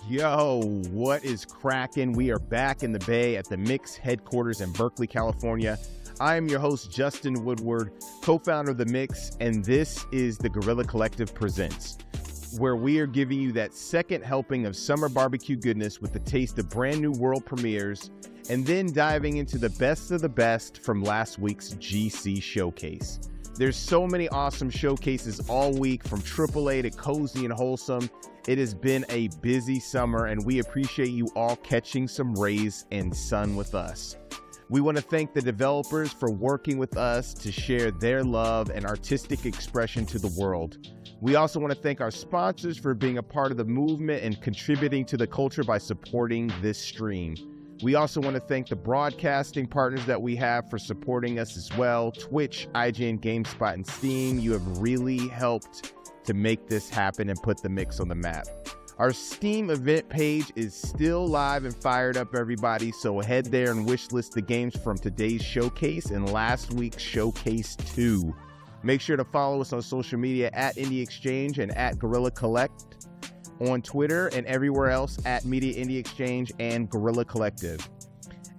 Yo, what is cracking? We are back in the Bay at the Mix headquarters in Berkeley, California. I am your host, Justin Woodward, co-founder of the Mix, and this is the Guerrilla Collective Presents, where we are giving you that second helping of summer barbecue goodness with the taste of brand new world premieres, and then diving into the best of the best from last week's GC showcase. There's so many awesome showcases all week, from AAA to cozy and wholesome. It has been a busy summer, and we appreciate you all catching some rays and sun with us. We want to thank the developers for working with us to share their love and artistic expression to the world. We also want to thank our sponsors for being a part of the movement and contributing to the culture by supporting this stream. We also want to thank the broadcasting partners that we have for supporting us as well. Twitch, IGN, GameSpot, and Steam. You have really helped to make this happen and put the Mix on the map. Our Steam event page is still live and fired up, everybody, so head there and wishlist the games from today's showcase and last week's Showcase 2. Make sure to follow us on social media at Indie Exchange and at Guerrilla Collect on Twitter, and everywhere else at Media Indie Exchange and Guerrilla Collective.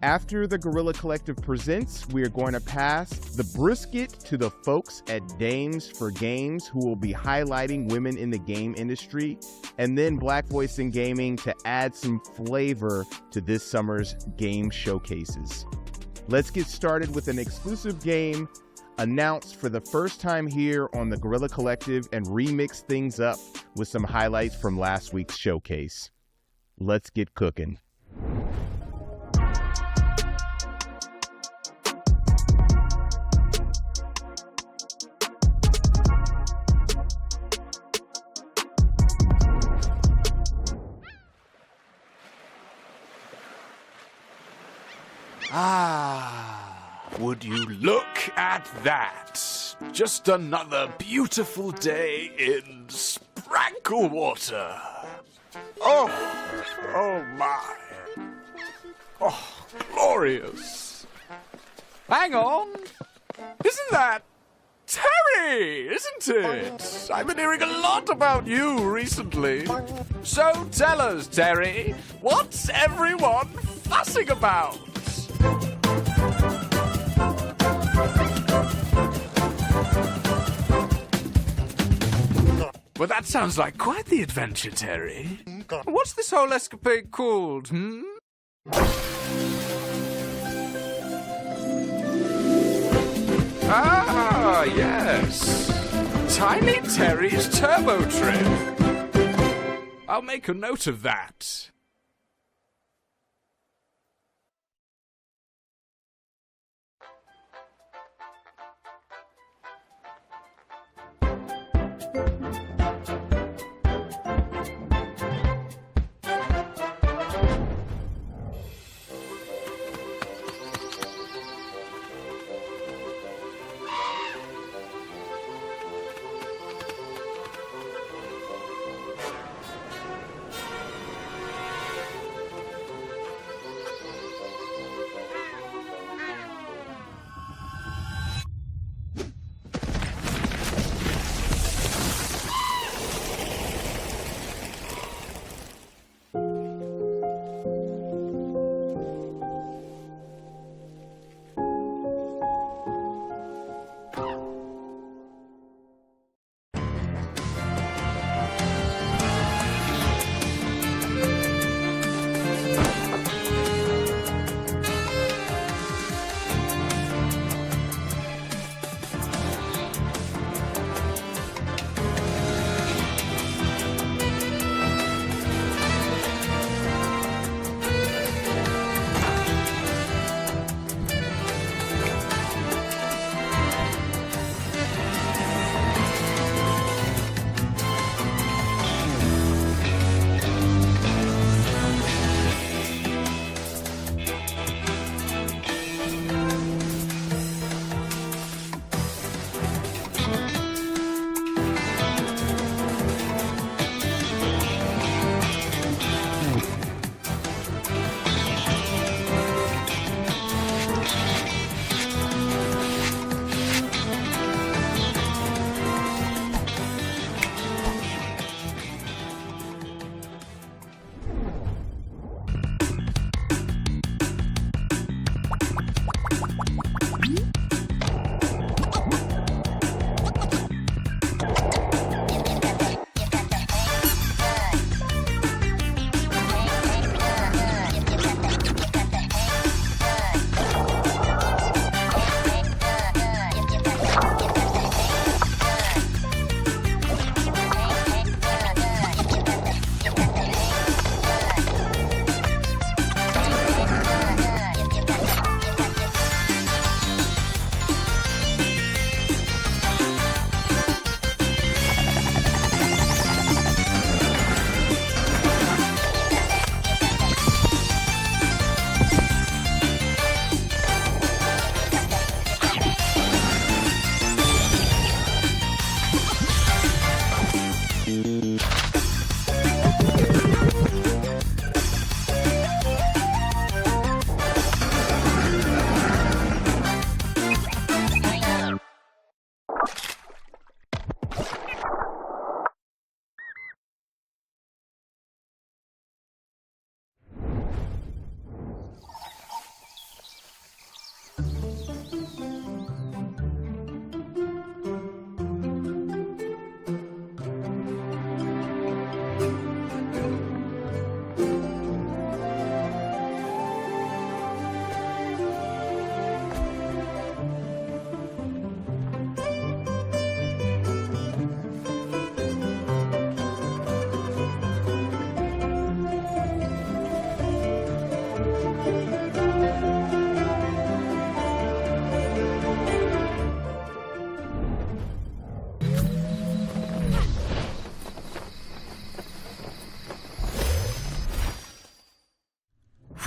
After the Guerrilla Collective Presents, we are going to pass the brisket to the folks at Dames for Games, who will be highlighting women in the game industry, and then Black Voice in Gaming to add some flavor to this summer's game showcases. Let's get started with an exclusive game announced for the first time here on the Guerrilla Collective and remix things up with some highlights from last week's showcase. Let's get cooking. Would you look at that? Just another beautiful day in Sprankle Water. Oh my. Oh, glorious. Hang on. Isn't that Terry, isn't it? I've been hearing a lot about you recently. So tell us, Terry, what's everyone fussing about? Well, that sounds like quite the adventure, Terry. What's this whole escapade called, Ah, yes. Tiny Terry's Turbo Trip. I'll make a note of that.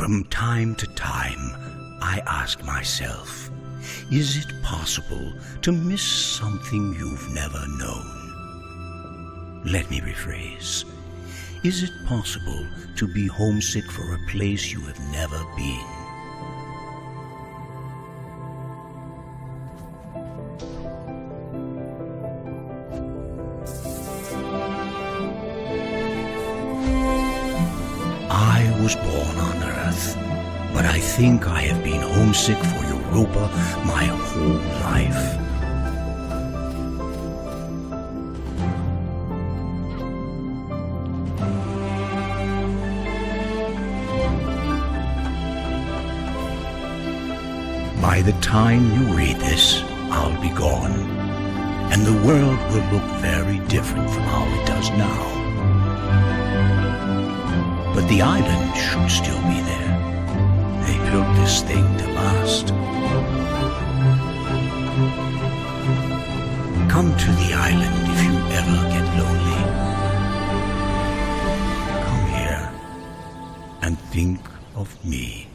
From time to time, I ask myself, is it possible to miss something you've never known? Let me rephrase. Is it possible to be homesick for a place you have never been? I was born on Earth, but I think I have been homesick for Europa my whole life. By the time you read this, I'll be gone, and the world will look very different from how it does now. But the island should still be there. They built this thing to last. Come to the island if you ever get lonely. Come here and think of me.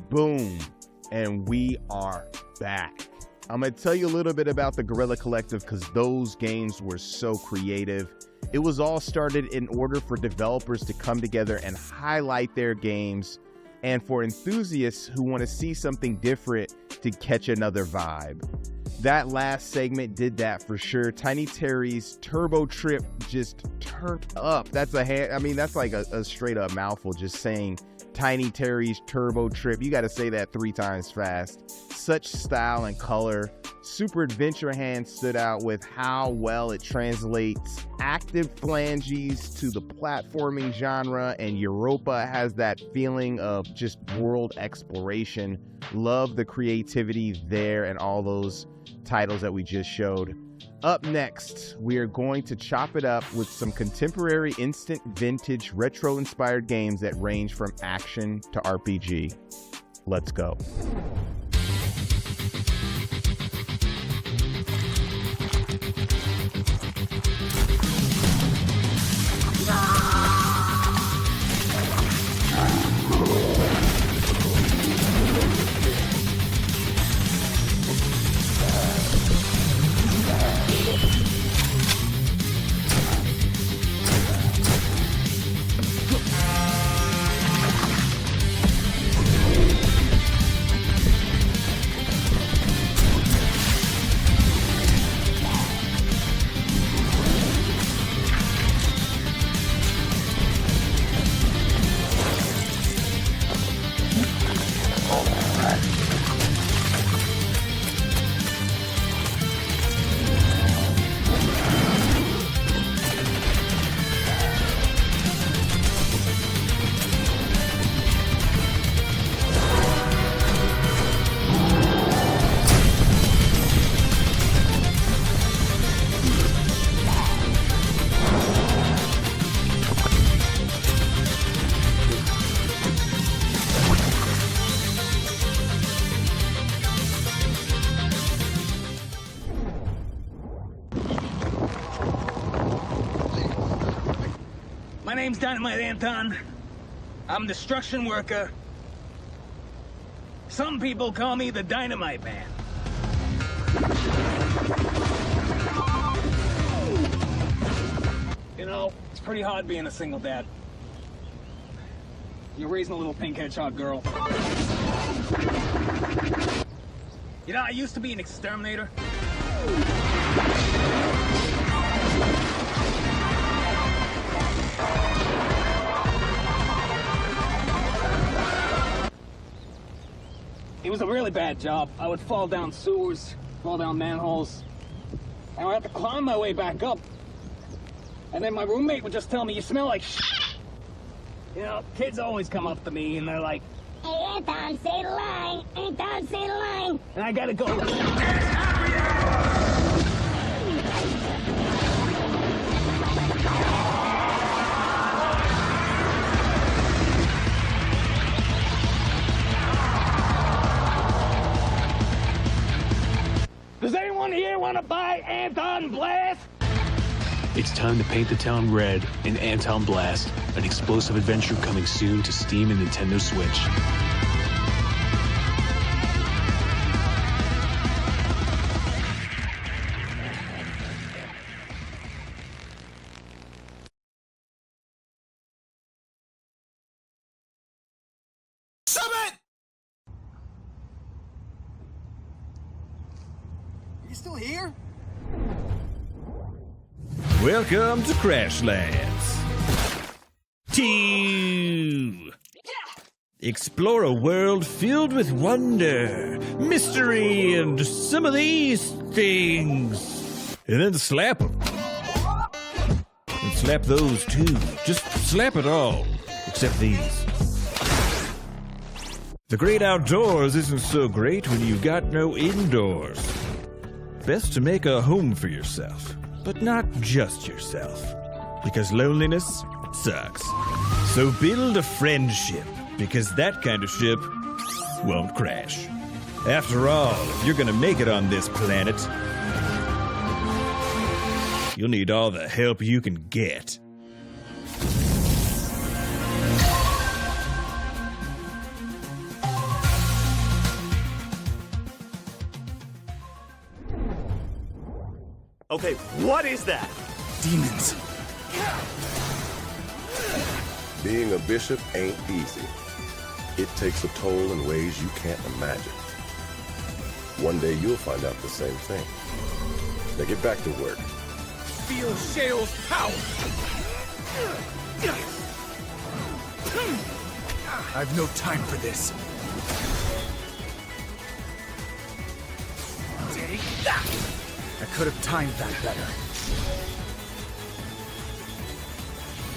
Boom, and we are back. I'm going to tell you a little bit about the Guerrilla Collective because those games were so creative. It was all started in order for developers to come together and highlight their games, and for enthusiasts who want to see something different to catch another vibe. That last segment did that for sure. Tiny Terry's Turbo Trip just turned up. That's that's like a straight up mouthful just saying Tiny Terry's Turbo Trip. You got to say that 3 times fast. Such style and color. Super Adventure Hand stood out with how well it translates active phalanges to the platforming genre, and Europa has that feeling of just world exploration. Love the creativity there and all those titles that we just showed. Up next, we are going to chop it up with some contemporary instant vintage retro-inspired games that range from action to RPG. Let's go. My name's Dynamite Anton. I'm Destruction Worker. Some people call me the Dynamite Man. You know, it's pretty hard being a single dad. You're raising a little pink hedgehog girl. You know, I used to be an exterminator. It was a really bad job. I would fall down sewers, fall down manholes, and I'd have to climb my way back up. And then my roommate would just tell me, "You smell like shit." You know, kids always come up to me and they're like, "Hey, Anton, say the line. Anton, say the line." And I gotta go, "Does anyone here want to buy Anton Blast?" It's time to paint the town red in Anton Blast, an explosive adventure coming soon to Steam and Nintendo Switch. You still here? Welcome to Crashlands. 2. Explore a world filled with wonder, mystery, and some of these things. And then slap them. And slap those too. Just slap it all. Except these. The great outdoors isn't so great when you've got no indoors. Best to make a home for yourself. But not just yourself, because loneliness sucks. So build a friendship, because that kind of ship won't crash. After all, if you're gonna make it on this planet, you'll need all the help you can get. Okay, what is that? Demons. Being a bishop ain't easy. It takes a toll in ways you can't imagine. One day you'll find out the same thing. Now get back to work. Feel Shale's power. I've no time for this. Take that! I could have timed that better.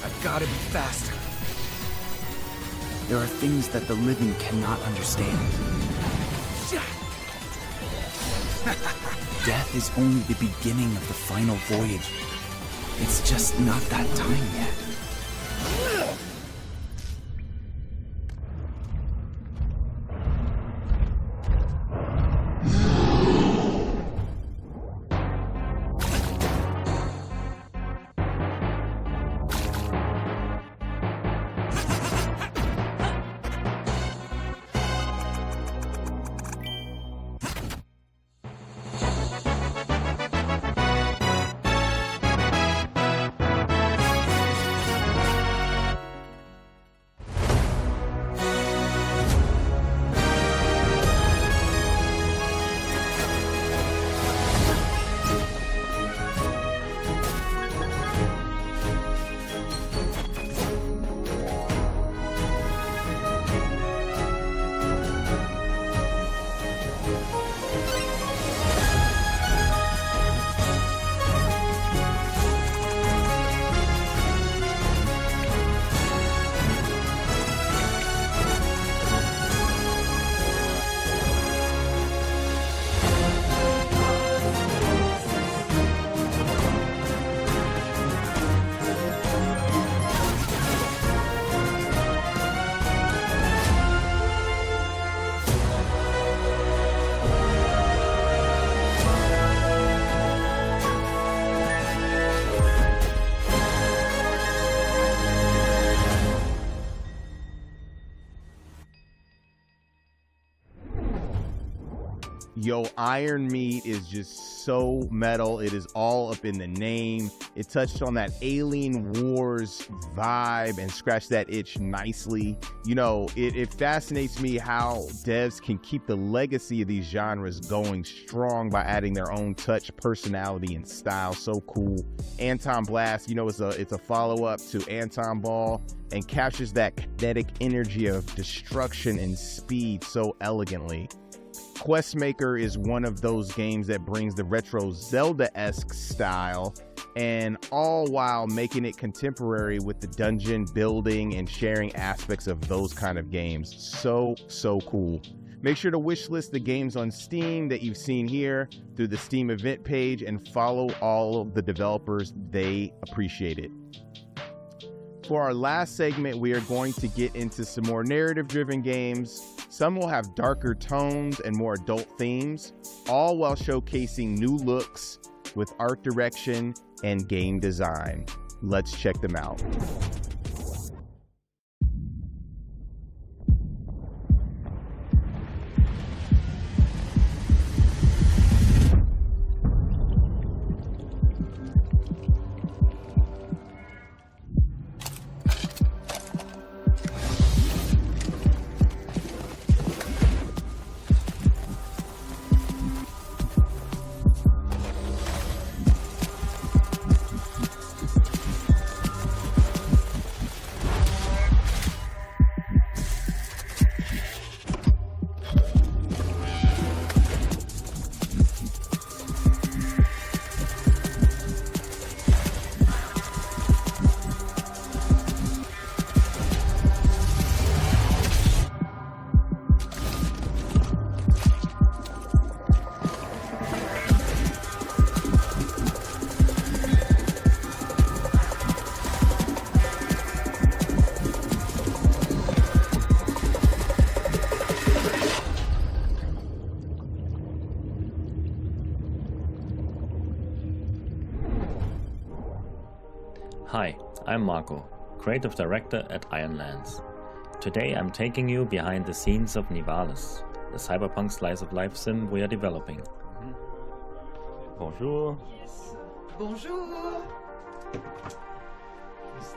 I've got to be faster. There are things that the living cannot understand. Death is only the beginning of the final voyage. It's just not that time yet. Yo, Iron Meat is just so metal. It is all up in the name. It touched on that Alien Wars vibe and scratched that itch nicely. You know, it fascinates me how devs can keep the legacy of these genres going strong by adding their own touch, personality, and style. So cool. Anton Blast, you know, it's a follow-up to Anton Ball and captures that kinetic energy of destruction and speed so elegantly. Questmaker is one of those games that brings the retro Zelda-esque style, and all while making it contemporary with the dungeon building and sharing aspects of those kind of games. So cool. Make sure to wishlist the games on Steam that you've seen here through the Steam event page and follow all of the developers. They appreciate it. For our last segment, we are going to get into some more narrative-driven games. Some will have darker tones and more adult themes, all while showcasing new looks with art direction and game design. Let's check them out. Hi, I'm Marco, Creative Director at Ironlands. Today I'm taking you behind the scenes of Nivalis, the cyberpunk slice of life sim we are developing. Bonjour. Yes. Bonjour.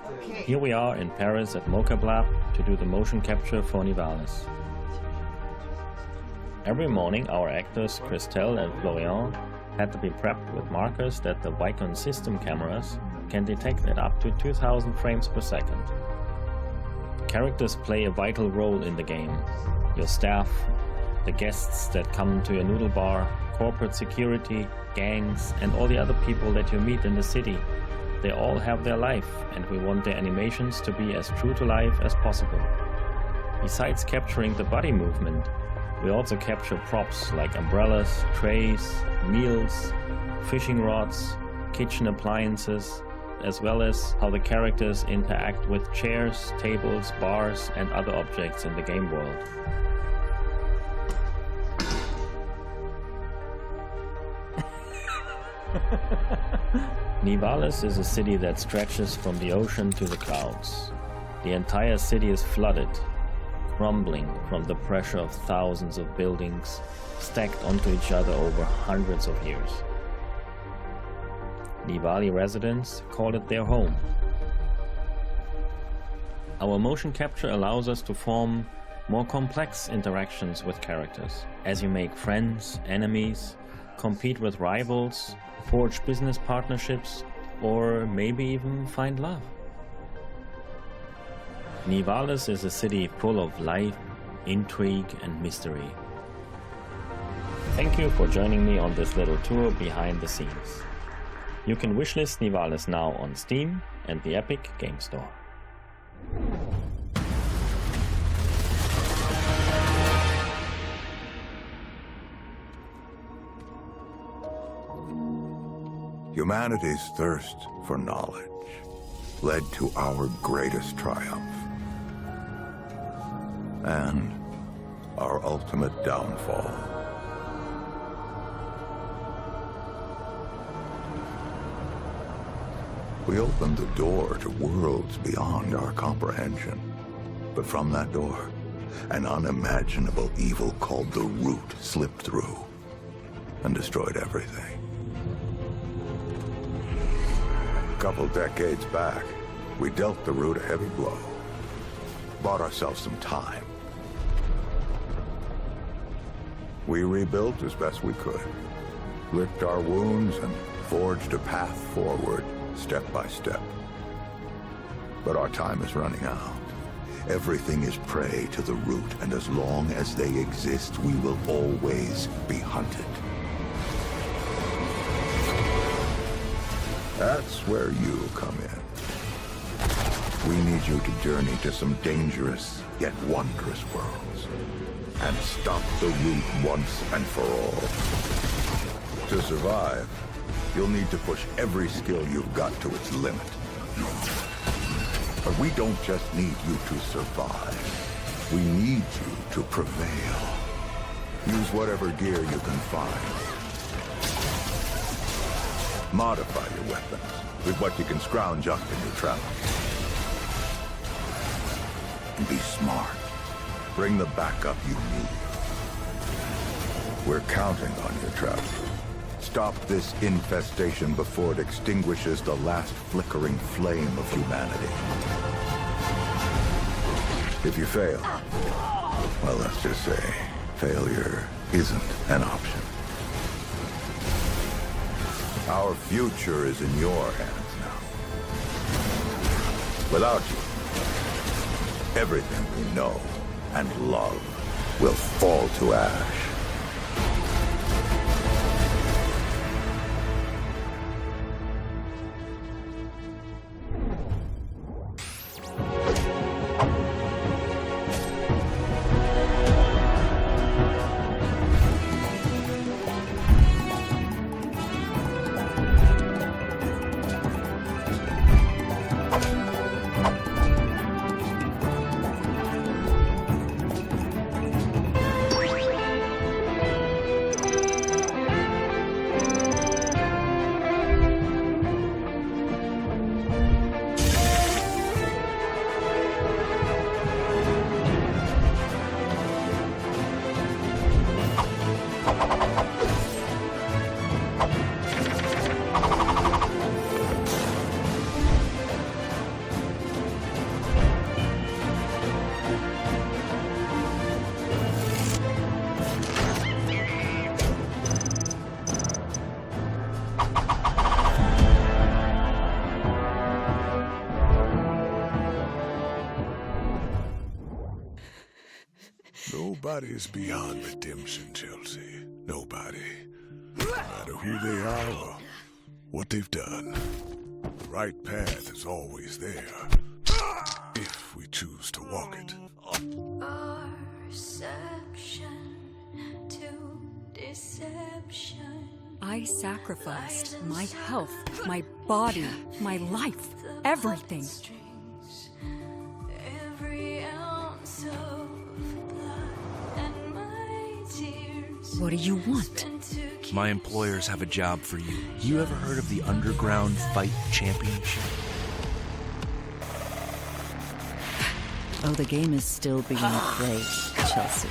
Okay. Here we are in Paris at Mocap Lab to do the motion capture for Nivalis. Every morning our actors Christelle and Florian had to be prepped with markers that the Vicon system cameras can detect at up to 2000 frames per second. Characters play a vital role in the game. Your staff, the guests that come to your noodle bar, corporate security, gangs, and all the other people that you meet in the city. They all have their life, and we want their animations to be as true to life as possible. Besides capturing the body movement, We also capture props like umbrellas, trays, meals, fishing rods, kitchen appliances, as well as how the characters interact with chairs, tables, bars, and other objects in the game world. Nivalis is a city that stretches from the ocean to the clouds. The entire city is flooded, crumbling from the pressure of thousands of buildings stacked onto each other over hundreds of years. Nivali residents call it their home. Our motion capture allows us to form more complex interactions with characters, as you make friends, enemies, compete with rivals, forge business partnerships, or maybe even find love. Nivalis is a city full of life, intrigue, and mystery. Thank you for joining me on this little tour behind the scenes. You can wishlist Nivalis now on Steam and the Epic Game Store. Humanity's thirst for knowledge led to our greatest triumph and our ultimate downfall. We opened the door to worlds beyond our comprehension. But from that door, an unimaginable evil called the Root slipped through and destroyed everything. A couple decades back, we dealt the Root a heavy blow. Bought ourselves some time. We rebuilt as best we could, licked our wounds and forged a path forward, step by step. But our time is running out. Everything is prey to the Root, and as long as they exist, we will always be hunted. That's where you come in. We need you to journey to some dangerous yet wondrous worlds and stop the Root once and for all. To survive, you'll need to push every skill you've got to its limit. But we don't just need you to survive. We need you to prevail. Use whatever gear you can find. Modify your weapons with what you can scrounge up in your travels. And be smart. Bring the backup you need. We're counting on your travel. Stop this infestation before it extinguishes the last flickering flame of humanity. If you fail, well, let's just say failure isn't an option. Our future is in your hands now. Without you, everything we know and love will fall to ash. Nobody's beyond redemption, Chelsea. Nobody. No matter who they are or what they've done. The right path is always there. If we choose to walk it. Our section I sacrificed my health, my body, my life, everything. What do you want? My employers have a job for you. You ever heard of the Underground Fight Championship? Oh, the game is still being played, Chelsea.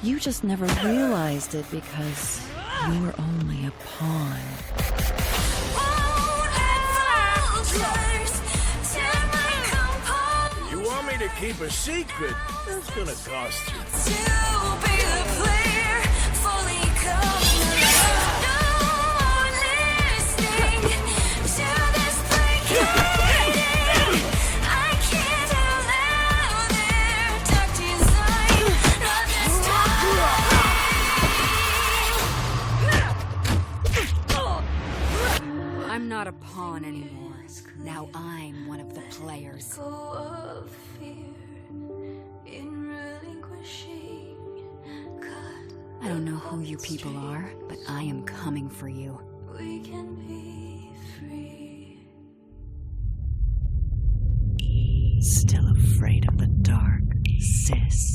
You just never realized it because you were only a pawn. You want me to keep a secret? That's gonna cost you. I'm not a pawn anymore. Now I'm one of the players. I don't know who you people are, but I am coming for you. We can be free. Still afraid of the dark, sis.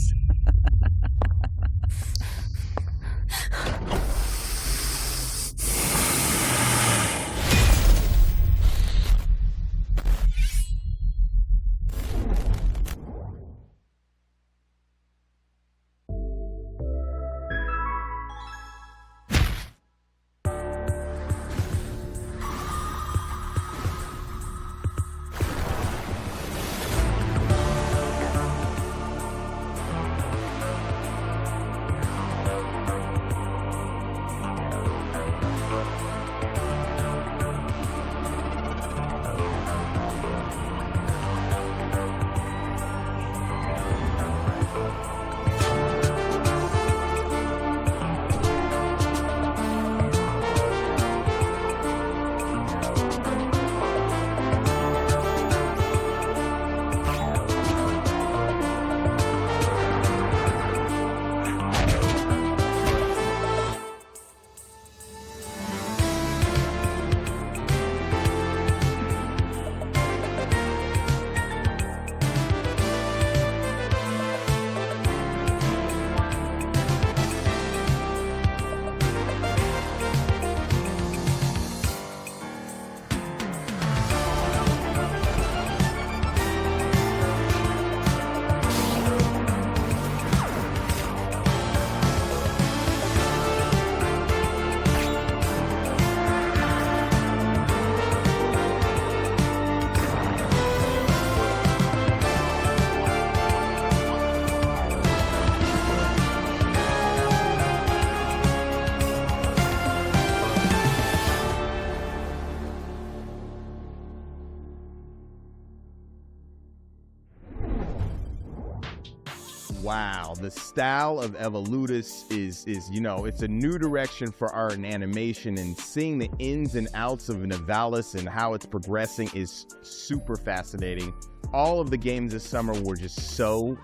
Wow, the style of Evolutus is it's a new direction for art and animation, and seeing the ins and outs of Nivalis and how it's progressing is super fascinating. All of the games this summer were just so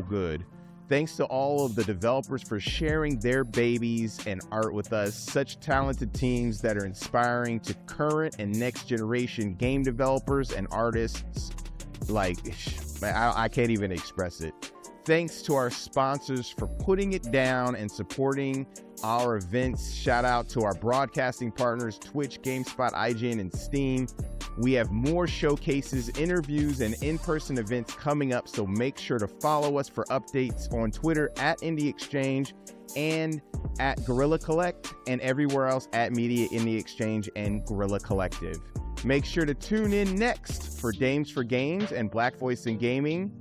good. Thanks to all of the developers for sharing their babies and art with us. Such talented teams that are inspiring to current and next generation game developers and artists. Like, I can't even express it. Thanks to our sponsors for putting it down and supporting our events. Shout out to our broadcasting partners, Twitch, GameSpot, IGN, and Steam. We have more showcases, interviews, and in-person events coming up, so make sure to follow us for updates on Twitter at Indie Exchange and at Guerrilla Collect, and everywhere else at Media Indie Exchange and Guerrilla Collective. Make sure to tune in next for Dames for Games and Black Voice in Gaming.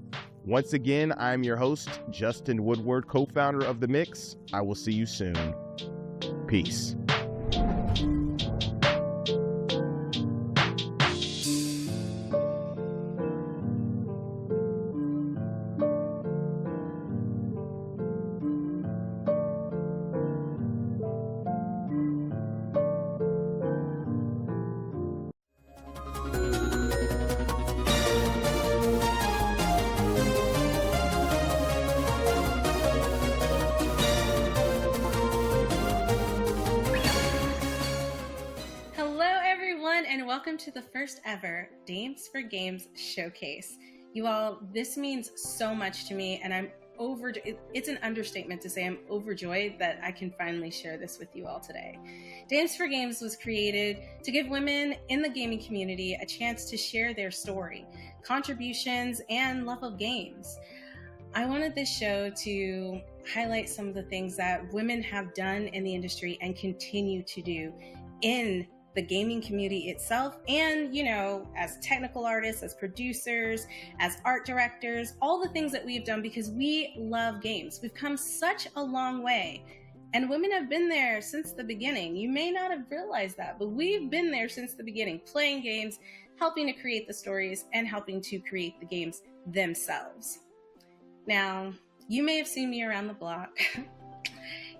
Once again, I'm your host, Justin Woodward, co-founder of The Mix. I will see you soon. Peace. to the first ever Dames for Games showcase. You all, this means so much to me, and it's an understatement to say I'm overjoyed that I can finally share this with you all today. Dames for Games was created to give women in the gaming community a chance to share their story, contributions, and love of games. I wanted this show to highlight some of the things that women have done in the industry and continue to do in the gaming community itself, and, you know, as technical artists, as producers, as art directors, all the things that we've done because we love games. We've come such a long way, and women have been there since the beginning. You may not have realized that, but we've been there since the beginning, playing games, helping to create the stories, and helping to create the games themselves. Now, you may have seen me around the block.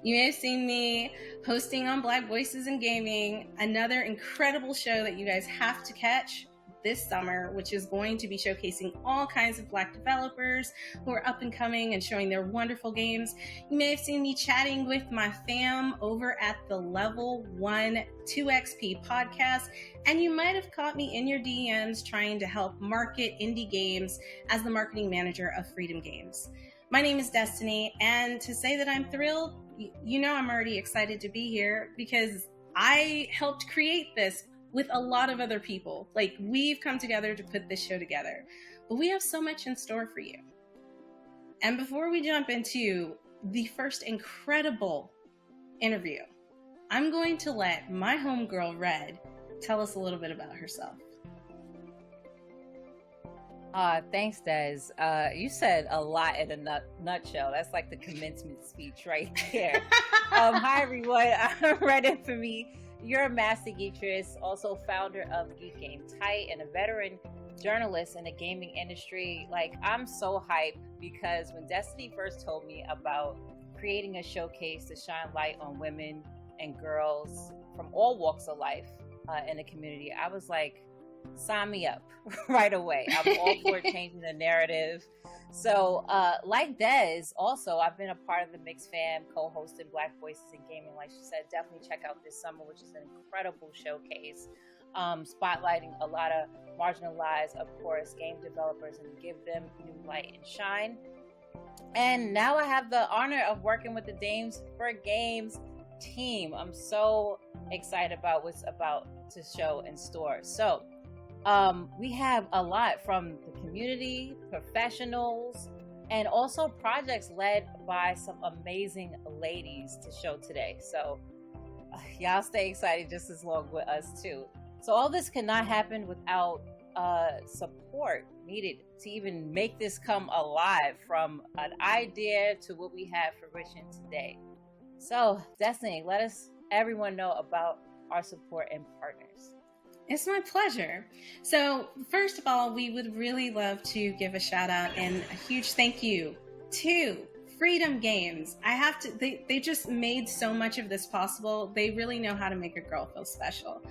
You may have seen me hosting on Black Voices in Gaming, another incredible show that you guys have to catch this summer, which is going to be showcasing all kinds of Black developers who are up and coming and showing their wonderful games. You may have seen me chatting with my fam over at the Level 1 2XP podcast, and you might have caught me in your DMs trying to help market indie games as the marketing manager of Freedom Games. My name is Destiny, and to say that I'm thrilled, you know I'm already excited to be here because I helped create this with a lot of other people. Like, we've come together to put this show together, but we have so much in store for you. And before we jump into the first incredible interview, I'm going to let my homegirl Red tell us a little bit about herself. Thanks, Des. You said a lot in a nutshell. That's like the commencement speech right there. Hi, everyone. I'm Red Infamy. You're a master geetress, also founder of Geek Game Tight, and a veteran journalist in the gaming industry. Like, I'm so hyped because when Destiny first told me about creating a showcase to shine light on women and girls from all walks of life in the community, I was like, sign me up right away. I'm all for changing the narrative. So like Des, also I've been a part of the Mix Fam, co-hosted Black Voices in Gaming. Like she said, definitely check out this summer, which is an incredible showcase, spotlighting a lot of marginalized, of course, game developers and give them new light and shine. And now I have the honor of working with the Dames for Games team. I'm so excited about what's about to show in store. So we have a lot from the community, professionals, and also projects led by some amazing ladies to show today. So y'all stay excited just as long with us too. So all this could not happen without support needed to even make this come alive, from an idea to what we have fruition today. So Destiny, let us everyone know about our support and partners. It's my pleasure. So first of all, we would really love to give a shout out and a huge thank you to Freedom Games. They just made so much of this possible. They really know how to make a girl feel special.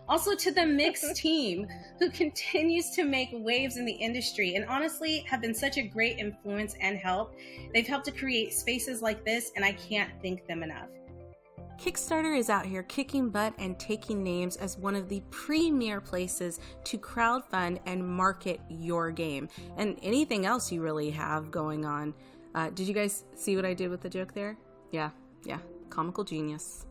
Also to the Mix team, who continues to make waves in the industry and honestly have been such a great influence and help. They've helped to create spaces like this, and I can't thank them enough. Kickstarter is out here kicking butt and taking names as one of the premier places to crowdfund and market your game and anything else you really have going on. Did you guys see what I did with the joke there? Yeah, comical genius.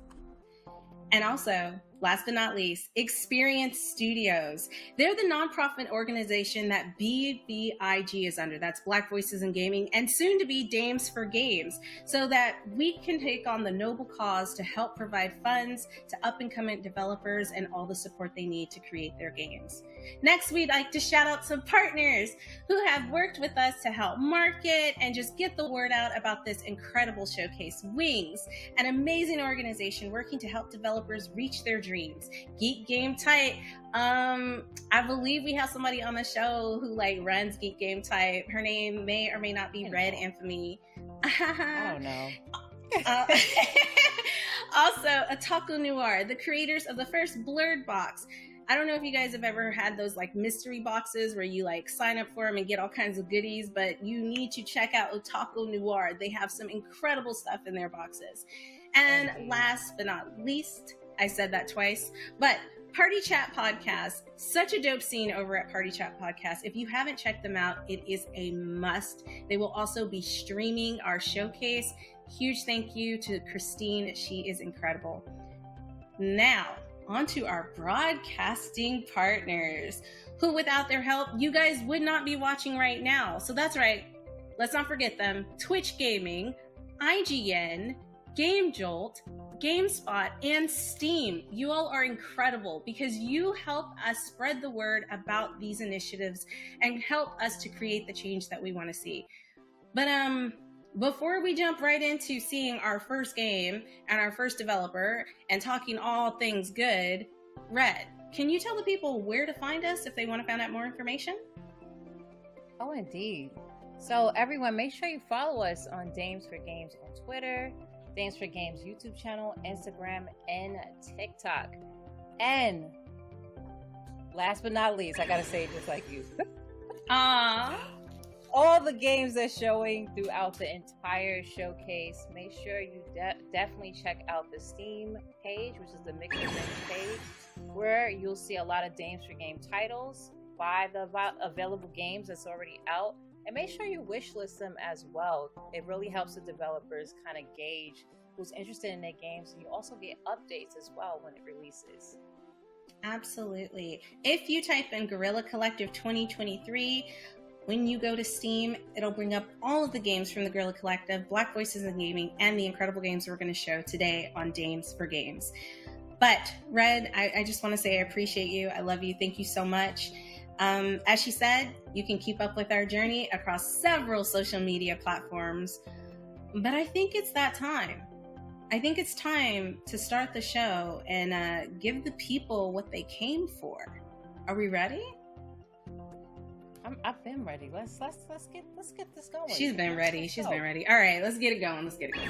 And also, last but not least, Experience Studios. They're the nonprofit organization that BVIG is under. That's Black Voices in Gaming, and soon to be Dames for Games, so that we can take on the noble cause to help provide funds to up-and-coming developers and all the support they need to create their games. Next, we'd like to shout out some partners who have worked with us to help market and just get the word out about this incredible showcase. Wings, an amazing organization working to help developers reach their dreams. Geek Game Tight. I believe we have somebody on the show who runs Geek Game Tight. Her name may or may not be Red Infamy. I don't know. Also, Otaku Noir, the creators of the first Blurred box. I don't know if you guys have ever had those mystery boxes where you sign up for them and get all kinds of goodies, but you need to check out Otaku Noir. They have some incredible stuff in their boxes. And last but not least, I said that twice, but Party Chat Podcast, such a dope scene over at Party Chat Podcast. If you haven't checked them out, it is a must. They will also be streaming our showcase. Huge thank you to Christine. She is incredible. Now, on to our broadcasting partners, who without their help, you guys would not be watching right now. So that's right. Let's not forget them. Twitch Gaming, IGN, Game Jolt, GameSpot, and Steam. You all are incredible because you help us spread the word about these initiatives and help us to create the change that we want to see. But before we jump right into seeing our first game and our first developer and talking all things good, Red, can you tell the people where to find us if they want to find out more information? Oh, indeed. So everyone, make sure you follow us on Dames for Games on Twitter, Dames for Games YouTube channel, Instagram, and TikTok. And last but not least, I gotta say it just like you. All the games that's showing throughout the entire showcase, make sure you definitely check out the Steam page, which is the Mix Revenge page, where you'll see a lot of Dames for Game titles, buy the available games that's already out, and make sure you wishlist them as well. It really helps the developers kind of gauge who's interested in their games, and you also get updates as well when it releases. Absolutely. If you type in Guerrilla Collective 2023, when you go to Steam, it'll bring up all of the games from the Guerrilla Collective, Black Voices in Gaming, and the incredible games we're going to show today on Dames for Games. But, Red, I just want to say I appreciate you. I love you. Thank you so much. As she said, you can keep up with our journey across several social media platforms. But I think it's that time. I think it's time to start the show and give the people what they came for. Are we ready? I've been ready. Let's get this going. She's been ready. She's been ready. All right, let's get it going. Let's get it going.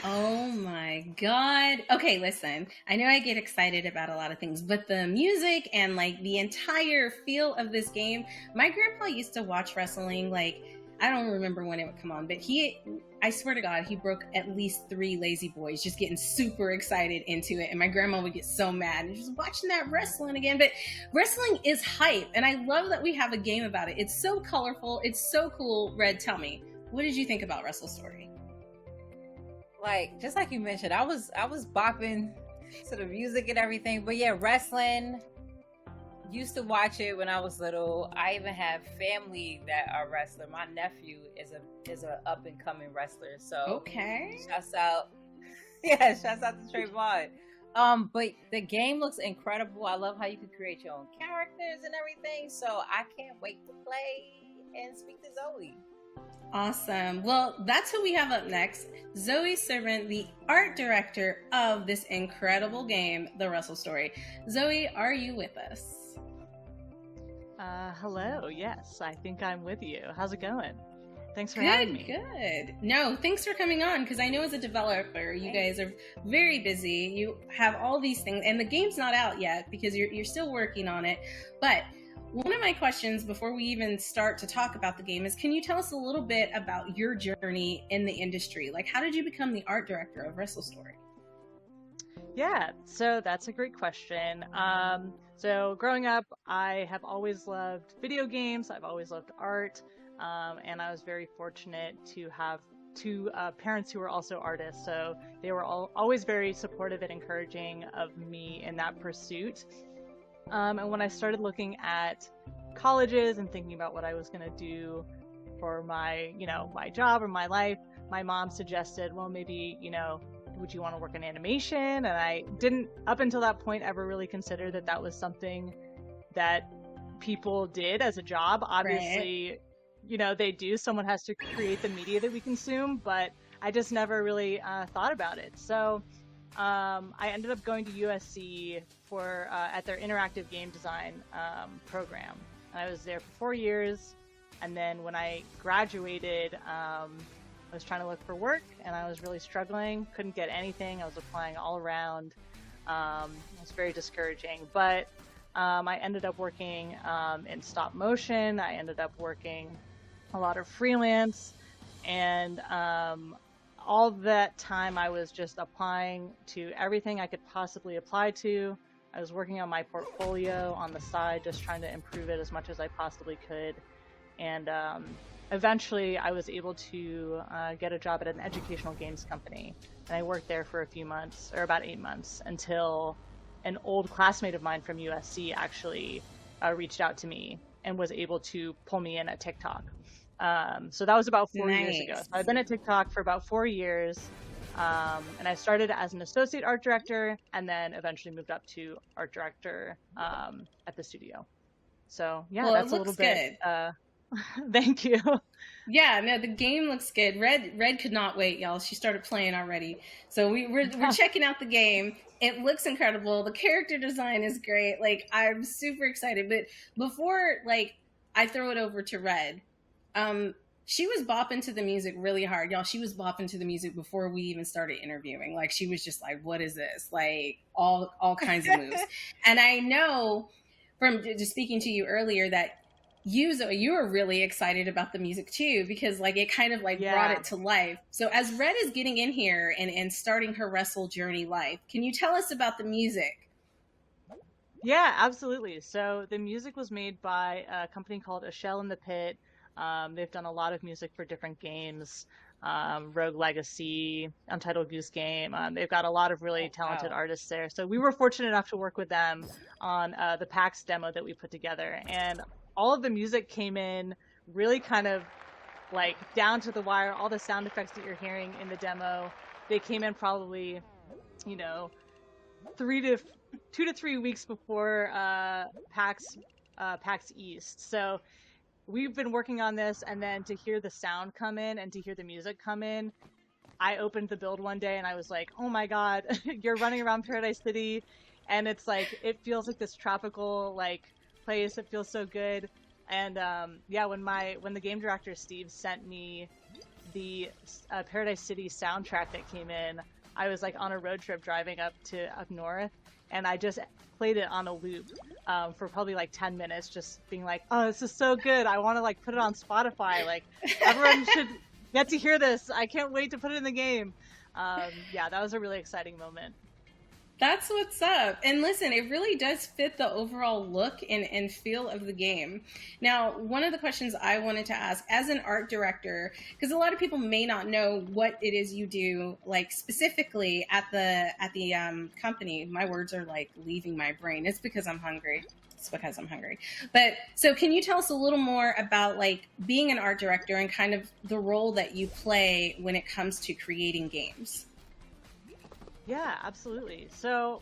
Oh my God. Okay, listen, I know I get excited about a lot of things, but the music and like the entire feel of this game, my grandpa used to watch wrestling. Like, I don't remember when it would come on, but I swear to God, he broke at least 3 Lazy Boys just getting super excited into it. And my grandma would get so mad and just watching that wrestling again. But wrestling is hype. And I love that we have a game about it. It's so colorful. It's so cool. Red, tell me, what did you think about Wrestle Story? Like, just like you mentioned, I was bopping to the music and everything. But yeah, wrestling, used to watch it when I was little. I even have family that are wrestler. My nephew is a up and coming wrestler. So okay, shouts out to Trayvon. But the game looks incredible. I love how you can create your own characters and everything. So I can't wait to play and speak to Zoe. Awesome. Well, that's who we have up next. Zoe Servant, the art director of this incredible game, The Wrestle Story. Zoe, are you with us? Hello. Yes, I think I'm with you. How's it going? Thanks for having me. Good. No, thanks for coming on, because I know as a developer, you guys are very busy. You have all these things, and the game's not out yet because you're still working on it. But one of my questions before we even start to talk about the game is, can you tell us a little bit about your journey in the industry? Like, how did you become the art director of Wrestle Story? Yeah, so that's a great question. So growing up, I have always loved video games. I've always loved art. And I was very fortunate to have two parents who were also artists. So they were always very supportive and encouraging of me in that pursuit. And when I started looking at colleges and thinking about what I was going to do for my, my job or my life, my mom suggested, well, maybe, would you want to work in animation? And I didn't, up until that point, ever really consider that was something that people did as a job. Obviously, they do. Someone has to create the media that we consume, but I just never really thought about it. So I ended up going to USC for at their interactive game design program. And I was there for 4 years. And then when I graduated, I was trying to look for work, and I was really struggling. Couldn't get anything. I was applying all around. It was very discouraging. But I ended up working in stop motion. I ended up working a lot of freelance. And all that time, I was just applying to everything I could possibly apply to. I was working on my portfolio on the side, just trying to improve it as much as I possibly could. And eventually, I was able to get a job at an educational games company. And I worked there for a few months, or about 8 months, until an old classmate of mine from USC actually reached out to me and was able to pull me in at TikTok. So that was about 4 years ago. So I've been at TikTok for about 4 years. And I started as an associate art director and then eventually moved up to art director at the studio. So yeah, well, that's a little bit. Thank you. Yeah, no, the game looks good. Red could not wait, y'all. She started playing already. So we're checking out the game. It looks incredible. The character design is great. Like, I'm super excited. But before, I throw it over to Red, she was bopping to the music really hard, y'all. She was bopping to the music before we even started interviewing. Like, she was just like, what is this? Like, all kinds of moves. And I know from just speaking to you earlier that you were really excited about the music too, because it kind of brought it to life. So as Red is getting in here and starting her wrestle journey life, can you tell us about the music? Yeah, absolutely. So the music was made by a company called A Shell in the Pit. They've done a lot of music for different games, Rogue Legacy, Untitled Goose Game. They've got a lot of really talented artists there. So we were fortunate enough to work with them on the PAX demo that we put together. And all of the music came in really kind of down to the wire. All the sound effects that you're hearing in the demo, they came in probably, 2 to 3 weeks before PAX East. So we've been working on this, and then to hear the sound come in and to hear the music come in, I opened the build one day and I was like, oh my God, you're running around Paradise City, and it's it feels like this tropical place. It feels so good. And when the game director Steve sent me the Paradise City soundtrack that came in, I was on a road trip driving up north, and I just played it on a loop for probably 10 minutes, just being like, oh, this is so good. I want to put it on Spotify. Everyone should get to hear this. I can't wait to put it in the game. That was a really exciting moment. That's what's up. And listen, it really does fit the overall look and feel of the game. Now, one of the questions I wanted to ask as an art director, because a lot of people may not know what it is you do, specifically at the company. My words are leaving my brain. It's because I'm hungry. But so can you tell us a little more about being an art director and kind of the role that you play when it comes to creating games? Yeah, absolutely. So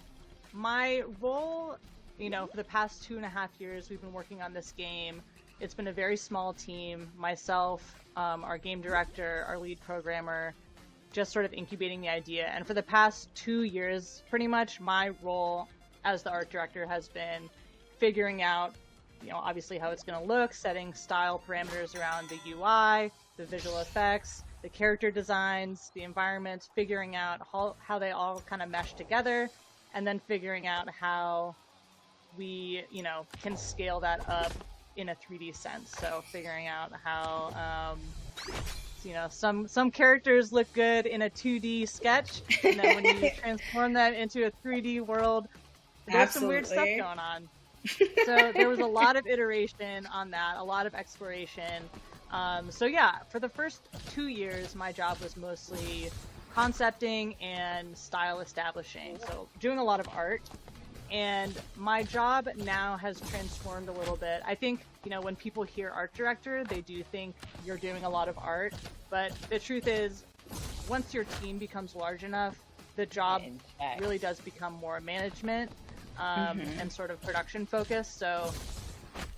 my role, for the past 2.5 years, we've been working on this game. It's been a very small team. Myself, our game director, our lead programmer, just sort of incubating the idea. And for the past 2 years, pretty much my role as the art director has been figuring out, obviously how it's going to look, setting style parameters around the UI, the visual effects, the character designs, the environments, figuring out how they all kind of mesh together, and then figuring out how we, can scale that up in a 3D sense. So figuring out how, some characters look good in a 2D sketch, and then when you transform that into a 3D world, there's some weird stuff going on. So there was a lot of iteration on that, a lot of exploration. So yeah, for the first 2 years, my job was mostly concepting and style establishing. So doing a lot of art. And my job now has transformed a little bit. I think, when people hear art director, they do think you're doing a lot of art. But the truth is, once your team becomes large enough, the job really does become more management and sort of production focused. So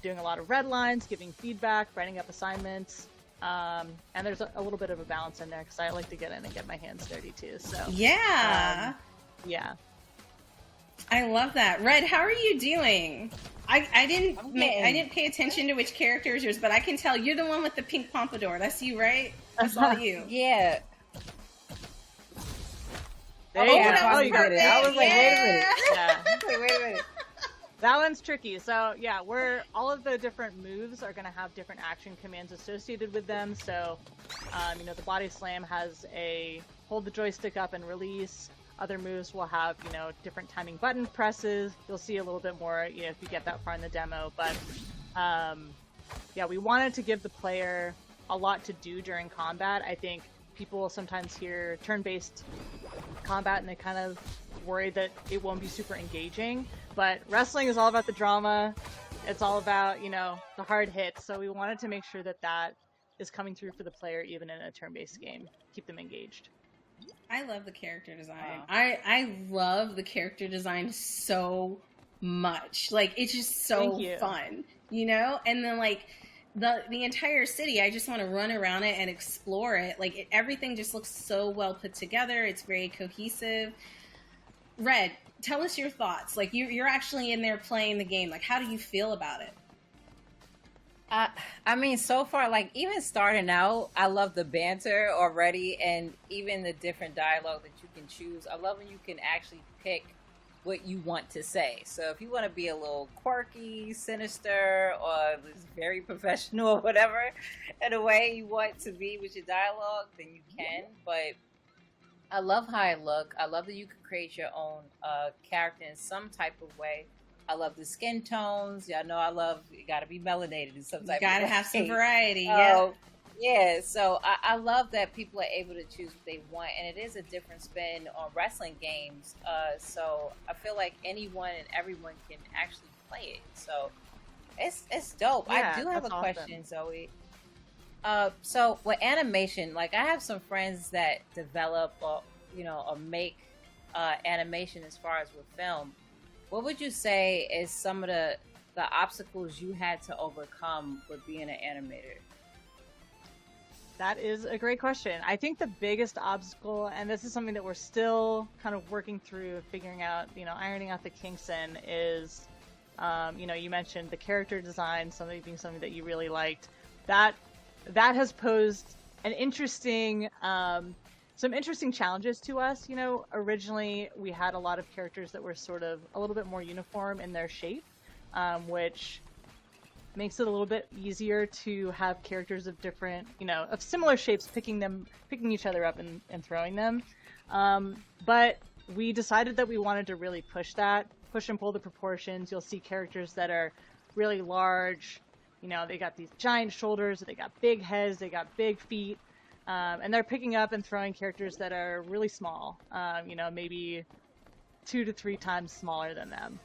doing a lot of red lines, giving feedback, writing up assignments. And there's a little bit of a balance in there because I like to get in and get my hands dirty too. So yeah. I love that. Red, how are you doing? I didn't pay attention to which character is yours, but I can tell you're the one with the pink pompadour. That's you, right? That's all you. Yeah. There you go. That was perfect. I was like, wait a minute. That one's tricky. So yeah, all of the different moves are going to have different action commands associated with them. So, the body slam has a hold the joystick up and release. Other moves will have, different timing button presses. You'll see a little bit more, if you get that far in the demo. But, we wanted to give the player a lot to do during combat. I think people sometimes hear turn-based combat and they kind of worry that it won't be super engaging. But wrestling is all about the drama. It's all about, the hard hits. So we wanted to make sure that is coming through for the player even in a turn-based game. Keep them engaged. I love the character design. Wow. I love the character design so much. Like, it's just so fun, And then, like, the entire city, I just want to run around it and explore it. Like, everything just looks so well put together. It's very cohesive. Red, tell us your thoughts. Like, you're actually in there playing the game. Like, how do you feel about it? So far, like, even starting out, I love the banter already, and even the different dialogue that you can choose. I love when you can actually pick what you want to say. So if you want to be a little quirky, sinister, or just very professional or whatever, in a way you want to be with your dialogue, then you can. But I love how I look. I love that you can create your own character in some type of way. I love the skin tones. Y'all know I love, you gotta be melanated in some type of way. Gotta have some variety, so I love that people are able to choose what they want, and it is a different spin on wrestling games. So I feel like anyone and everyone can actually play it. So it's dope. Yeah, I do have a question, Zoe. So with animation, like, I have some friends that develop or make animation as far as with film. What would you say is some of the obstacles you had to overcome with being an animator? That is a great question. I think the biggest obstacle, and this is something that we're still kind of working through, figuring out, ironing out the kinks in, is, you mentioned the character design, something that you really liked. That has posed an interesting, some interesting challenges to us. Originally we had a lot of characters that were sort of a little bit more uniform in their shape, which makes it a little bit easier to have characters of different, of similar shapes, picking each other up and throwing them. But we decided that we wanted to really push and pull the proportions. You'll see characters that are really large. They got these giant shoulders, they got big heads, they got big feet. And they're picking up and throwing characters that are really small, maybe 2 to 3 times smaller than them.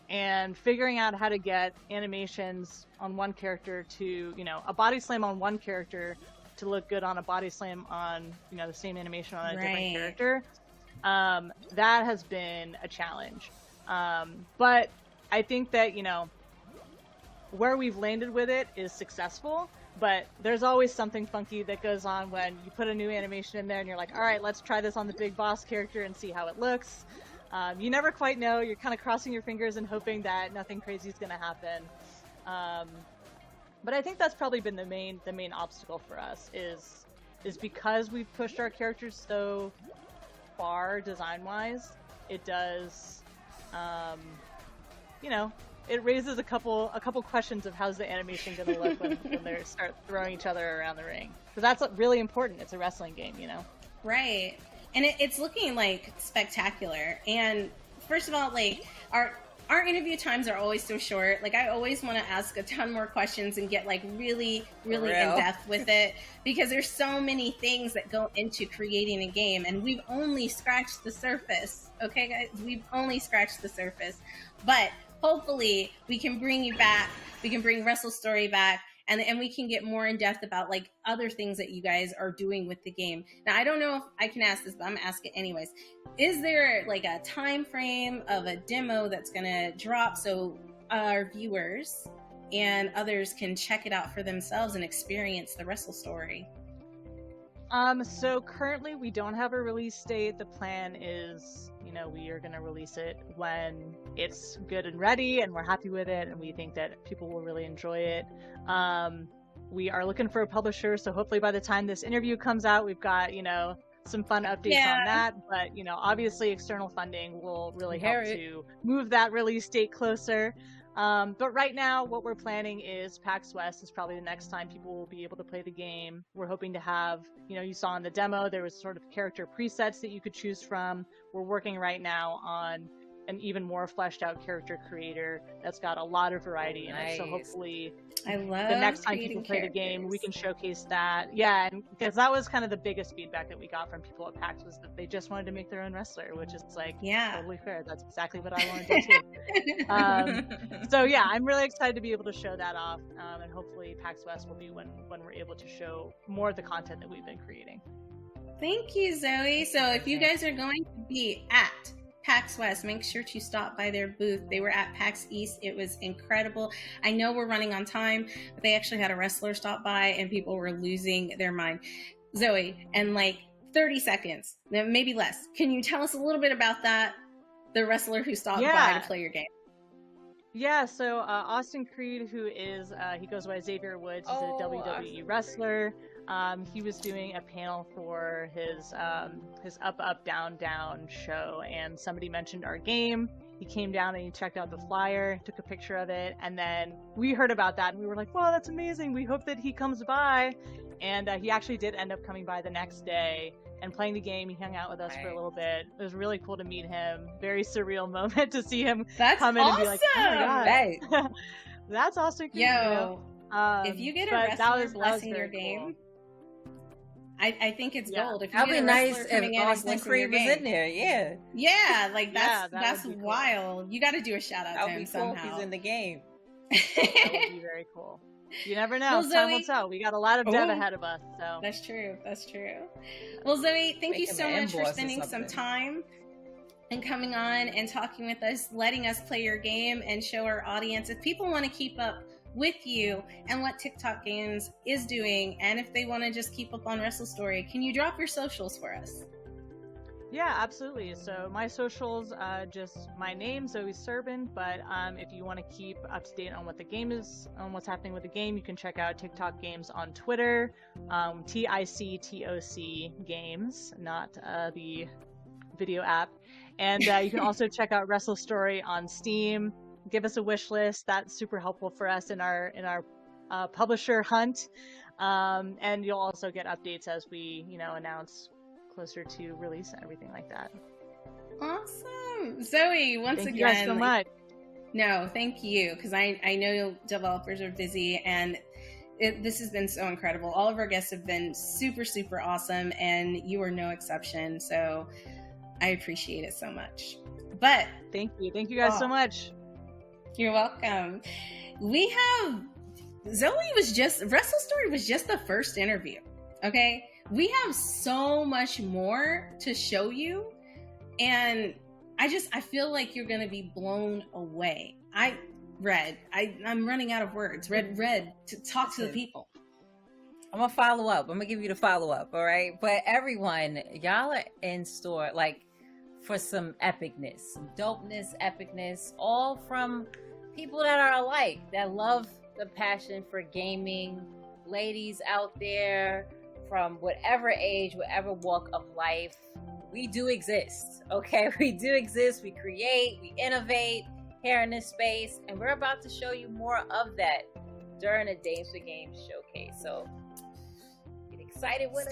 And figuring out how to get animations on one character to, a body slam on one character to look good on a body slam on, the same animation on a different character. That has been a challenge. But I think that, where we've landed with it is successful. But there's always something funky that goes on when you put a new animation in there and you're like, all right, let's try this on the big boss character and see how it looks. You never quite know. You're kind of crossing your fingers and hoping that nothing crazy is going to happen. But I think that's probably been the main obstacle for us is because we've pushed our characters so far design-wise. It does, it raises a couple questions of how's the animation going to look when they start throwing each other around the ring. Because that's really important. It's a wrestling game, Right. And it's looking, like, spectacular. And first of all, like, our interview times are always so short. Like, I always want to ask a ton more questions and get like really in depth with it, because there's so many things that go into creating a game, and we've only scratched the surface. Okay, guys, we've only scratched the surface, but hopefully we can bring you back. We can bring Wrestle Story back. And we can get more in depth about like other things that you guys are doing with the game. Now, I don't know if I can ask this, but I'm gonna ask it anyways. Is there like a time frame of a demo that's gonna drop so our viewers and others can check it out for themselves and experience the Wrestle Story? So currently we don't have a release date. The plan is, we are going to release it when it's good and ready and we're happy with it and we think that people will really enjoy it. We are looking for a publisher, so hopefully by the time this interview comes out, we've got, some fun updates on that. But, obviously external funding will really help to move that release date closer. But right now, what we're planning is PAX West is probably the next time people will be able to play the game. We're hoping to have, you saw in the demo, there was sort of character presets that you could choose from. We're working right now on an even more fleshed out character creator that's got a lot of variety in it. So hopefully I love the next time people play the game, we can showcase that. Yeah, and because that was kind of the biggest feedback that we got from people at PAX was that they just wanted to make their own wrestler, which is like totally fair. That's exactly what I want to do too. So yeah, I'm really excited to be able to show that off, and hopefully PAX West will be when we're able to show more of the content that we've been creating. Thank you, Zoe. So if you guys are going to be at PAX West, make sure to stop by their booth. They were at PAX East. It was incredible. I know we're running on time, but they actually had a wrestler stop by and people were losing their mind. Zoe, in like 30 seconds, maybe less, can you tell us a little bit about that? The wrestler who stopped by to play your game. Yeah, so Austin Creed, who is, he goes by Xavier Woods, he's a WWE wrestler. He was doing a panel for his Up, Up, Down, Down show, and somebody mentioned our game. He came down and he checked out the flyer, took a picture of it, and then we heard about that and we were like, wow, that's amazing. We hope that he comes by. And he actually did end up coming by the next day and playing the game. He hung out with us for a little bit. It was really cool to meet him. Very surreal moment to see him come in and be like, oh my God. That's Austin Creed. Yo, if you get a wrestler blessing your game, cool. I think it's gold. If you That'd get be a nice wrestler coming if in Austin and Creed was your in there. Yeah. Yeah, like that's cool. wild. You got to do a shout out That to would him be cool if somehow. he's in the game. That would be very cool. You never know. Well, Time will Zoe- tell. We got a lot of dev ahead of us. So That's true. That's true. Well, Zoe, thank you Make so him an much for invoice or spending some something. time and coming on and talking with us, letting us play your game and show our audience. If people want to keep up with you and what TikTok Games is doing, and if they want to just keep up on Wrestle Story, can you drop your socials for us? yeah, absolutely. So my socials, just my name, Zoe Serban. But if you want to keep up to date on what the game is, on what's happening with the game, you can check out TikTok Games on Twitter, TICTOC Games, not the video app. And you can also check out Wrestle Story on Steam. Give us a wish list. That's super helpful for us in our publisher hunt. And you'll also get updates as we, announce closer to release and everything like that. Awesome. Zoe, once Thank again. you guys so much. No, thank you, because I know developers are busy, and this has been so incredible. All of our guests have been super, super awesome, and you are no exception, so I appreciate it so much. But thank you guys so much. You're welcome. Wrestle Story was just the first interview, okay? We have so much more to show you, and I feel like you're going to be blown away. I'm running out of words. Red, to talk to the people. I'm gonna follow up. I'm gonna give you the follow up, all right? But everyone, y'all are in store like for some epicness, some dopeness, epicness, all from people that are alike, that love the passion for gaming, ladies out there from whatever age, whatever walk of life. We do exist, okay? We do exist. We create, we innovate here in this space, and we're about to show you more of that during the Dames for Games showcase. So get excited with us.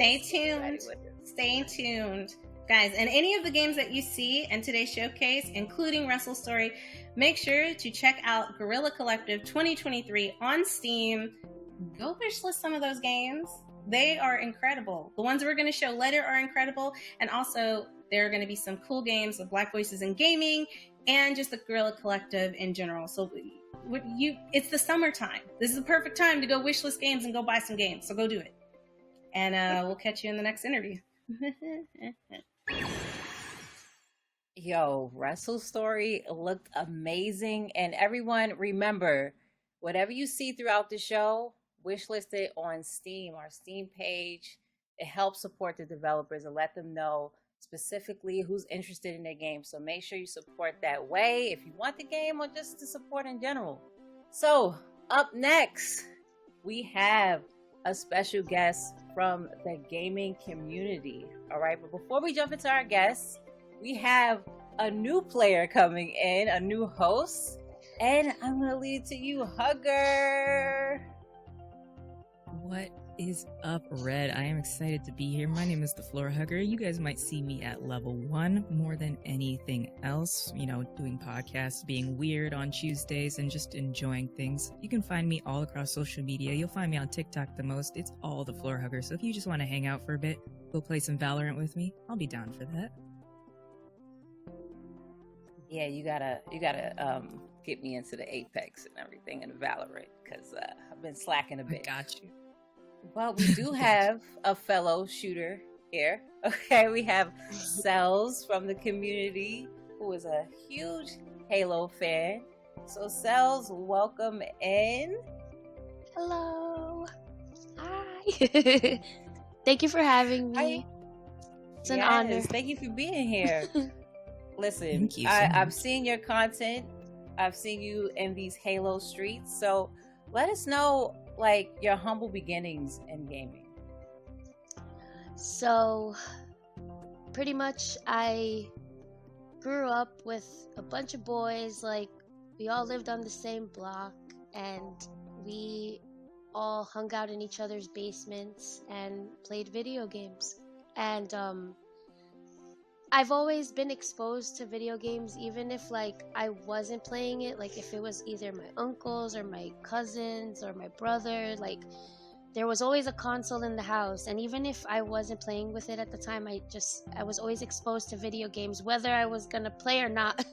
Stay tuned. Guys, and any of the games that you see in today's showcase, including Wrestle Story, make sure to check out Guerrilla Collective 2023 on Steam. Go wishlist some of those games. They are incredible. The ones we're going to show later are incredible. And also, there are going to be some cool games with Black Voices in Gaming and just the Guerrilla Collective in general. So it's the summertime. This is the perfect time to go wishlist games and go buy some games. So go do it. And we'll catch you in the next interview. Yo, Wrestle Story looked amazing. And everyone, remember, whatever you see throughout the show, wishlist it on Steam, our Steam page. It helps support the developers and let them know specifically who's interested in their game. So make sure you support that way if you want the game or just to support in general. So up next, we have a special guest from the gaming community. All right, but before we jump into our guests, we have a new player coming in, a new host, and I'm going to leave it to you, Hugger. What is up, Red? I am excited to be here. My name is the Floor Hugger. You guys might see me at level 1 more than anything else, doing podcasts, being weird on Tuesdays, and just enjoying things. You can find me all across social media. You'll find me on TikTok the most. It's all the Floor Hugger. So if you just want to hang out for a bit, go play some Valorant with me, I'll be down for that. Yeah, you gotta get me into the Apex and everything and Valorant, because I've been slacking a bit. I got you. Well, we do have a fellow shooter here. Okay, we have Cells from the community, who is a huge Halo fan. So Cells, welcome in. Hello. Hi. Thank you for having me. It's an honor. Thank you for being here. Listen, Thank you so I've much. seen your content. I've seen you in these Halo streets. So let us know, your humble beginnings in gaming. So, pretty much, I grew up with a bunch of boys. We all lived on the same block, and we all hung out in each other's basements and played video games. And I've always been exposed to video games, even if I wasn't playing it. If it was either my uncles or my cousins or my brother, there was always a console in the house. And even if I wasn't playing with it at the time, I was always exposed to video games, whether I was gonna play or not.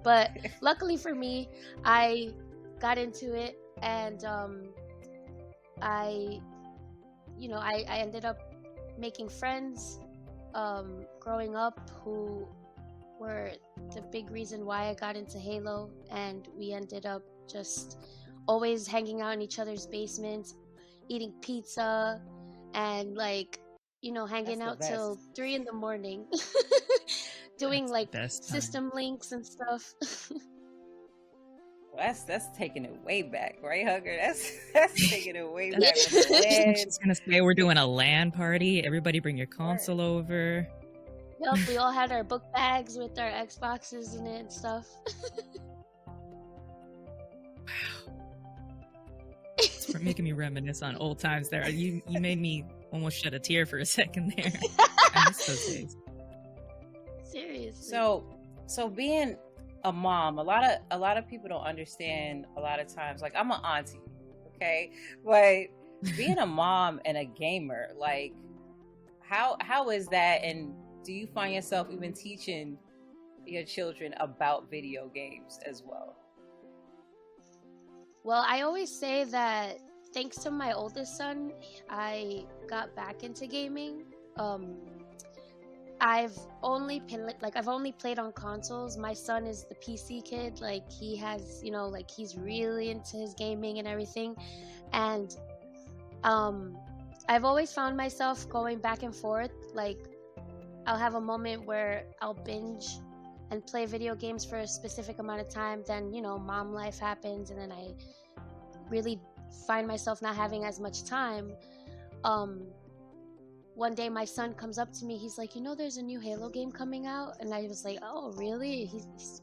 But luckily for me, I got into it, and I ended up making friends growing up who were the big reason why I got into Halo, and we ended up just always hanging out in each other's basements, eating pizza, and hanging out till 3 in the morning, doing system links and stuff. That's taking it way back, right, Hugger? That's taking it way back. I'm just gonna say we're doing a LAN party. Everybody bring your console over. Yup, we all had our book bags with our Xboxes in it and stuff. It's making me reminisce on old times there. You made me almost shed a tear for a second there. I miss those days. Seriously. So being a mom, a lot of people don't understand a lot of times. I'm an auntie, okay? But being a mom and a gamer, how is that? And do you find yourself even teaching your children about video games as well? Well, I always say that thanks to my oldest son, I got back into gaming. I've only played on consoles. My son is the PC kid. He has, he's really into his gaming and everything. And I've always found myself going back and forth. I'll have a moment where I'll binge and play video games for a specific amount of time. Then, mom life happens, and then I really find myself not having as much time. One day my son comes up to me, he's like, there's a new Halo game coming out, and I was like, oh really?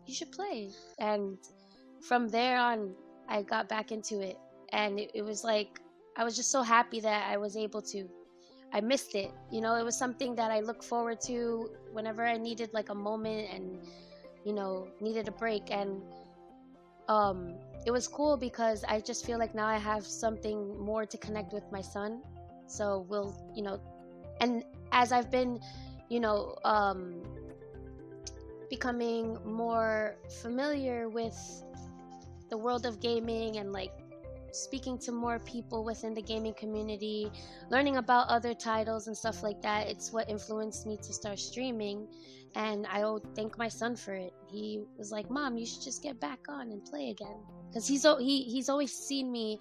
You should play. And from there on, I got back into it, and it was I was just so happy that I was able to I missed it. You know, it was something that I look forward to whenever I needed like a moment and, you know, needed a break. And it was cool because I just feel like now I have something more to connect with my son. So we'll, you know, and as I've been, you know, becoming more familiar with the world of gaming and like speaking to more people within the gaming community, learning about other titles and stuff like that, it's what influenced me to start streaming. And I thank my son for it. He was like, Mom, you should just get back on and play again, because he's always seen me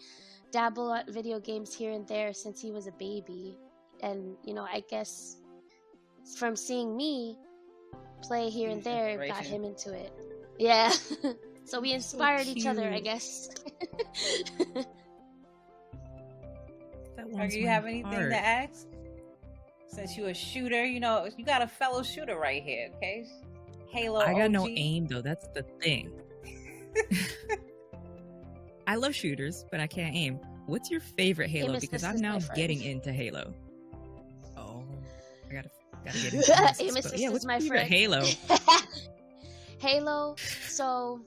dabble at video games here and there since he was a baby. And you know, I guess from seeing me play here and there got him into it. Yeah. So we inspired each other, I guess. Do you have anything to ask? Since you're a shooter, you know, you got a fellow shooter right here, okay? Halo I got OG. no aim though, that's the thing. I love shooters, but I can't aim. What's your favorite Halo? Aim Because assist I'm is now my friend. getting into Halo. Oh, I gotta get into this. Aim But assist yeah, is what's my your favorite friend. Halo? Halo, so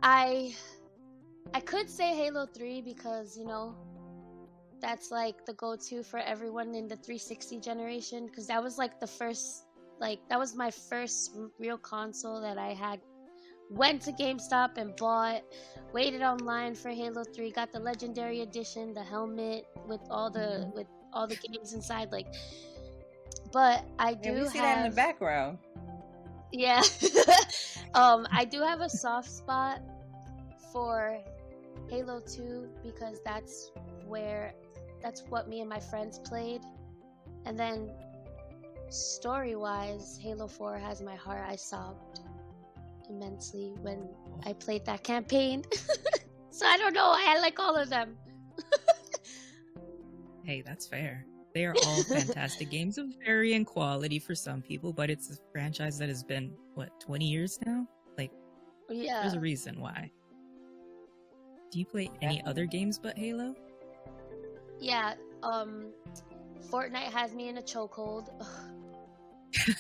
I could say Halo 3 because, you know, that's like the go-to for everyone in the 360 generation, because that was like the first, like that was my first real console that I had. Went to GameStop and bought, waited online for Halo 3, got the Legendary Edition, the helmet with all the games inside, like. But I do we see have that in the background. Yeah. I do have a soft spot for Halo 2 because that's what me and my friends played. And then story-wise, Halo 4 has my heart. I sobbed immensely when I played that campaign. So I don't know, I like all of them. Hey, that's fair. They are all fantastic games of varying quality for some people, but it's a franchise that has been, what, 20 years now? Like, Yeah. there's a reason why. Do you play any other games but Halo? Yeah, Fortnite has me in a chokehold. Too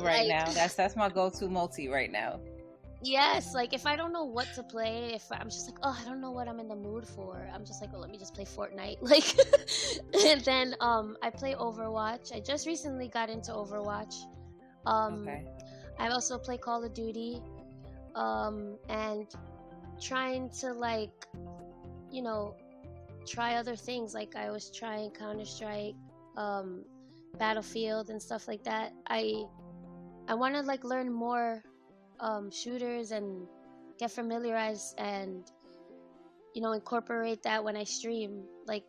right now. That's my go-to multi right now. Yes, like if I don't know what to play, if I'm just like, oh, I don't know what I'm in the mood for, I'm just like, oh, let me just play Fortnite. Like, and then I play Overwatch. I just recently got into Overwatch. Okay. I also play Call of Duty, and trying to like, you know, try other things. Like I was trying Counter-Strike, Battlefield, and stuff like that. I want to like learn more shooters and get familiarized and, you know, incorporate that when I stream, like,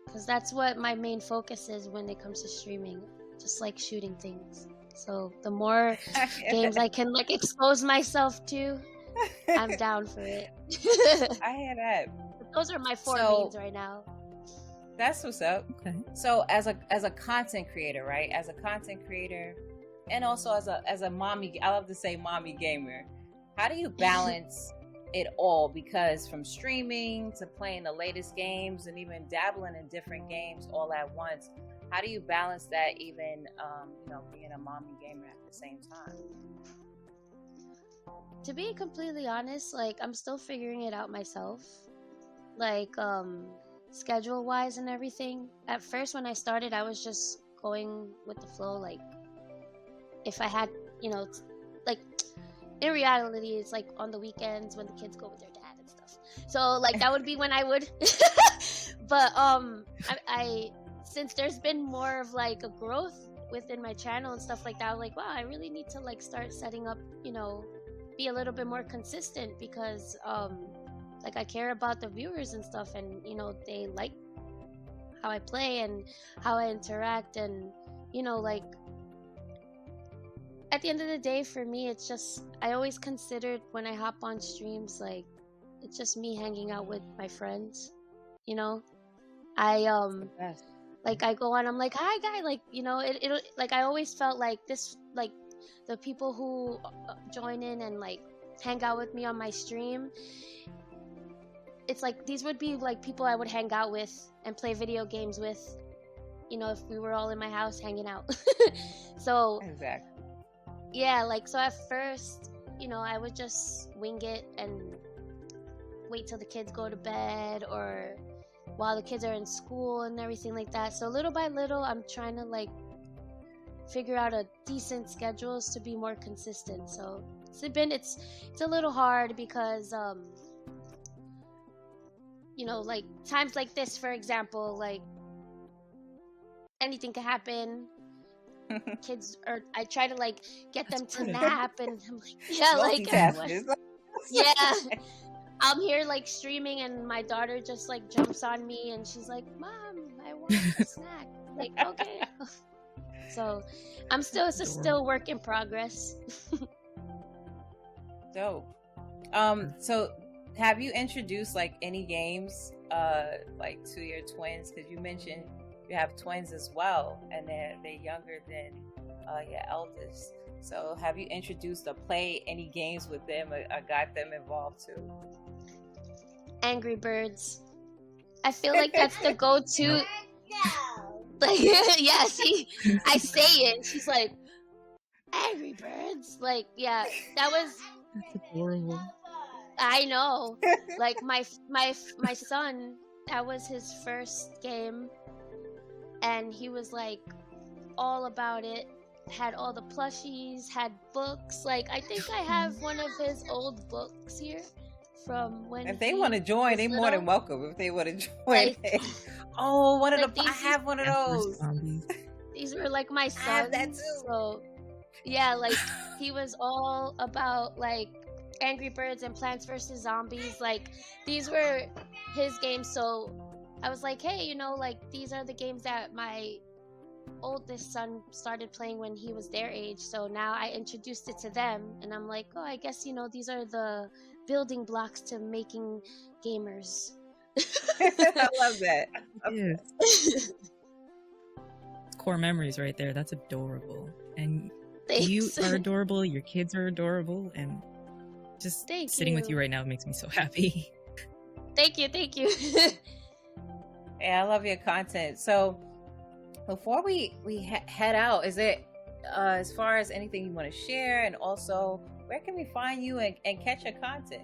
because that's what my main focus is when it comes to streaming, just like shooting things. So the more games I can like expose myself to, I'm down for it. I hear that. Those are my four mains right now. That's what's up. Okay. So as a content creator, right? As a content creator, and also as a mommy, I love to say mommy gamer. How do you balance it all? Because from streaming to playing the latest games and even dabbling in different games all at once, how do you balance that? Even you know, being a mommy gamer at the same time. To be completely honest, like I'm still figuring it out myself. Like schedule wise and everything. At first when I started, I was just going with the flow, like if I had, you know, like in reality it's like on the weekends when the kids go with their dad and stuff, so like that would be when I would but I since there's been more of like a growth within my channel and stuff like that, I'm like, wow, I really need to like start setting up, you know, be a little bit more consistent, because like I care about the viewers and stuff, and you know, they like how I play and how I interact, and you know, like at the end of the day, for me, it's just, I always considered when I hop on streams, like it's just me hanging out with my friends, you know. I like I go on, I'm like, hi guy, like, you know, it like I always felt like this, like the people who join in and like hang out with me on my stream, it's like these would be like people I would hang out with and play video games with if we were all in my house hanging out. So Exactly. yeah, like, so at first, I would just wing it and wait till the kids go to bed or while the kids are in school and everything like that. So little by little, I'm trying to like figure out a decent schedules to be more consistent. So it's a little hard because like times like this, for example, like anything could happen. Kids, or I try to like get them to nap, and I'm like, yeah, like yeah, I'm here like streaming, and my daughter just like jumps on me, and she's like, "Mom, I want a snack." Like, okay. So it's still work in progress. Dope. So have you introduced like any games like to your twins? Because you mentioned you have twins as well, and they're younger than your eldest. So have you introduced or played any games with them or got them involved too? Angry Birds. I feel like that's the go-to. Like, yeah, I say it. She's like, Angry Birds. Like, yeah, that was. That's adorable. I know. Like my son, that was his first game, and he was like all about it. Had all the plushies, had books. Like, I think I have one of his old books here from when. If they want to join, they're more than welcome. If they want to join, oh, one of the I have one of those. These were like my sons. I have that too. So yeah, like he was all about like Angry Birds and Plants vs. Zombies. Like, these were his games. So I was like, hey, like, these are the games that my oldest son started playing when he was their age. So now I introduced it to them, and I'm like, oh, I guess these are the building blocks to making gamers. I love that. Yes. Core memories right there. That's adorable. And Thanks. You are adorable. Your kids are adorable, and just sitting with you. you right now makes me so happy. Thank you. Yeah, I love your content. So before we head out, is it as far as anything you want to share, and also where can we find you and catch your content?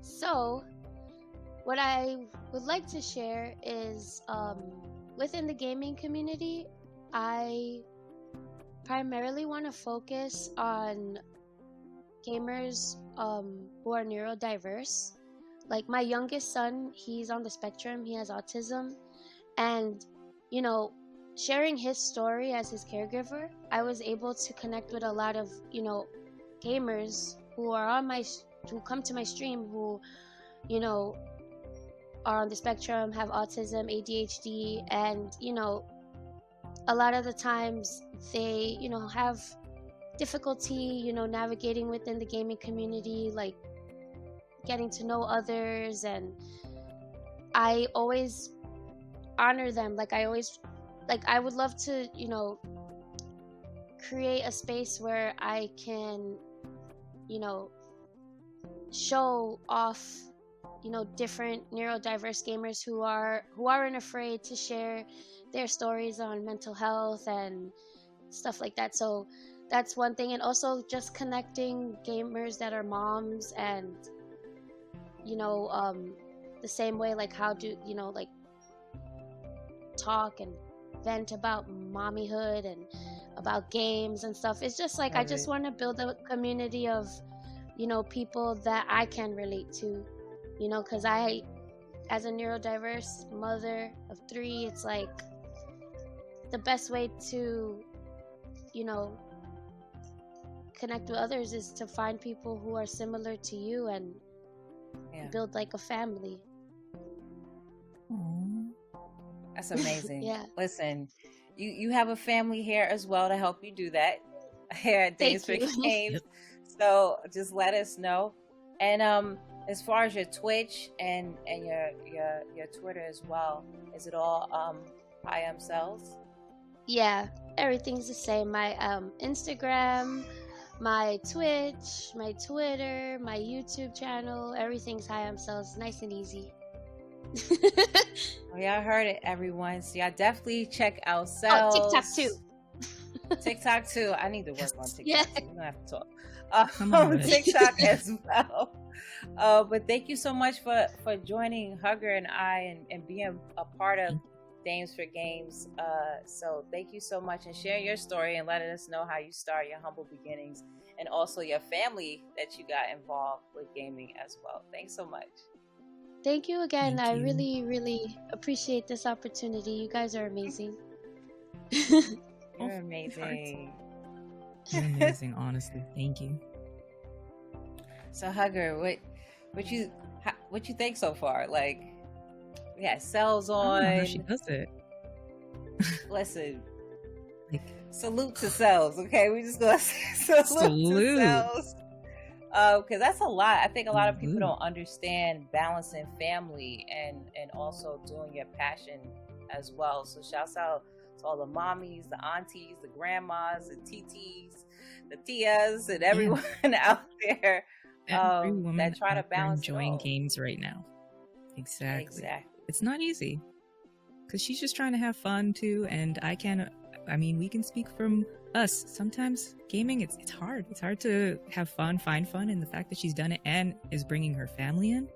So what I would like to share is within the gaming community, I primarily want to focus on gamers who are neurodiverse. Like, my youngest son, he's on the spectrum, he has autism, and sharing his story as his caregiver, I was able to connect with a lot of gamers who are who come to my stream, who are on the spectrum, have autism, ADHD, and a lot of the times they have difficulty navigating within the gaming community, like getting to know others, and I always honor them. Like, I would love to create a space where I can show off different neurodiverse gamers who aren't afraid to share their stories on mental health and stuff like that. So that's one thing. And also just connecting gamers that are moms, and the same way, like, how do like talk and vent about mommyhood and about games and stuff. It's just like, I just want to build a community of people that I can relate to, because I, as a neurodiverse mother of 3, it's like the best way to connect with others is to find people who are similar to you and build like a family. That's amazing. Yeah. Listen, you have a family here as well to help you do that here at Days for Games. So just let us know. And as far as your Twitch and your Twitter as well, is it all I Am Cells? Yeah, everything's the same. My Instagram, my Twitch, my Twitter, my YouTube channel, everything's Hi I'm Cells. Nice and easy. Oh, y'all heard it, everyone. So y'all definitely check out Oh, Cells. TikTok too. TikTok too. I need to work on TikTok. Yeah. So we're gonna have to talk. Come on. TikTok as well. But thank you so much for joining Hugger and I and being a part of Dames for Games. So thank you so much, and sharing your story and letting us know how you started, your humble beginnings, and also your family that you got involved with gaming as well. Thanks so much. Thank you again. Thank I you. really, really appreciate this opportunity. You guys are amazing. You're amazing. You're amazing, honestly. Thank you. So Hugger, what you think so far? Like, we got Cells I don't know how on. she does it. Listen, Like, salute to Cells. Okay, we just gonna say salute to Cells. Because that's a lot. I think a lot of people don't understand balancing family and also doing your passion as well. So shouts out to all the mommies, the aunties, the grandmas, the TTs, the tias, and everyone out there every woman that try to out there balance it enjoying all. games right now. Exactly. Exactly. It's not easy because she's just trying to have fun too, and we can speak from us. Sometimes gaming, it's hard. It's hard to have fun, find fun, and the fact that she's done it and is bringing her family in,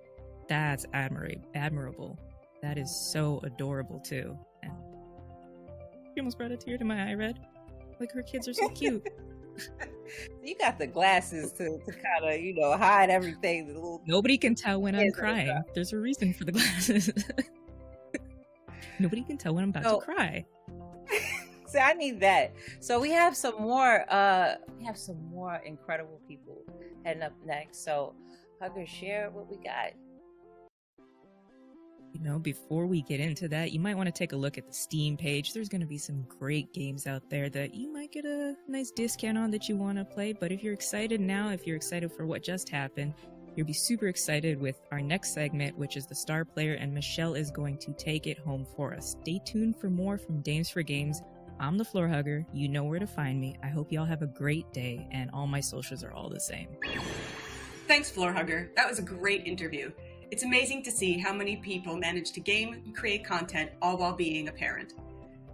that's admirable. That is so adorable too. And she almost brought a tear to my eye, Red. Like, her kids are so cute. You got the glasses to kind of, hide everything. The little Nobody can tell when I'm kids and crying. stuff. There's a reason for the glasses. Nobody can tell when I'm about to cry. So I need that. So we have some more. Incredible people heading up next. So Hugger, share what we got. Before we get into that, you might want to take a look at the Steam page. There's going to be some great games out there that you might get a nice discount on that you want to play. But if you're excited now, if you're excited for what just happened, you'll be super excited with our next segment, which is the Star Player, and Michelle is going to take it home for us. Stay tuned for more from Dames for Games. I'm the Floor Hugger. You know where to find me. I hope y'all have a great day, and all my socials are all the same. Thanks, Floor Hugger. That was a great interview. It's amazing to see how many people manage to game and create content all while being a parent.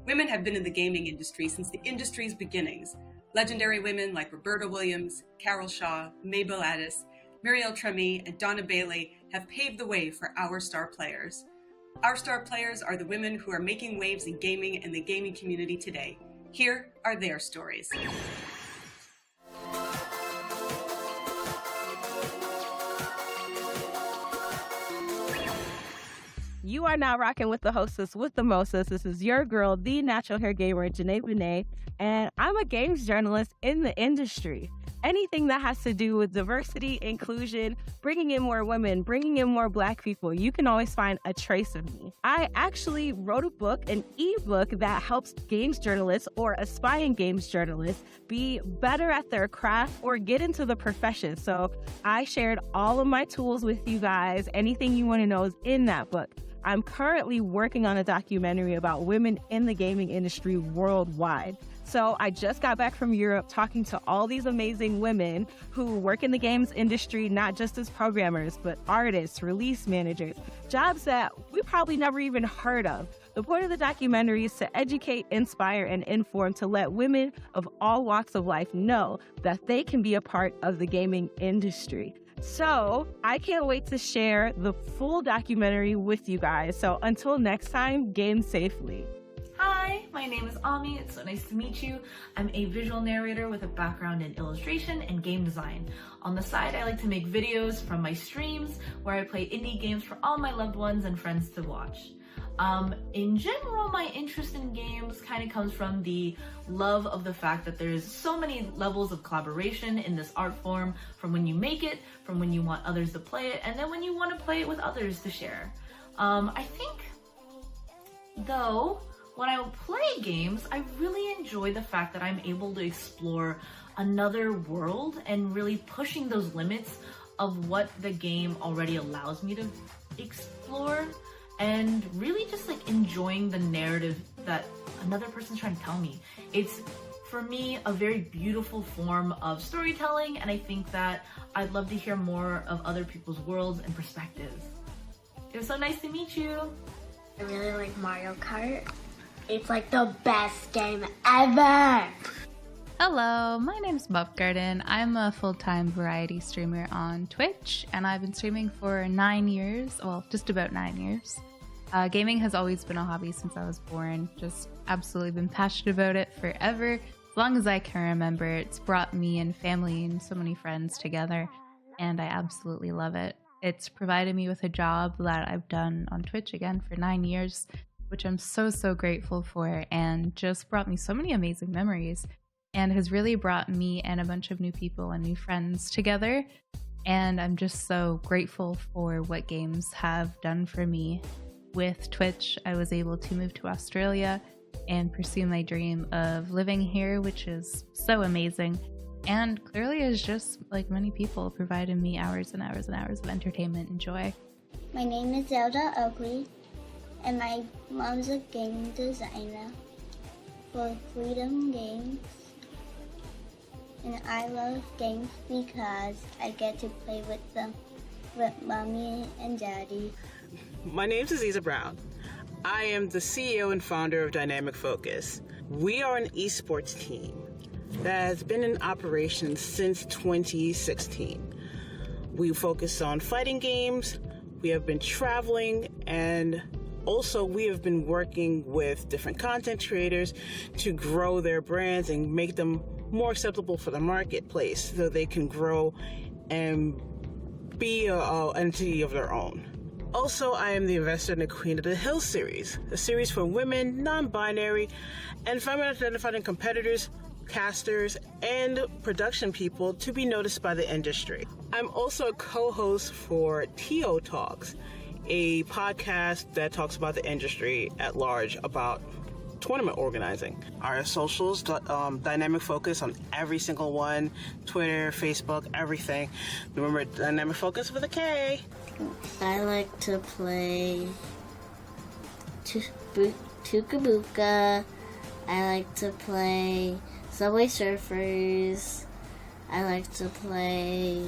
Women have been in the gaming industry since the industry's beginnings. Legendary women like Roberta Williams, Carol Shaw, Mabel Addis, Muriel Tremy, and Donna Bailey have paved the way for our star players. Our star players are the women who are making waves in gaming and the gaming community today. Here are their stories. You are now rocking with the hostess with the mostest. This is your girl, the natural hair gamer, Janae Benet, and I'm a games journalist in the industry. Anything that has to do with diversity, inclusion, bringing in more women, bringing in more Black people, you can always find a trace of me. I actually wrote a book, an ebook that helps games journalists or aspiring games journalists be better at their craft or get into the profession. So I shared all of my tools with you guys. Anything you want to know is in that book. I'm currently working on a documentary about women in the gaming industry worldwide. So I just got back from Europe talking to all these amazing women who work in the games industry, not just as programmers, but artists, release managers, jobs that we probably never even heard of. The point of the documentary is to educate, inspire, and inform to let women of all walks of life know that they can be a part of the gaming industry. So I can't wait to share the full documentary with you guys. So until next time, game safely. Hi, my name is Ami. It's so nice to meet you. I'm a visual narrator with a background in illustration and game design. On the side, I like to make videos from my streams where I play indie games for all my loved ones and friends to watch. In general, my interest in games kind of comes from the love of the fact that there's so many levels of collaboration in this art form, from when you make it, from when you want others to play it, and then when you want to play it with others to share. I think, though, when I play games, I really enjoy the fact that I'm able to explore another world and really pushing those limits of what the game already allows me to explore, and really just like enjoying the narrative that another person's trying to tell me. It's, for me, a very beautiful form of storytelling, and I think that I'd love to hear more of other people's worlds and perspectives. It was so nice to meet you. I really like Mario Kart. It's like the best game ever. Hello, my name is Buff Garden. I'm a full-time variety streamer on Twitch, and I've been streaming for 9 years, well, just about 9 years. Gaming has always been a hobby since I was born, just absolutely been passionate about it forever. As long as I can remember, it's brought me and family and so many friends together, and I absolutely love it. It's provided me with a job that I've done on Twitch again for 9 years, which I'm so grateful for, and just brought me so many amazing memories, and has really brought me and a bunch of new people and new friends together. And I'm just so grateful for what games have done for me. With Twitch, I was able to move to Australia and pursue my dream of living here, which is so amazing. And clearly is just, like many people, provided me hours and hours and hours of entertainment and joy. My name is Zelda Oakley, and my mom's a game designer for Freedom Games. And I love games because I get to play with them, with mommy and daddy. My name's Aziza Brown. I am the CEO and founder of Dynamic Focus. We are an esports team that has been in operation since 2016. We focus on fighting games, we have been traveling, and also we have been working with different content creators to grow their brands and make them more acceptable for the marketplace so they can grow and be an entity of their own. Also, I am the investor in the Queen of the Hill series, a series for women, non-binary, and feminine-identifying competitors, casters, and production people to be noticed by the industry. I'm also a co-host for TO Talks, a podcast that talks about the industry at large about tournament organizing. Our socials, Dynamic Focus on every single one, Twitter, Facebook, everything. Remember, Dynamic Focus with a K. I like to play Tukabuka. I like to play Subway Surfers. I like to play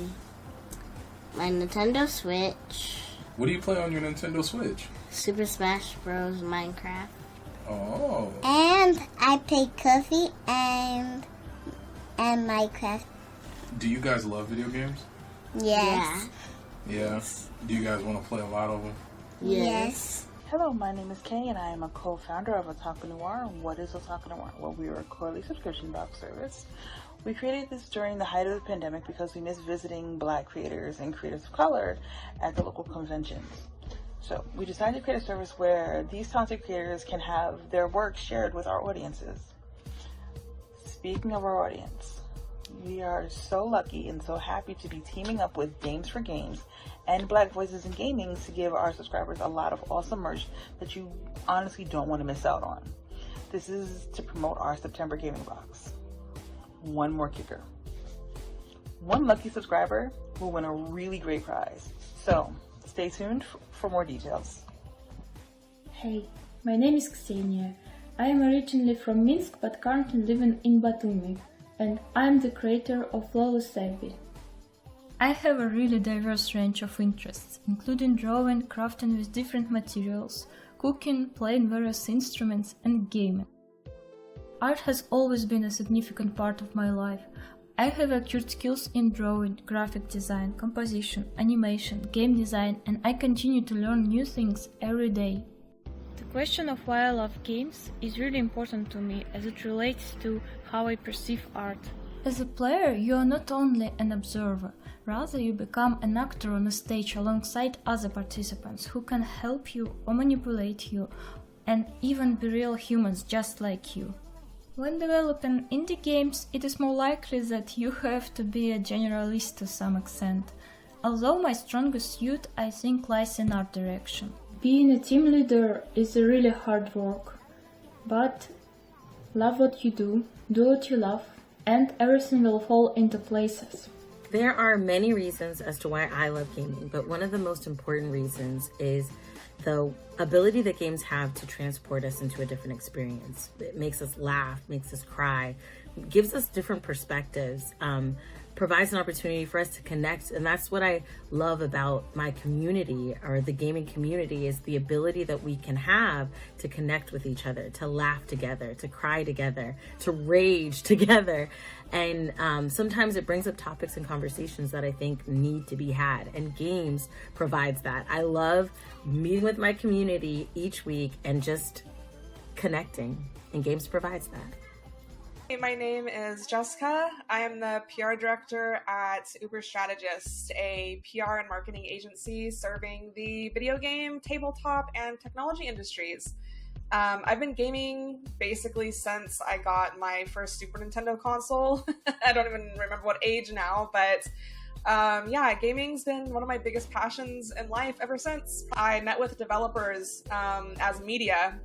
my Nintendo Switch. What do you play on your Nintendo Switch? Super Smash Bros. Minecraft. Oh. And I play Coffee and Minecraft. Do you guys love video games? Yes. Yeah. Do you guys want to play a lot of them? Yes. Hello, my name is Kay, and I am a co-founder of Otaku Noir. What is Otaku Noir? Well, we are a quarterly subscription box service. We created this during the height of the pandemic because we miss visiting Black creators and creators of color at the local conventions. So we decided to create a service where these talented creators can have their work shared with our audiences. Speaking of our audience, we are so lucky and so happy to be teaming up with Games for Games and Black Voices in Gaming to give our subscribers a lot of awesome merch that you honestly don't want to miss out on. This is to promote our September gaming box. One more kicker. One lucky subscriber will win a really great prize. So stay tuned for more details. Hey, my name is Ksenia. I am originally from Minsk but currently living in Batumi, and I'm the creator of Flawless Savvy. I have a really diverse range of interests, including drawing, crafting with different materials, cooking, playing various instruments, and gaming. Art has always been a significant part of my life. I have acquired skills in drawing, graphic design, composition, animation, game design, and I continue to learn new things every day. The question of why I love games is really important to me as it relates to how I perceive art. As a player, you are not only an observer, rather you become an actor on a stage alongside other participants who can help you or manipulate you, and even be real humans just like you. When developing indie games, it is more likely that you have to be a generalist to some extent. Although my strongest suit, I think, lies in art direction. Being a team leader is a really hard work, but love what you do what you love, and everything will fall into places. There are many reasons as to why I love gaming, but one of the most important reasons is the ability that games have to transport us into a different experience. It makes us laugh, makes us cry, gives us different perspectives, provides an opportunity for us to connect. And that's what I love about my community, or the gaming community, is the ability that we can have to connect with each other, to laugh together, to cry together, to rage together. And sometimes it brings up topics and conversations that I think need to be had, and games provides that. I love meeting with my community each week and just connecting, and games provides that. Hey, my name is Jessica. I am the PR director at Uber Strategist, a PR and marketing agency serving the video game, tabletop, and technology industries. I've been gaming basically since I got my first Super Nintendo console. I don't even remember what age now, but yeah, gaming's been one of my biggest passions in life ever since. I met with developers as media,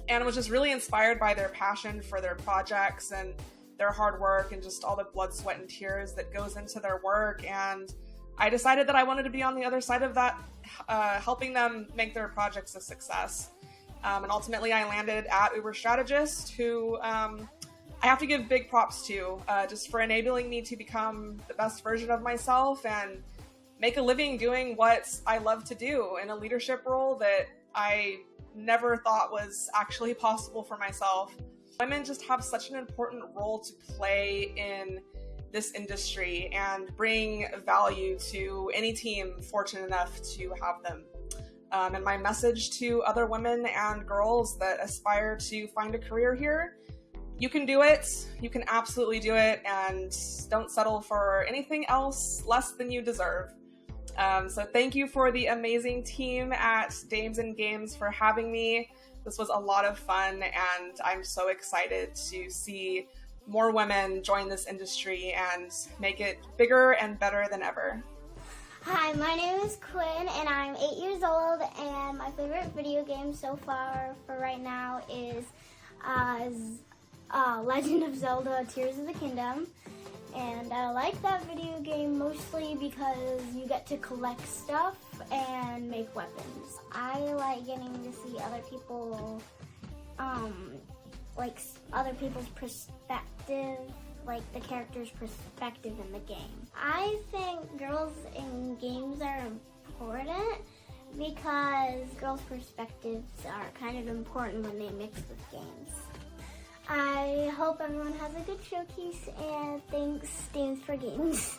and was just really inspired by their passion for their projects and their hard work and just all the blood, sweat, and tears that goes into their work. And I decided that I wanted to be on the other side of that, helping them make their projects a success. And ultimately I landed at Uber Strategist, who I have to give big props to, just for enabling me to become the best version of myself and make a living doing what I love to do in a leadership role that I never thought was actually possible for myself. Women just have such an important role to play in this industry and bring value to any team fortunate enough to have them. And my message to other women and girls that aspire to find a career here: you can do it. You can absolutely do it, and don't settle for anything else less than you deserve. So thank you for the amazing team at Dames and Games for having me. This was a lot of fun, and I'm so excited to see more women join this industry and make it bigger and better than ever. Hi, my name is Quinn, and I'm 8 years old, and my favorite video game so far for right now is Legend of Zelda Tears of the Kingdom. And I like that video game mostly because you get to collect stuff and make weapons. I like getting to see other people, like other people's perspective, like the character's perspective in the game. I think girls in games are important because girls' perspectives are kind of important when they mix with games. I hope everyone has a good showcase, and thanks, Dames for Games.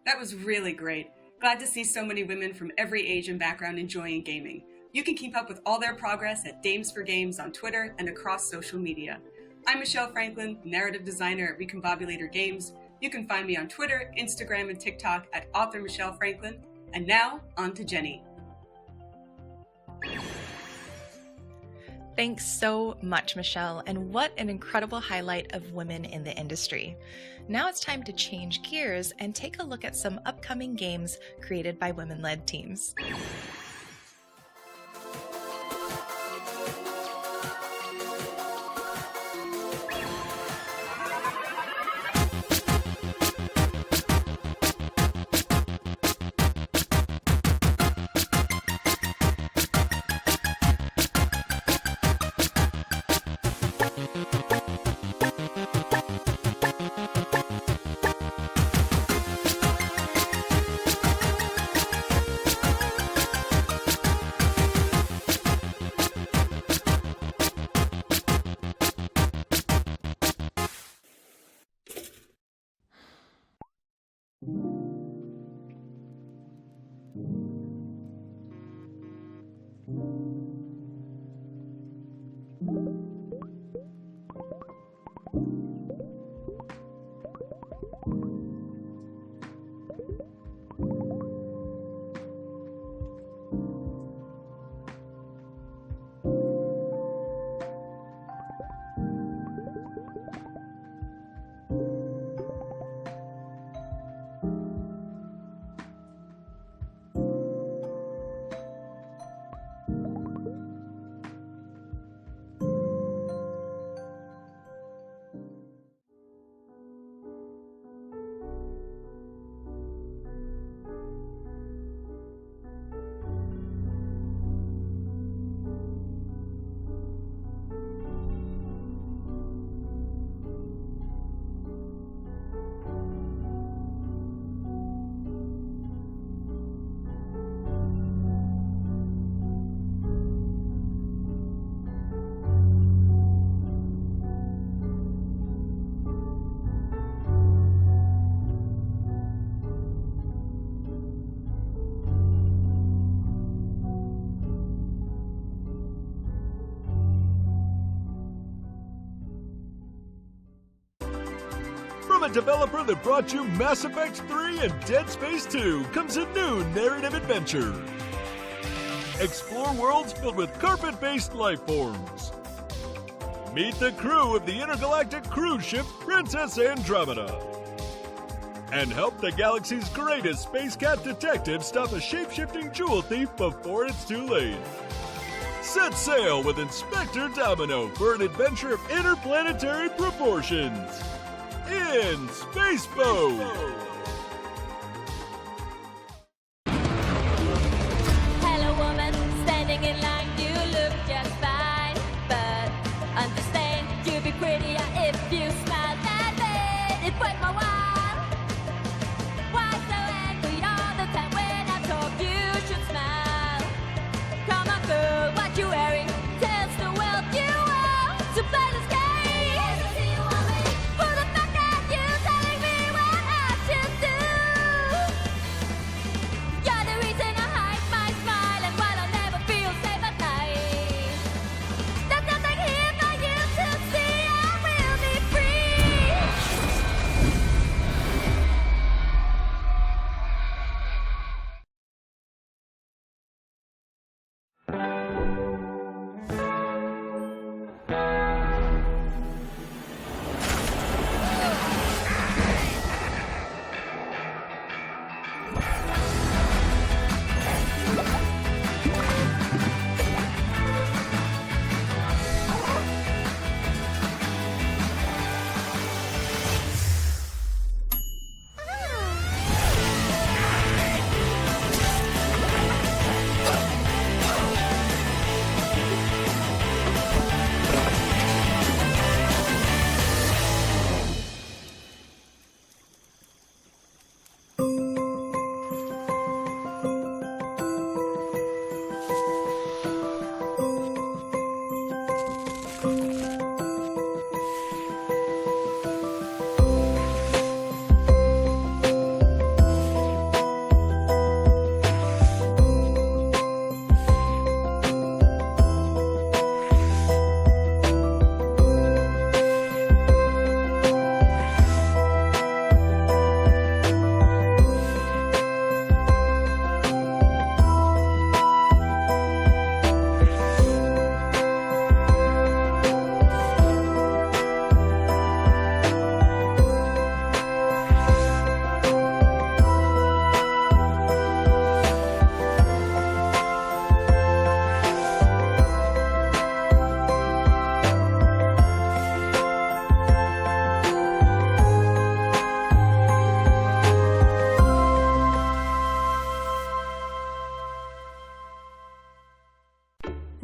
That was really great. Glad to see so many women from every age and background enjoying gaming. You can keep up with all their progress at Dames for Games on Twitter and across social media. I'm Michelle Franklin, narrative designer at Recombobulator Games. You can find me on Twitter, Instagram, and TikTok at author Michelle Franklin. And now, on to Jenny. Thanks so much, Michelle, and what an incredible highlight of women in the industry. Now it's time to change gears and take a look at some upcoming games created by women-led teams. developer that brought you Mass Effect 3 and Dead Space 2, comes a new narrative adventure. Explore worlds filled with carpet-based life forms. Meet the crew of the intergalactic cruise ship Princess Andromeda. And help the galaxy's greatest space cat detective stop a shape-shifting jewel thief before it's too late. Set sail with Inspector Domino for an adventure of interplanetary proportions. In Spaceboat! Hello, woman, standing in line, you look just fine. But understand, you'd be prettier if you smiled that way. It broke my while. Why so angry all the time when I talk? You should smile. Come on, girl, what you wearing? Tells the world you are to play this game. Who the fuck are you telling me what I should do? You're the reason I hide my smile and why I'll never feel safe at night. There's nothing here for you to see. I will be free.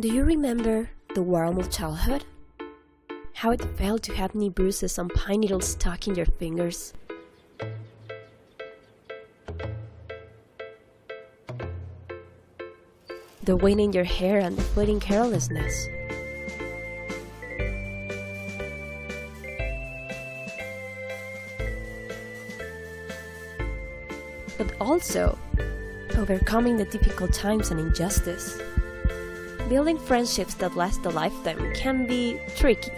Do you remember the warmth of childhood? How it felt to have knee bruises and pine needles stuck in your fingers? The wind in your hair and the fleeting carelessness. But also, overcoming the difficult times and injustice. Building friendships that last a lifetime can be tricky,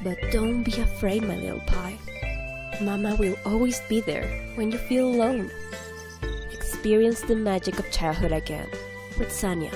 but don't be afraid, my little pie. Mama will always be there when you feel alone. Experience the magic of childhood again with Sanya.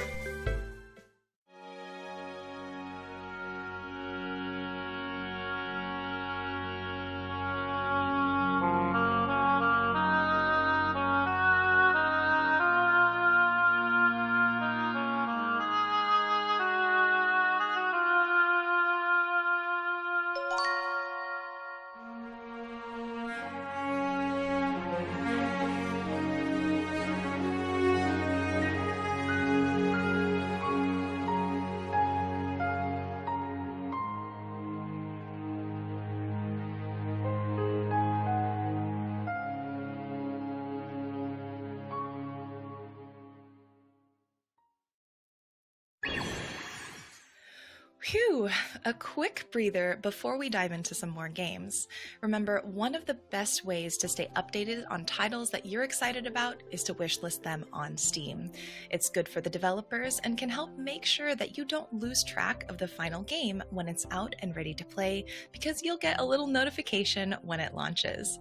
Phew, a quick breather before we dive into some more games. Remember, one of the best ways to stay updated on titles that you're excited about is to wishlist them on Steam. It's good for the developers and can help make sure that you don't lose track of the final game when it's out and ready to play, because you'll get a little notification when it launches.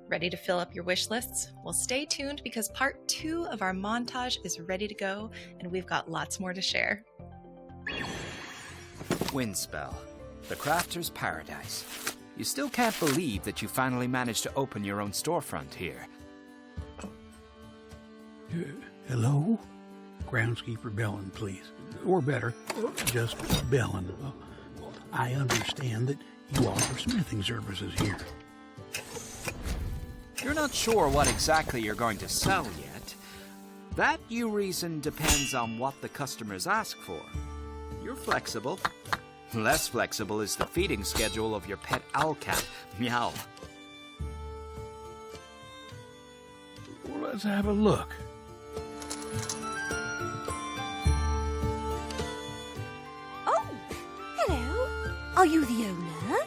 Ready to fill up your wish lists? Well, stay tuned because part 2 of our montage is ready to go, and we've got lots more to share. Windspell, the crafter's paradise. You still can't believe that you finally managed to open your own storefront here. Hello? Groundskeeper Bellin, please. Or better, just Bellin. I understand that you offer smithing services here. You're not sure what exactly you're going to sell yet. That, you reason, depends on what the customers ask for. You're flexible. Less flexible is the feeding schedule of your pet owl cat, Meow. Well, let's have a look. Oh, hello. Are you the owner?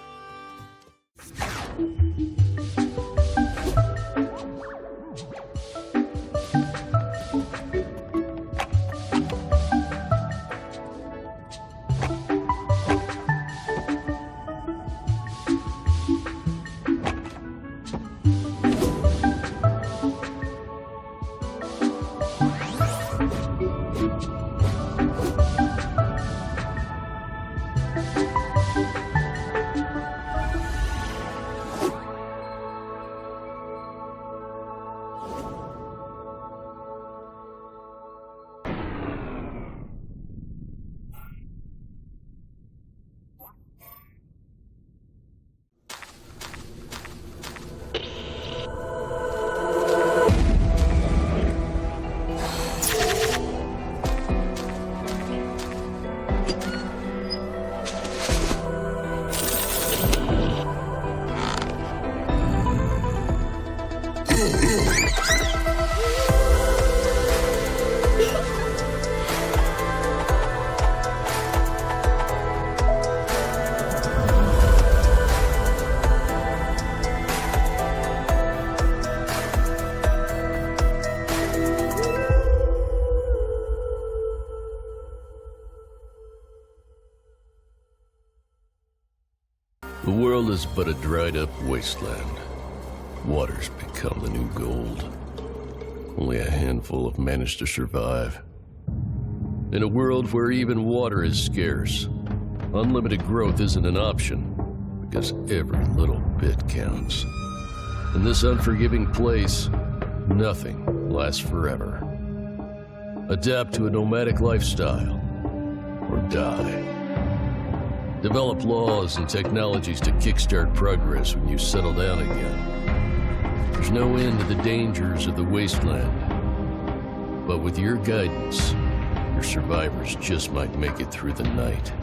The world is but a dried-up wasteland. Water's become the new gold. Only a handful have managed to survive. In a world where even water is scarce, unlimited growth isn't an option, because every little bit counts. In this unforgiving place, nothing lasts forever. Adapt to a nomadic lifestyle, or die. Develop laws and technologies to kickstart progress when you settle down again. There's no end to the dangers of the wasteland. But with your guidance, your survivors just might make it through the night.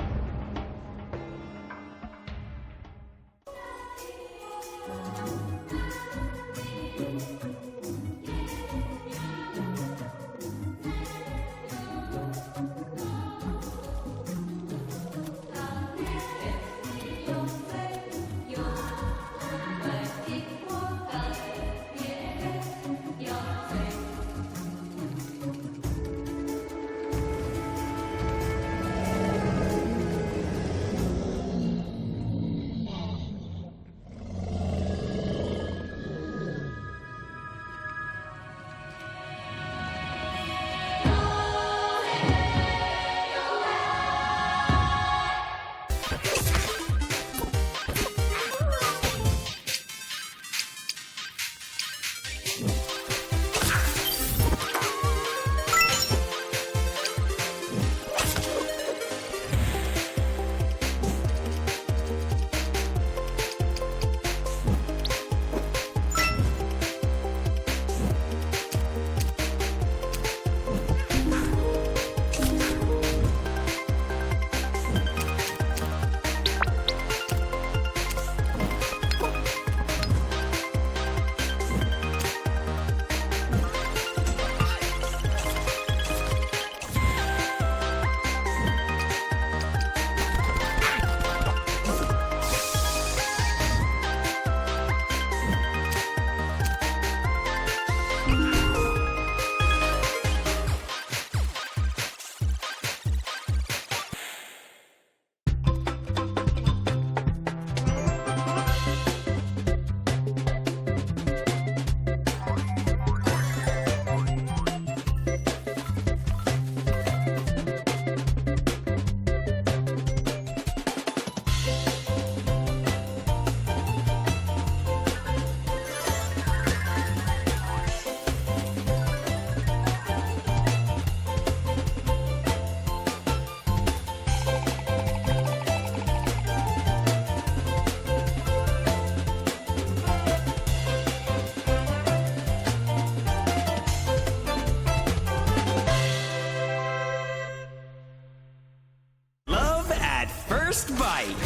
First Bite,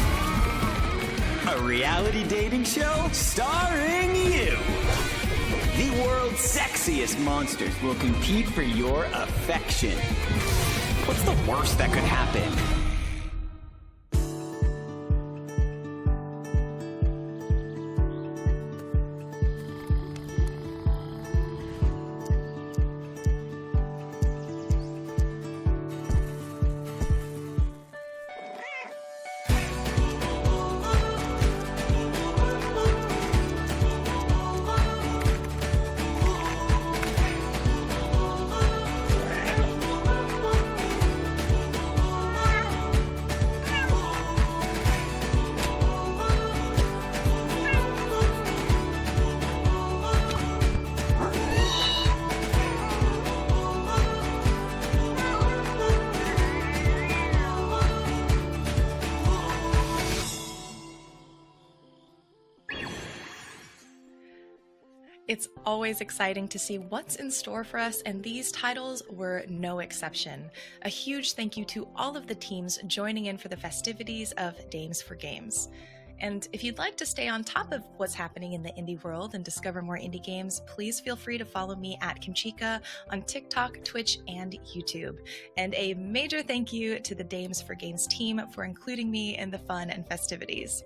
a reality dating show starring you. The world's sexiest monsters will compete for your affection. What's the worst that could happen? It's always exciting to see what's in store for us, and these titles were no exception. A huge thank you to all of the teams joining in for the festivities of Dames for Games. And if you'd like to stay on top of what's happening in the indie world and discover more indie games, please feel free to follow me at Kimchika on TikTok, Twitch, and YouTube. And a major thank you to the Dames for Games team for including me in the fun and festivities.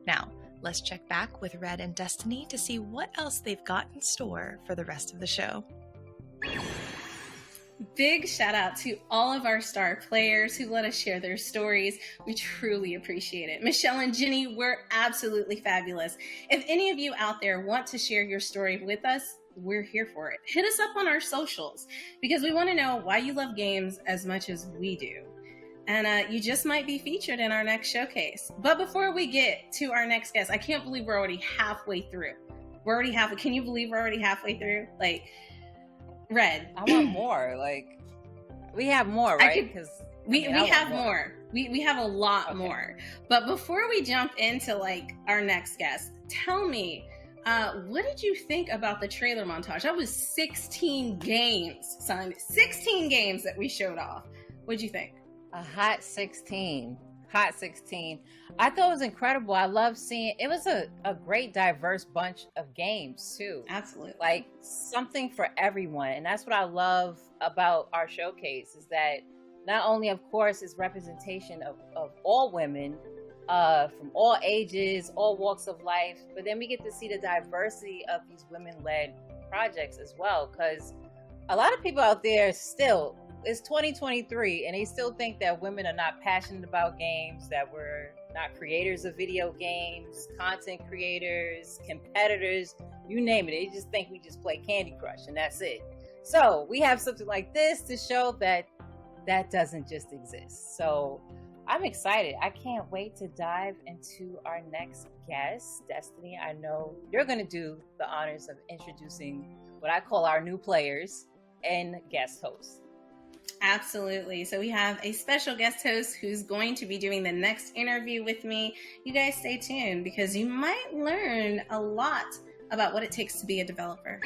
Now, let's check back with Red and Destiny to see what else they've got in store for the rest of the show. Big shout out to all of our star players who let us share their stories. We truly appreciate it. Michelle and Jenny were absolutely fabulous. If any of you out there want to share your story with us, we're here for it. Hit us up on our socials because we want to know why you love games as much as we do. And you just might be featured in our next showcase. But before we get to our next guest, I can't believe we're already halfway through. Can you believe we're already halfway through? Like, Red. I want more. Like, we have more, right? Because we have more. We have a lot more. But before we jump into like our next guest, tell me, what did you think about the trailer montage? That was 16 games, son. 16 games that we showed off. What'd you think? A hot 16. Hot 16. I thought it was incredible. I love seeing it. Was a great diverse bunch of games too. Absolutely. Like something for everyone. And that's what I love about our showcase is that not only of course is representation of all women from all ages, all walks of life, but then we get to see the diversity of these women-led projects as well, because a lot of people out there still, it's 2023 and they still think that women are not passionate about games, that we're not creators of video games, content creators, competitors, you name it. They just think we just play Candy Crush and that's it. So we have something like this to show that that doesn't just exist. So I'm excited. I can't wait to dive into our next guest. Destiny, I know you're going to do the honors of introducing what I call our new players and guest hosts. Absolutely. So we have a special guest host who's going to be doing the next interview with me. You guys stay tuned because you might learn a lot about what it takes to be a developer.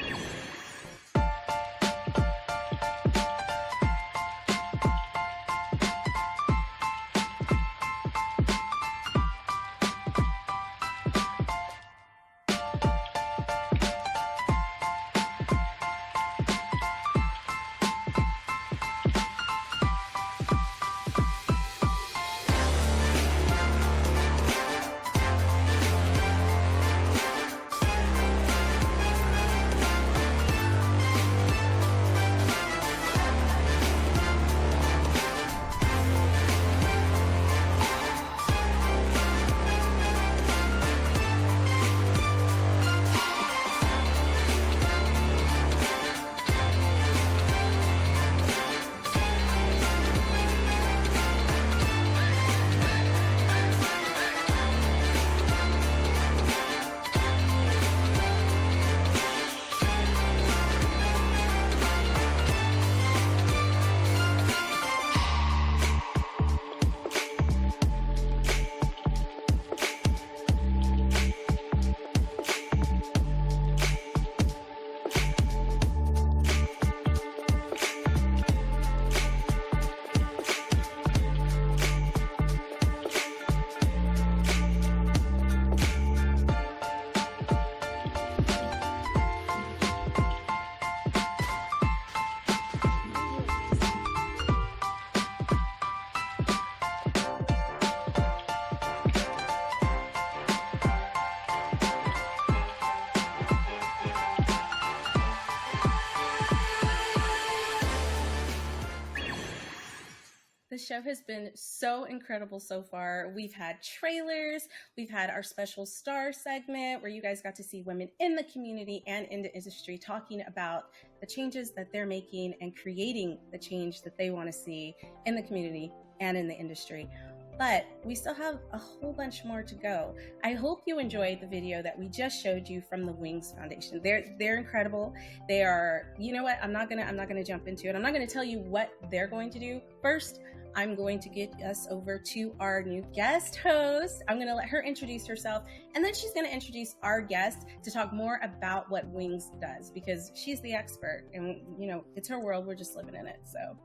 show has been so incredible so far. We've had trailers, we've had our special star segment where you guys got to see women in the community and in the industry talking about the changes that they're making and creating the change that they want to see in the community and in the industry. But we still have a whole bunch more to go. I hope you enjoyed the video that we just showed you from the Wings Foundation. They're incredible. They are, you know what? I'm not gonna jump into it. I'm not gonna tell you what they're going to do. First, I'm going to get us over to our new guest host. I'm gonna let her introduce herself, and then she's gonna introduce our guest to talk more about what Wings does, because she's the expert, and you know, it's her world. We're just living in it. So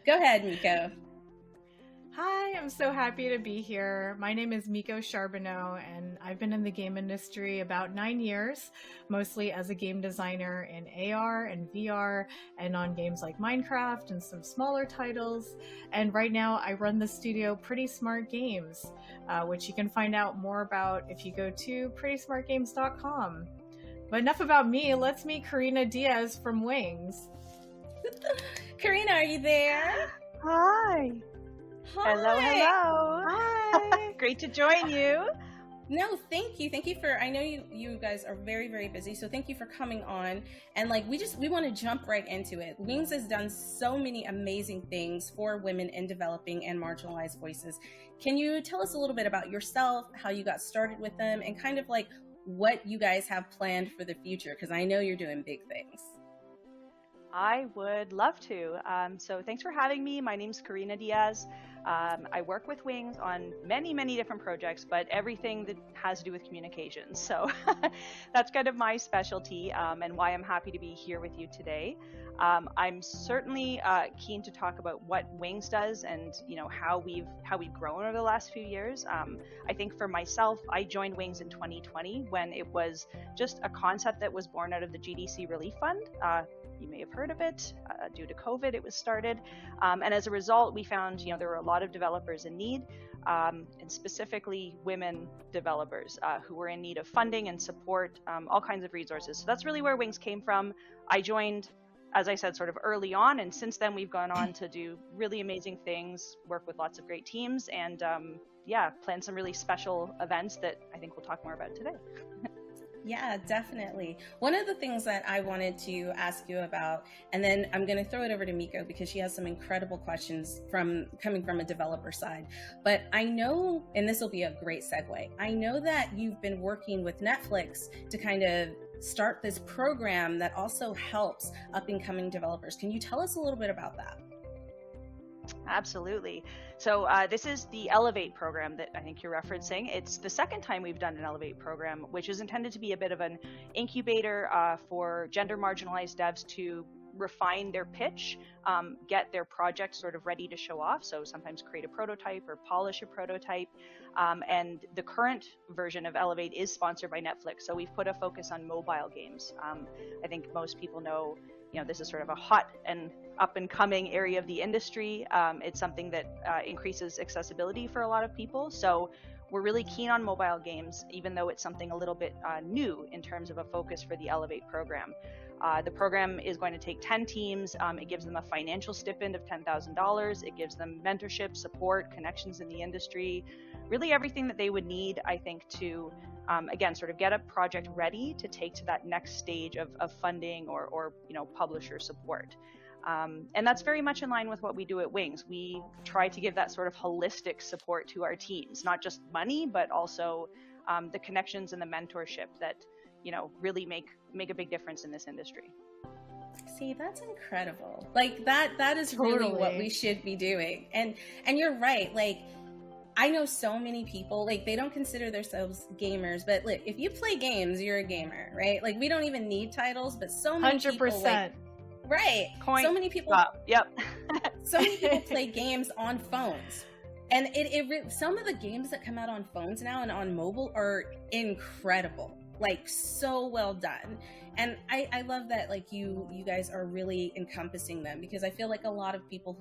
go ahead, Miko. Hi, I'm so happy to be here. My name is Miko Charbonneau, and I've been in the game industry about 9 years, mostly as a game designer in AR and VR, and on games like Minecraft and some smaller titles. And right now I run the studio Pretty Smart Games, which you can find out more about if you go to prettysmartgames.com. But enough about me, let's meet Karina Diaz from Wings. Karina, are you there? Hi. Hi. Hello. Hi. Great to join you. No, thank you. Thank you for, I know you guys are very, very busy, so thank you for coming on. And like, we want to jump right into it. Wings has done so many amazing things for women in developing and marginalized voices. Can you tell us a little bit about yourself, how you got started with them, and kind of like what you guys have planned for the future? Because I know you're doing big things. I would love to. So thanks for having me. My name's Karina Diaz. I work with Wings on many, many different projects, but everything that has to do with communications. So that's kind of my specialty, and why I'm happy to be here with you today. I'm certainly keen to talk about what Wings does and how we've grown over the last few years. I think for myself, I joined Wings in 2020 when it was just a concept that was born out of the GDC Relief Fund. You may have heard of it. Due to COVID, it was started. And as a result, we found there were a lot of developers in need, and specifically women developers who were in need of funding and support, all kinds of resources. So that's really where Wings came from. I joined, as I said, sort of early on, and since then we've gone on to do really amazing things, work with lots of great teams, and plan some really special events that I think we'll talk more about today. Yeah, definitely. One of the things that I wanted to ask you about, and then I'm going to throw it over to Miko because she has some incredible questions coming from a developer side. But I know, and this will be a great segue, I know that you've been working with Netflix to kind of start this program that also helps up-and-coming developers. Can you tell us a little bit about that? Absolutely. So this is the Elevate program that I think you're referencing. It's the second time we've done an Elevate program, which is intended to be a bit of an incubator for gender marginalized devs to refine their pitch, get their project sort of ready to show off. So sometimes create a prototype or polish a prototype. And the current version of Elevate is sponsored by Netflix. So we've put a focus on mobile games. I think most people know, this is sort of a hot and up and coming area of the industry. It's something that increases accessibility for a lot of people. So we're really keen on mobile games, even though it's something a little bit new in terms of a focus for the Elevate program. The program is going to take 10 teams. It gives them a financial stipend of $10,000. It gives them mentorship, support, connections in the industry, really everything that they would need, I think, to again, sort of get a project ready to take to that next stage of funding or publisher support. And that's very much in line with what we do at Wings. We try to give that sort of holistic support to our teams, not just money, but also the connections and the mentorship that really make a big difference in this industry. See, that's incredible. Like that is really what we should be doing. And you're right. Like, I know so many people, like, they don't consider themselves gamers, but look, if you play games, you're a gamer, right? Like, we don't even need titles, but so many 100%. people, like, right? Coin. So many people, yep. So many people play games on phones, and some of the games that come out on phones now and on mobile are incredible, like so well done. And I love that, like, you guys are really encompassing them, because I feel like a lot of people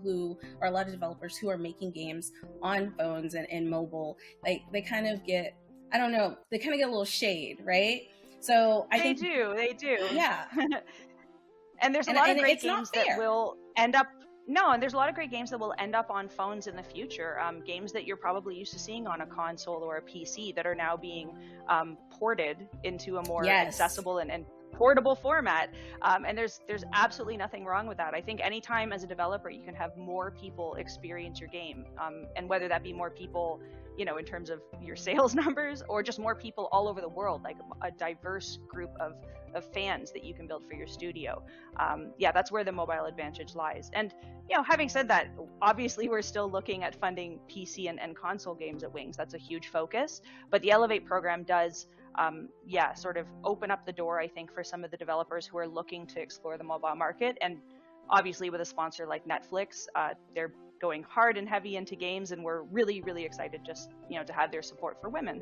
a lot of developers who are making games on phones and mobile, like, they kind of get, I don't know, they kind of get a little shade, right? So I think they do. Yeah. And there's a lot of great games that will end up No, and there's a lot of great games that will end up on phones in the future. Games that you're probably used to seeing on a console or a PC that are now being ported into a more accessible and portable format. And there's absolutely nothing wrong with that. I think anytime as a developer you can have more people experience your game, and whether that be more people, you know, in terms of your sales numbers, or just more people all over the world, like a diverse group of fans that you can build for your studio. Yeah, that's where the mobile advantage lies. And, you know, having said that, obviously we're still looking at funding PC and console games at Wings. That's a huge focus. But the Elevate program does, sort of open up the door, I think, for some of the developers who are looking to explore the mobile market. And obviously with a sponsor like Netflix, they're going hard and heavy into games, and we're really, really excited just, you know, to have their support for women.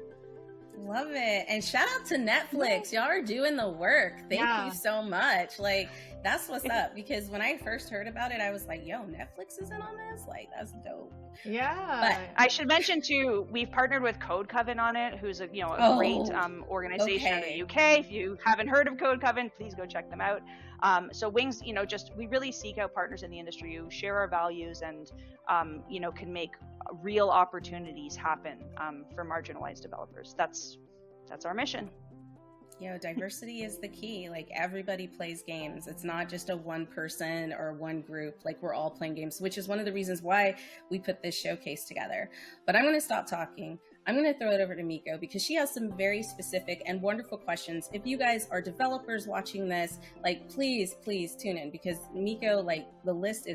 Love it. And shout out to Netflix. Y'all are doing the work. Thank you so much. Like, that's what's up. Because when I first heard about it, I was like, yo, Netflix is in on this? Like, that's dope. Yeah. But I should mention too, we've partnered with Code Coven on it, who's a great organization in the UK. If you haven't heard of Code Coven, please go check them out. So Wings, you know, we really seek out partners in the industry who share our values and, you know, can make real opportunities happen for marginalized developers. That's our mission. You know, diversity is the key. Like, everybody plays games. It's not just a one person or one group. Like, we're all playing games, which is one of the reasons why we put this showcase together. But I'm going to stop talking. I'm going to throw it over to Miko because she has some very specific and wonderful questions. If you guys are developers watching this, like, please tune in, because Miko, like, the list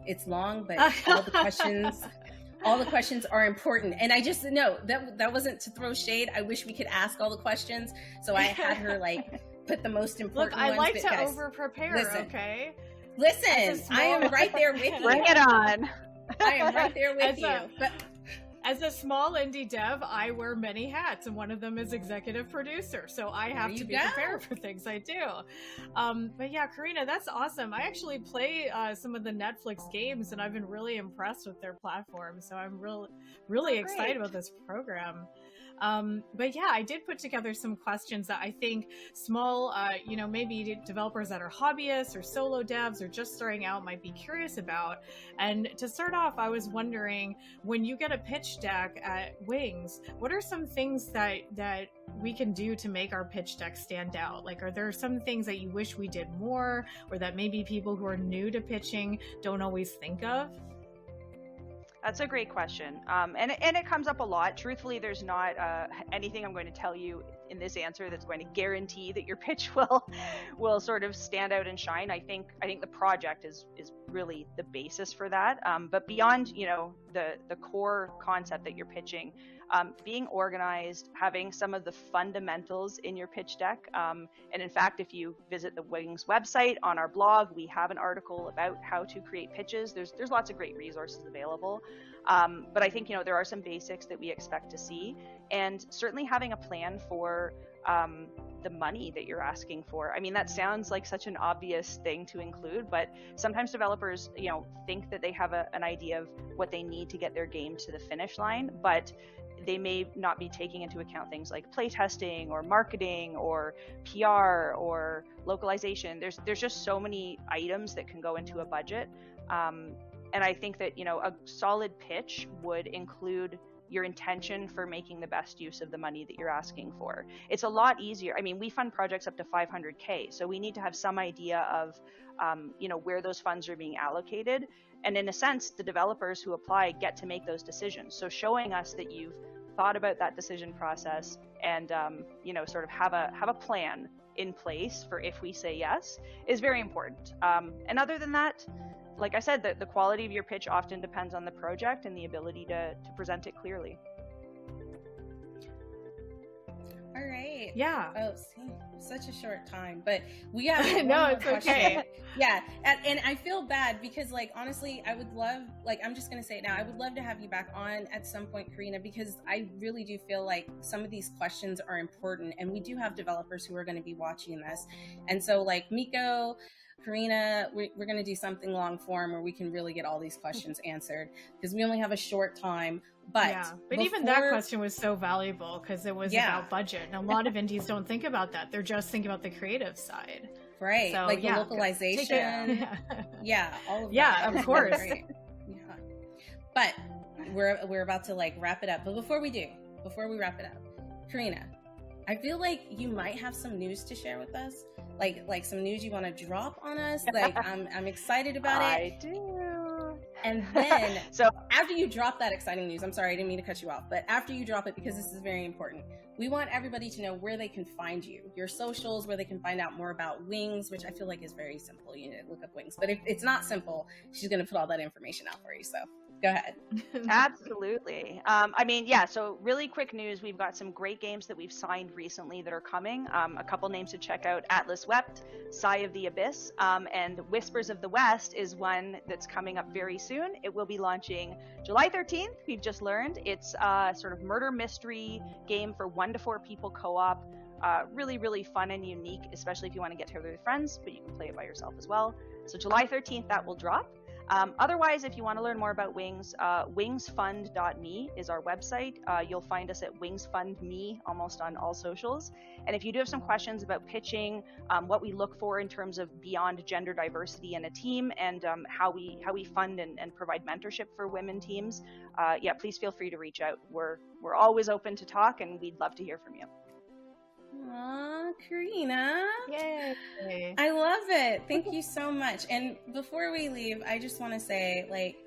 it's long, but all the questions are important. And I just know that wasn't to throw shade. I wish we could ask all the questions. So I had her like put the most important ones. Look, I like but to guys, over-prepare, okay? Listen, I am right there with you. Bring it on. I am right there with you. As a small indie dev, I wear many hats, and one of them is executive producer. So I have to be prepared for things I do. But yeah, Karina, that's awesome. I actually play some of the Netflix games, and I've been really impressed with their platform. So I'm really excited about this program. But yeah, I did put together some questions that I think small, maybe developers that are hobbyists or solo devs or just starting out might be curious about. And to start off, I was wondering, when you get a pitch deck at Wings, what are some things that we can do to make our pitch deck stand out? Like, are there some things that you wish we did more, or that maybe people who are new to pitching don't always think of? That's a great question. And it comes up a lot. Truthfully, there's not anything I'm going to tell you in this answer that's going to guarantee that your pitch will sort of stand out and shine. I think the project is really the basis for that. But beyond, you know, the core concept that you're pitching, being organized, having some of the fundamentals in your pitch deck. And in fact, if you visit the Wings website on our blog, we have an article about how to create pitches. There's lots of great resources available. But I think, you know, there are some basics that we expect to see, and certainly having a plan for the money that you're asking for. I mean, that sounds like such an obvious thing to include, but sometimes developers, you know, think that they have an idea of what they need to get their game to the finish line, but they may not be taking into account things like playtesting or marketing or PR or localization. There's just so many items that can go into a budget. And I think that, you know, a solid pitch would include your intention for making the best use of the money that you're asking for. It's a lot easier. I mean, we fund projects up to $500K, so we need to have some idea of, you know, where those funds are being allocated. And in a sense, the developers who apply get to make those decisions. So showing us that you've thought about that decision process and, you know, sort of have a plan in place for if we say yes is very important. And other than that, like I said, the quality of your pitch often depends on the project and the ability to present it clearly. All right. Yeah. Oh, see, such a short time, but we have no, it's okay. Yeah, and I feel bad because, like, honestly, I would love, like, I'm just gonna say it now, I would love to have you back on at some point, Karina, because I really do feel like some of these questions are important, and we do have developers who are going to be watching this, and so, like, Miko, Karina, we're going to do something long form where we can really get all these questions answered, because we only have a short time. But even that question was so valuable because it was about budget, and a lot of indies don't think about that. They're just thinking about the creative side. Right. So, Like the yeah, localization. take it. Yeah, all of Yeah, that. of It's course. great. Yeah. But we're about to like wrap it up. But before we wrap it up, Karina, I feel like you might have some news to share with us. Like some news you want to drop on us. Like I'm excited about it. I do. And then, so after you drop that exciting news, I'm sorry, I didn't mean to cut you off, but after you drop it, because this is very important, we want everybody to know where they can find you, your socials, where they can find out more about Wings, which I feel like is very simple. You know, look up Wings. But if it's not simple, she's going to put all that information out for you. So go ahead. Absolutely. So really quick news. We've got some great games that we've signed recently that are coming. A couple names to check out: Atlas Wept, Sigh of the Abyss, and Whispers of the West is one that's coming up very soon. It will be launching July 13th. We've just learned. It's a sort of murder mystery game for 1 to 4 people co-op. Really, really fun and unique, especially if you want to get together with friends, but you can play it by yourself as well. So July 13th, that will drop. Otherwise, if you want to learn more about Wings, wingsfund.me is our website. You'll find us at wingsfundme almost on all socials. And if you do have some questions about pitching, what we look for in terms of beyond gender diversity in a team, and how we fund and provide mentorship for women teams, please feel free to reach out. We're always open to talk, and we'd love to hear from you. Aw, Karina. Yay. I love it. Thank you so much. And before we leave, I just want to say, like,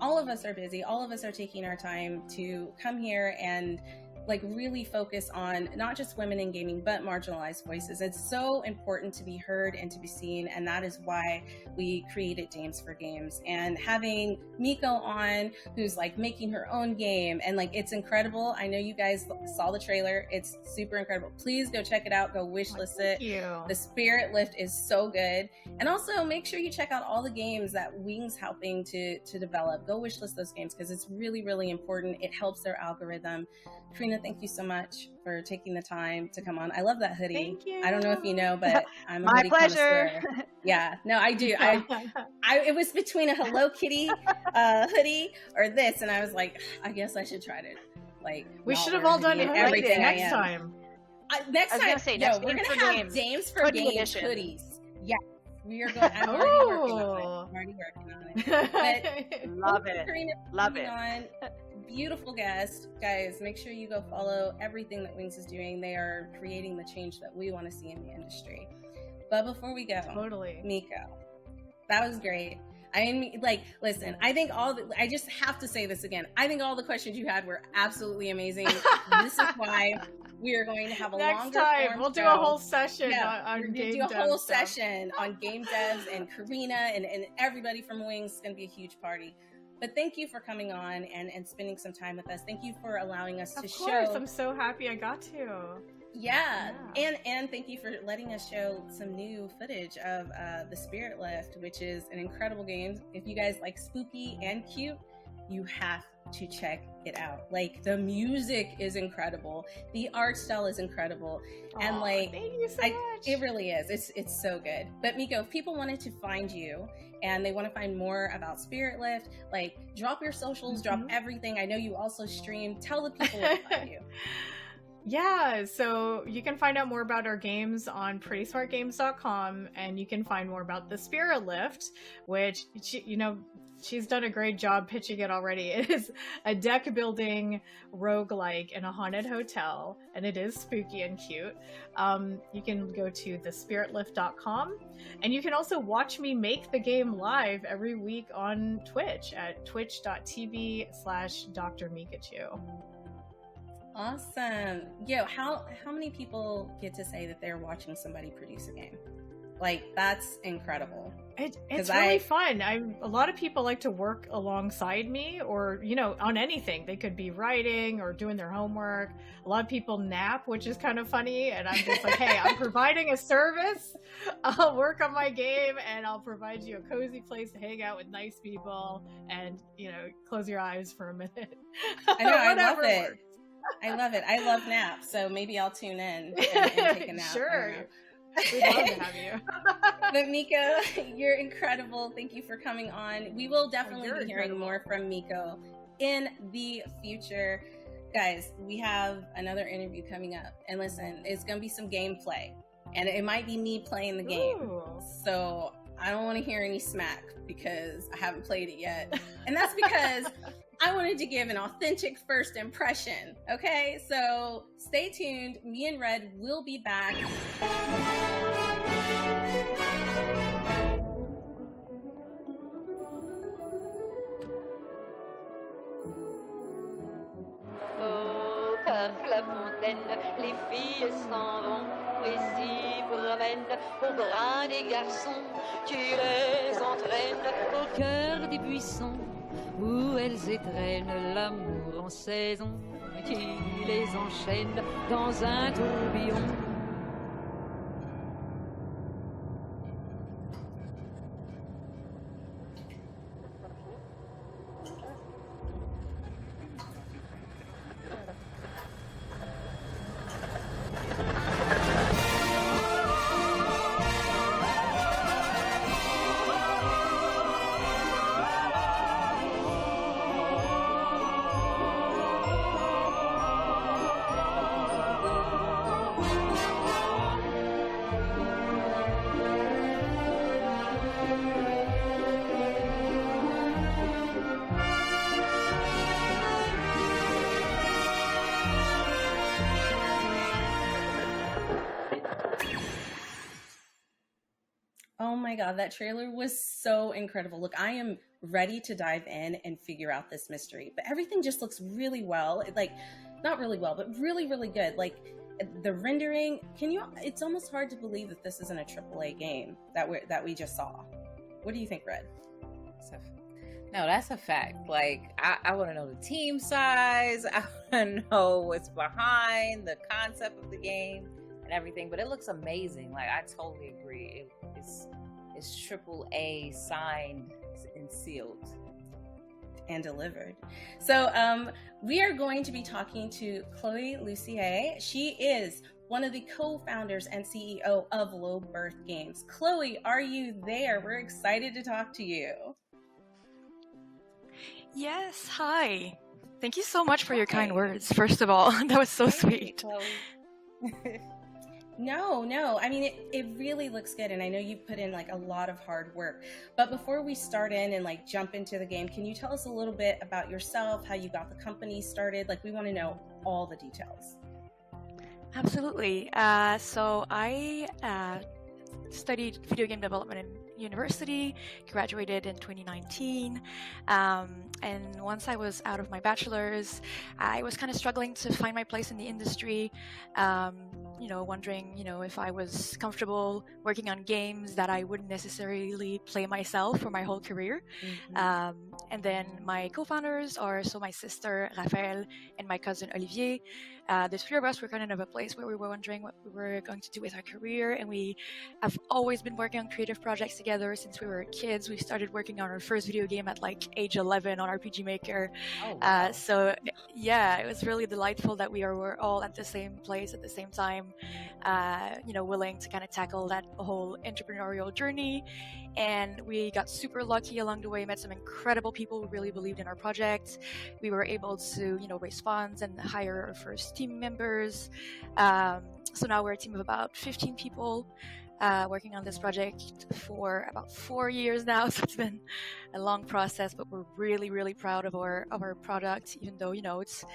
all of us are busy. All of us are taking our time to come here and like really focus on not just women in gaming, but marginalized voices. It's so important to be heard and to be seen. And that is why we created Dames for Games. And having Miko on, who's like making her own game, and like, it's incredible. I know you guys saw the trailer. It's super incredible. Please go check it out. Go wishlist it. The Spirit Lift is so good. And also make sure you check out all the games that Wings helping to develop. Go wishlist those games because it's really, really important. It helps their algorithm. Karina, thank you so much for taking the time to come on. I love that hoodie. Thank you. I don't know if you know, but I'm a My hoodie pleasure. connoisseur. Yeah, no, I do. It was between a Hello Kitty hoodie or this, and I was like, I guess I should try to like. We not should have wear all a done hoodie in it everything I next am. time. Next I was time, gonna say, next we're Dames gonna for have Games. Dames for Hoodie Games edition. hoodies. Yeah, we are going. I'm already working on it. But Love thank you, it. Karina, for Love coming it. on. Beautiful guest, guys. Make sure you go follow everything that Wings is doing. They are creating the change that we want to see in the industry. But before we go, Miko, that was great. I mean, like, listen, I think I just have to say this again. I think all the questions you had were absolutely amazing. This is why we are going to have a Next longer time, form we'll do show. a whole session on we're gonna game do a dev whole stuff. session on game devs and Karina and everybody from Wings. It's going to be a huge party. But thank you for coming on and spending some time with us. Thank you for allowing us to Of course, show. I'm so happy I got to. Yeah. And thank you for letting us show some new footage of the Spirit Lift, which is an incredible game. If you guys like spooky and cute, you have to check it out. Like, the music is incredible, the art style is incredible, and like, thank you so much. It really is. It's so good. But Miko, if people wanted to find you and they want to find more about Spirit Lift, like, drop your socials, drop everything. I know you also stream. Tell the people where to find you. Yeah, so you can find out more about our games on PrettySmartGames.com, and you can find more about the Spirit Lift, which, she's done a great job pitching it already. It is a deck building roguelike in a haunted hotel, and it is spooky and cute. You can go to thespiritlift.com, and you can also watch me make the game live every week on Twitch at twitch.tv/Dr. Mikachu. Awesome. Yo, how many people get to say that they're watching somebody produce a game? Like, that's incredible. It's really fun. A lot of people like to work alongside me, or on anything. They could be writing or doing their homework. A lot of people nap, which is kind of funny, and I'm just like, hey, I'm providing a service. I'll work on my game, and I'll provide you a cozy place to hang out with nice people, and close your eyes for a minute. I know. I love Whatever it. works. I love it. I love naps, so maybe I'll tune in and take a nap. Sure. We'd love to have you. But Miko, you're incredible. Thank you for coming on. We will definitely be hearing more from Miko in the future. Guys, we have another interview coming up. And listen, it's going to be some gameplay. and it might be me playing the game. Ooh. So I don't want to hear any smack because I haven't played it yet. And that's because I wanted to give an authentic first impression. Okay, so stay tuned. Me and Red will be back. Oh, parc la fontaine, les filles s'en vont et s'y promènent au bras des garçons qui les entraînent au cœur des buissons où elles étrennent l'amour en saison qui les enchaîne dans un tourbillon. Oh my God, that trailer was so incredible. Look, I am ready to dive in and figure out this mystery, but everything just looks really well. Like, not really well, but really, really good. Like the rendering, it's almost hard to believe that this isn't a AAA game that we just saw. What do you think, Red? No, that's a fact. Like, I want to know the team size. I want to know what's behind the concept of the game and everything. But it looks amazing. Like, I totally agree. It's AAA signed and sealed. And delivered. So we are going to be talking to Chloe Lucier. She is one of the co-founders and CEO of Low Birth Games. Chloe, are you there? We're excited to talk to you. Yes, hi. Thank you so much for your kind words, first of all. That was so sweet. No. I mean, it really looks good. And I know you put in like a lot of hard work. But before we start in and like jump into the game, can you tell us a little bit about yourself, how you got the company started? Like, we want to know all the details. Absolutely. So I studied video game development in university, graduated in 2019, and once I was out of my bachelor's, I was kind of struggling to find my place in the industry, wondering, if I was comfortable working on games that I wouldn't necessarily play myself for my whole career. And then my co-founders are my sister Raphael and my cousin Olivier. The three of us were kind of a place where we were wondering what we were going to do with our career, and we have always been working on creative projects together since we were kids. We started working on our first video game at like age 11 on RPG Maker. Oh, wow. So yeah, it was really delightful that we were all at the same place at the same time, willing to kind of tackle that whole entrepreneurial journey. And we got super lucky along the way, met some incredible people who really believed in our project. We were able to, raise funds and hire our first team members. So now we're a team of about 15 people working on this project for about 4 years now. So it's been a long process, but we're really, really proud of our product, even though, it's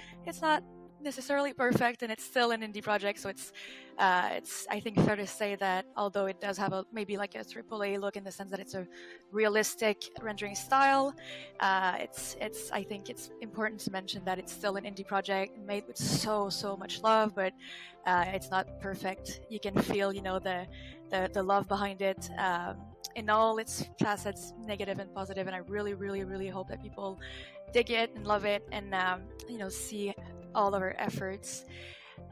not necessarily perfect and it's still an indie project. So it's I think fair to say that although it does have maybe like a AAA look in the sense that it's a realistic rendering style, I think it's important to mention that it's still an indie project made with so much love, but it's not perfect. You can feel the love behind it in all its facets, negative and positive, and I really, really, really hope that people dig it and love it and see all of our efforts.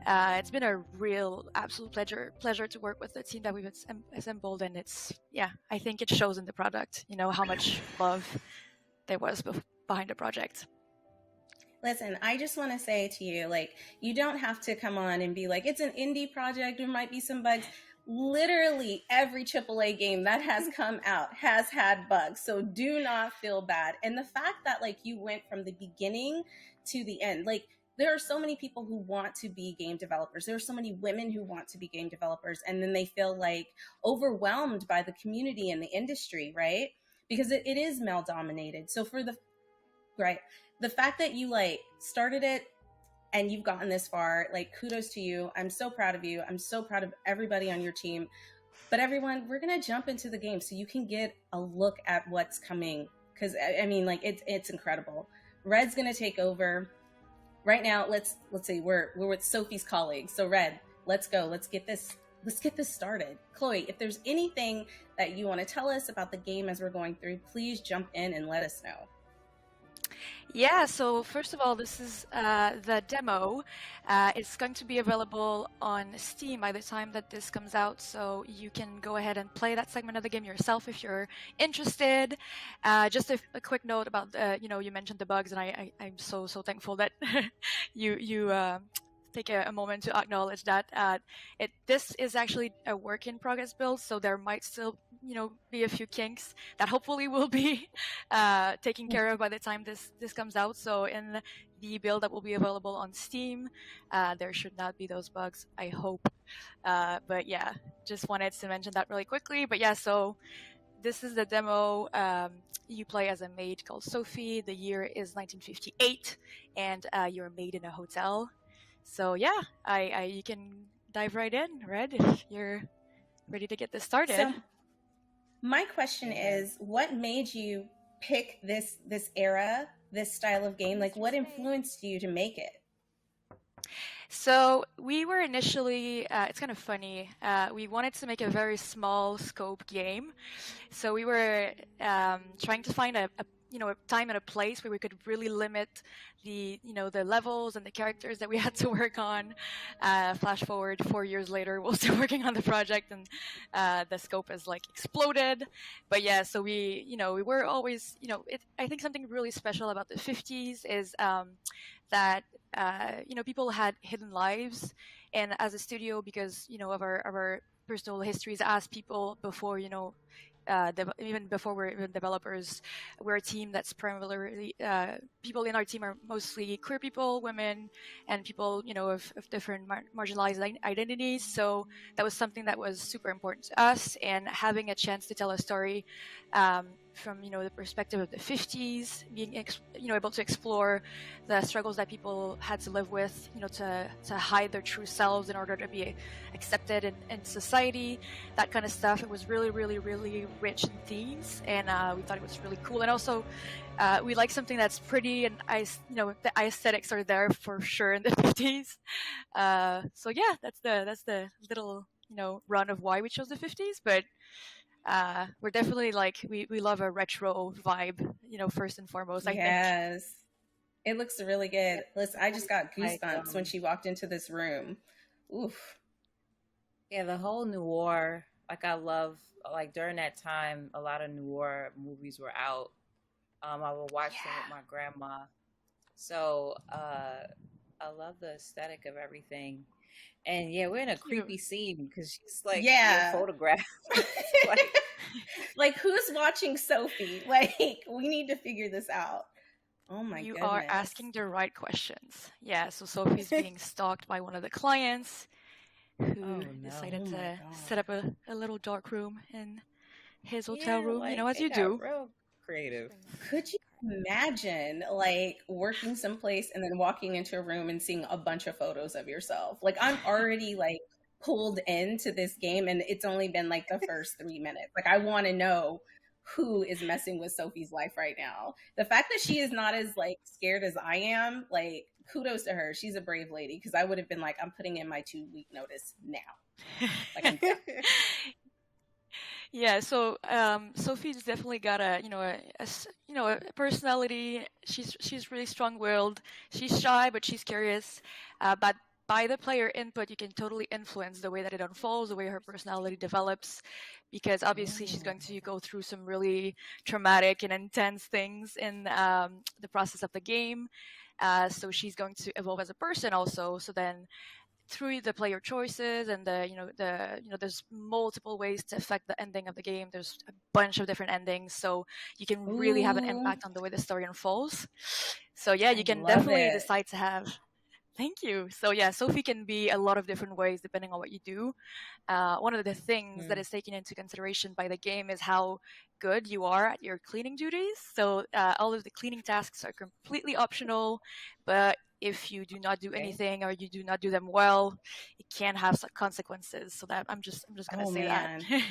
It's been a real absolute pleasure to work with the team that we've assembled, and I think it shows in the product, how much love there was behind the project. Listen, I just want to say to you, like, you don't have to come on and be like, it's an indie project, there might be some bugs. Literally every AAA game that has come out has had bugs, so do not feel bad. And the fact that like you went from the beginning to the end, like there are so many people who want to be game developers. There are so many women who want to be game developers, and then they feel like overwhelmed by the community and the industry, right? Because it is male dominated. So for the fact that you like started it and you've gotten this far, like, kudos to you. I'm so proud of you. I'm so proud of everybody on your team. But everyone, we're gonna jump into the game so you can get a look at what's coming, because I mean, like, it's incredible. Red's gonna take over right now. Let's see, we're with Sophie's colleagues. So Red, let's go. Let's get this started. Chloe, if there's anything that you want to tell us about the game as we're going through, please jump in and let us know. Yeah, so first of all, this is the demo. It's going to be available on Steam by the time that this comes out, so you can go ahead and play that segment of the game yourself if you're interested. Just a quick note about, you mentioned the bugs, and I'm so thankful that you take a moment to acknowledge that. This is actually a work in progress build, so there might still be a few kinks that hopefully will be taken care of by the time this comes out. So in the build that will be available on Steam, there should not be those bugs, I hope. But yeah, just wanted to mention that really quickly. But yeah, so this is the demo. You play as a maid called Sophie. The year is 1958, and you're a maid in a hotel. So yeah, you can dive right in, Red, if you're ready to get this started. So, my question is, what made you pick this era, this style of game? Like, what influenced you to make it? So we were initially, it's kind of funny, we wanted to make a very small scope game. So we were trying to find a time and a place where we could really limit the levels and the characters that we had to work on. Flash forward 4 years later, we're still working on the project, and the scope has like exploded. But yeah, so we were always, I think something really special about the 50s is that people had hidden lives, and as a studio, because of our personal histories as people before, even before we're even developers, we're a team that's primarily people in our team are mostly queer people, women, and people of different marginalized identities. So that was something that was super important to us, and having a chance to tell a story from the perspective of the 50s, being able to explore the struggles that people had to live with, to hide their true selves in order to be accepted in society, that kind of stuff. It was really, really, really rich in themes, and we thought it was really cool. And also, we like something that's pretty, and the aesthetics are there for sure in the 50s. So yeah, that's the little run of why we chose the 50s, but. We're definitely we love a retro vibe, first and foremost. I think. Yes, it looks really good. Listen, I just got goosebumps when she walked into this room. Oof. Yeah, the whole noir. I love during that time, a lot of noir movies were out. I would watch them with my grandma. So I love the aesthetic of everything. And yeah, we're in a creepy scene because she's being photographed. like who's watching Sophie? We need to figure this out. Oh my You goodness. are asking the right questions. Yeah, so Sophie's being stalked by one of the clients who decided to set up a little dark room in his hotel room, as you do. Real creative. Could you imagine working someplace and then walking into a room and seeing a bunch of photos of yourself? I'm already pulled into this game, and it's only been the first 3 minutes. I want to know who is messing with Sophie's life right now. The fact that she is not as scared as I am, kudos to her. She's a brave lady, because I would have been I'm putting in my 2-week notice now. Yeah, so Sophie's definitely got a personality. She's really strong-willed. She's shy, but she's curious. But by the player input, you can totally influence the way that it unfolds, the way her personality develops, because obviously she's going to go through some really traumatic and intense things in the process of the game. So she's going to evolve as a person also. So then, through the player choices and there's multiple ways to affect the ending of the game. There's a bunch of different endings, so you can really have an impact on the way the story unfolds. So yeah, you can definitely decide to have Thank you. So yeah, Sophie can be a lot of different ways depending on what you do. One of the things that is taken into consideration by the game is how good you are at your cleaning duties. So all of the cleaning tasks are completely optional, but if you do not do anything or you do not do them well, it can have some consequences. So that I'm just gonna say man. that.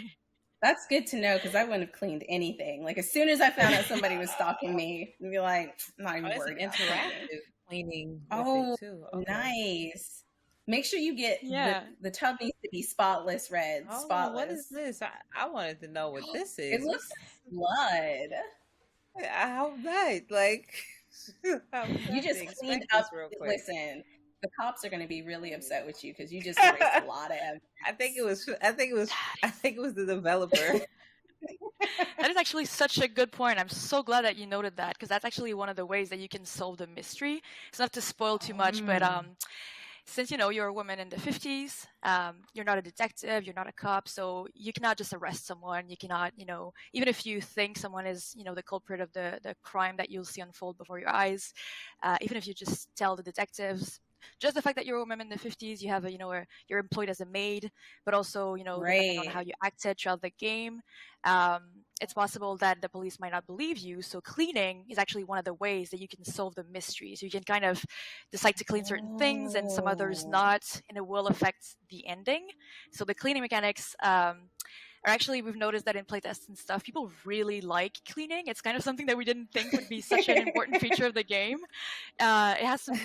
That's good to know because I wouldn't have cleaned anything. Like as soon as I found out somebody was stalking me, I'd be like, I'm not even worried about interactive cleaning. Oh, with it too. Okay. nice. Make sure you get the tub needs to be spotless red. Oh, spotless. what is this? I wanted to know what this is. It looks like blood. I hope not. Like you just cleaned up. Real quick. Listen, the cops are going to be really upset with you because you just erased a lot of evidence. I think it was the developer. That is actually such a good point. I'm so glad that you noted that because that's actually one of the ways that you can solve the mystery. It's not to spoil too much, but since you're a woman in the 50s, you're not a detective, you're not a cop, so you cannot just arrest someone. You cannot, even if you think someone is, the culprit of the crime that you'll see unfold before your eyes, even if you just tell the detectives, just the fact that you're a woman in the 50s, you have you're employed as a maid, but also, depending on how you acted throughout the game, it's possible that the police might not believe you. So cleaning is actually one of the ways that you can solve the mystery. So you can kind of decide to clean certain things and some others not, and it will affect the ending. So the cleaning mechanics are actually, we've noticed that in playtests and stuff, people really like cleaning. It's kind of something that we didn't think would be such an important feature of the game. It has some,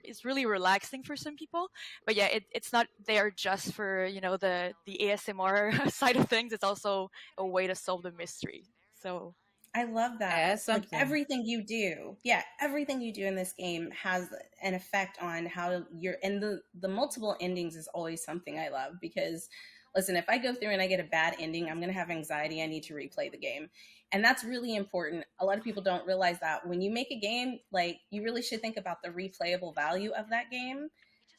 it's really relaxing for some people. But yeah, it's not there just for, the ASMR side of things. It's also a way to solve the mystery. So I love that. Like everything you do. Yeah, everything you do in this game has an effect on how you're, and the multiple endings is always something I love because listen, if I go through and I get a bad ending, I'm going to have anxiety. I need to replay the game. And that's really important. A lot of people don't realize that when you make a game, you really should think about the replayable value of that game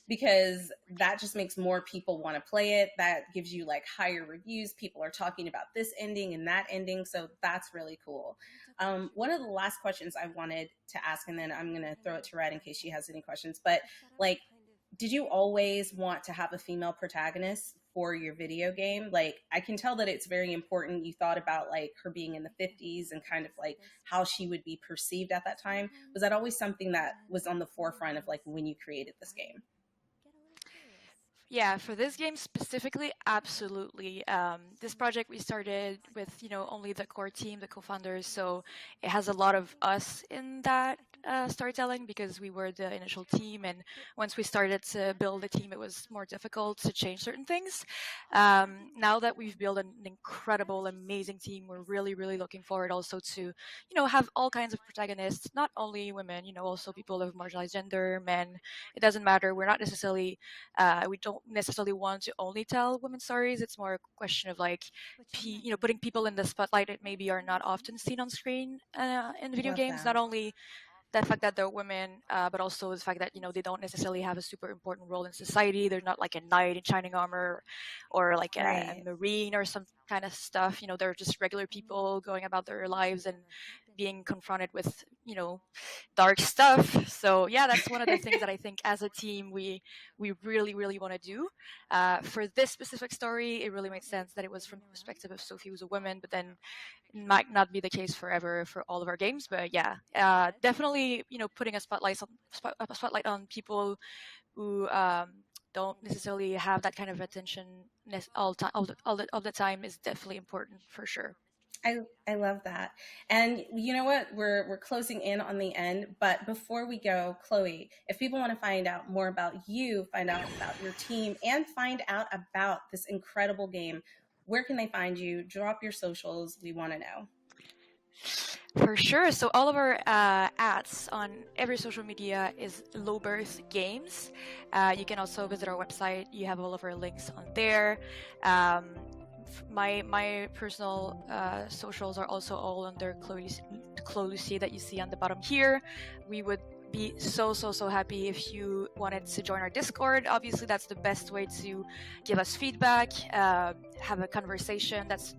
because that just makes more people want to play it. That gives you higher reviews. People are talking about this ending and that ending. So that's really cool. One of the last questions I wanted to ask, and then I'm going to throw it to Red in case she has any questions, but did you always want to have a female protagonist for your video game? I can tell that it's very important. You thought about her being in the 50s and kind of how she would be perceived at that time. Was that always something that was on the forefront of when you created this game? Yeah, for this game specifically, absolutely. This project we started with, only the core team, the co-founders, so it has a lot of us in that storytelling because we were the initial team, and once we started to build the team, it was more difficult to change certain things. Now that we've built an incredible, amazing team, we're really, really looking forward also to, have all kinds of protagonists, not only women, also people of marginalized gender, men. It doesn't matter. We're not necessarily, we don't necessarily want to only tell women's stories. It's more a question of putting people in the spotlight that maybe are not often seen on screen in video games. Not only the fact that they're women, but also the fact that they don't necessarily have a super important role in society. They're not like a knight in shining armor or a marine or some kind of stuff. They're just regular people going about their lives and being confronted with dark stuff. So yeah, that's one of the things that I think as a team we really, really want to do. For this specific story, it really made sense that it was from the perspective of Sophie, who's a woman, but then it might not be the case forever for all of our games. But yeah, definitely putting a spotlight on people who don't necessarily have that kind of attention all the time is definitely important for sure. I love that. And you know what? We're closing in on the end, but before we go, Chloe, if people want to find out more about you, find out about your team, and find out about this incredible game, where can they find you? Drop your socials. We want to know. For sure. So all of our ads on every social media is Low Birth Games. You can also visit our website. You have all of our links on there. My personal socials are also all under Chloe Lucy that you see on the bottom here. We would be so happy if you wanted to join our Discord. Obviously, that's the best way to give us feedback, have a conversation that's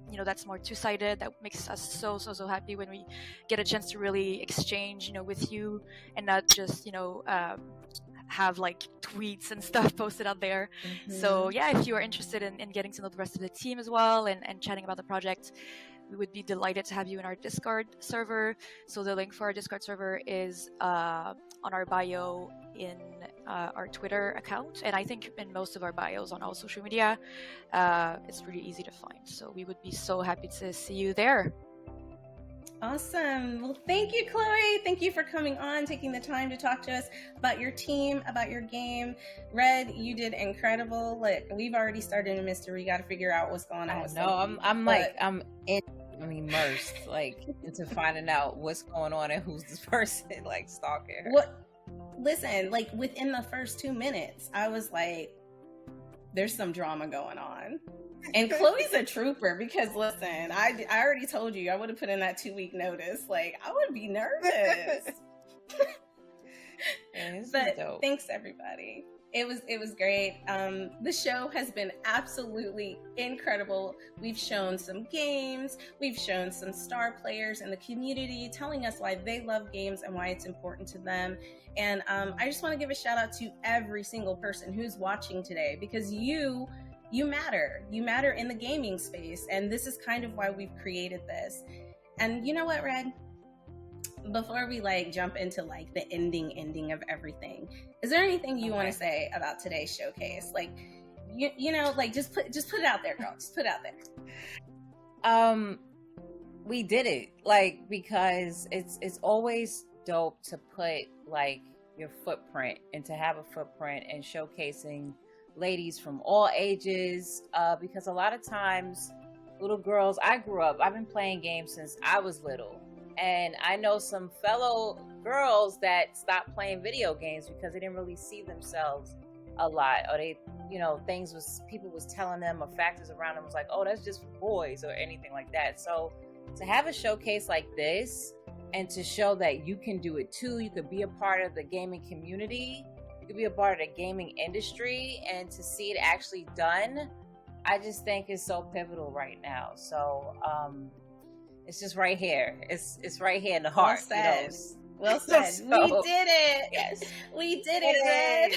more two-sided. That makes us so happy when we get a chance to really exchange with you and not just have like tweets and stuff posted out there. So yeah, if you are interested in getting to know the rest of the team as well and chatting about the project, we would be delighted to have you in our Discord server. So the link for our Discord server is on our bio in our Twitter account, and I think in most of our bios on all social media. It's really easy to find. So we would be so happy to see you there. Awesome. Well, thank you, Chloe. Thank you for coming on, taking the time to talk to us about your team, about your game. Red, you did incredible. Like, we've already started a mystery. We got to figure out what's going on. I'm immersed, like, into finding out what's going on and who's this person, like, stalking her. Listen, like, within the first 2 minutes, I was like, there's some drama going on. And Chloe's a trooper because, listen, I already told you I would have put in that 2-week notice. Like, I would be nervous. But dope. Thanks, everybody. It was great. The show has been absolutely incredible. We've shown some games. We've shown some star players in the community telling us why they love games and why it's important to them. And I just want to give a shout out to every single person who's watching today, because you matter. You matter in the gaming space. And this is kind of why we've created this. And you know what, Red? Before we like jump into like the ending of everything, is there anything you want to say about today's showcase? Like, you know, like just put it out there, girl. Just put it out there. We did it, like, because it's always dope to put like your footprint and to have a footprint and showcasing ladies from all ages, because a lot of times little girls, I've been playing games since I was little, and I know some fellow girls that stopped playing video games because they didn't really see themselves a lot, or they, you know, people was telling them, or factors around them was like, oh, that's just for boys, or anything like that. So to have a showcase like this and to show that you can do it too, you could be a part of the gaming community, you could be a part of the gaming industry, and to see it actually done, I just think is so pivotal right now. So it's just right here. It's right here in the heart. Well said. You know? Well said. So, we did it. Yes. We did it, Red.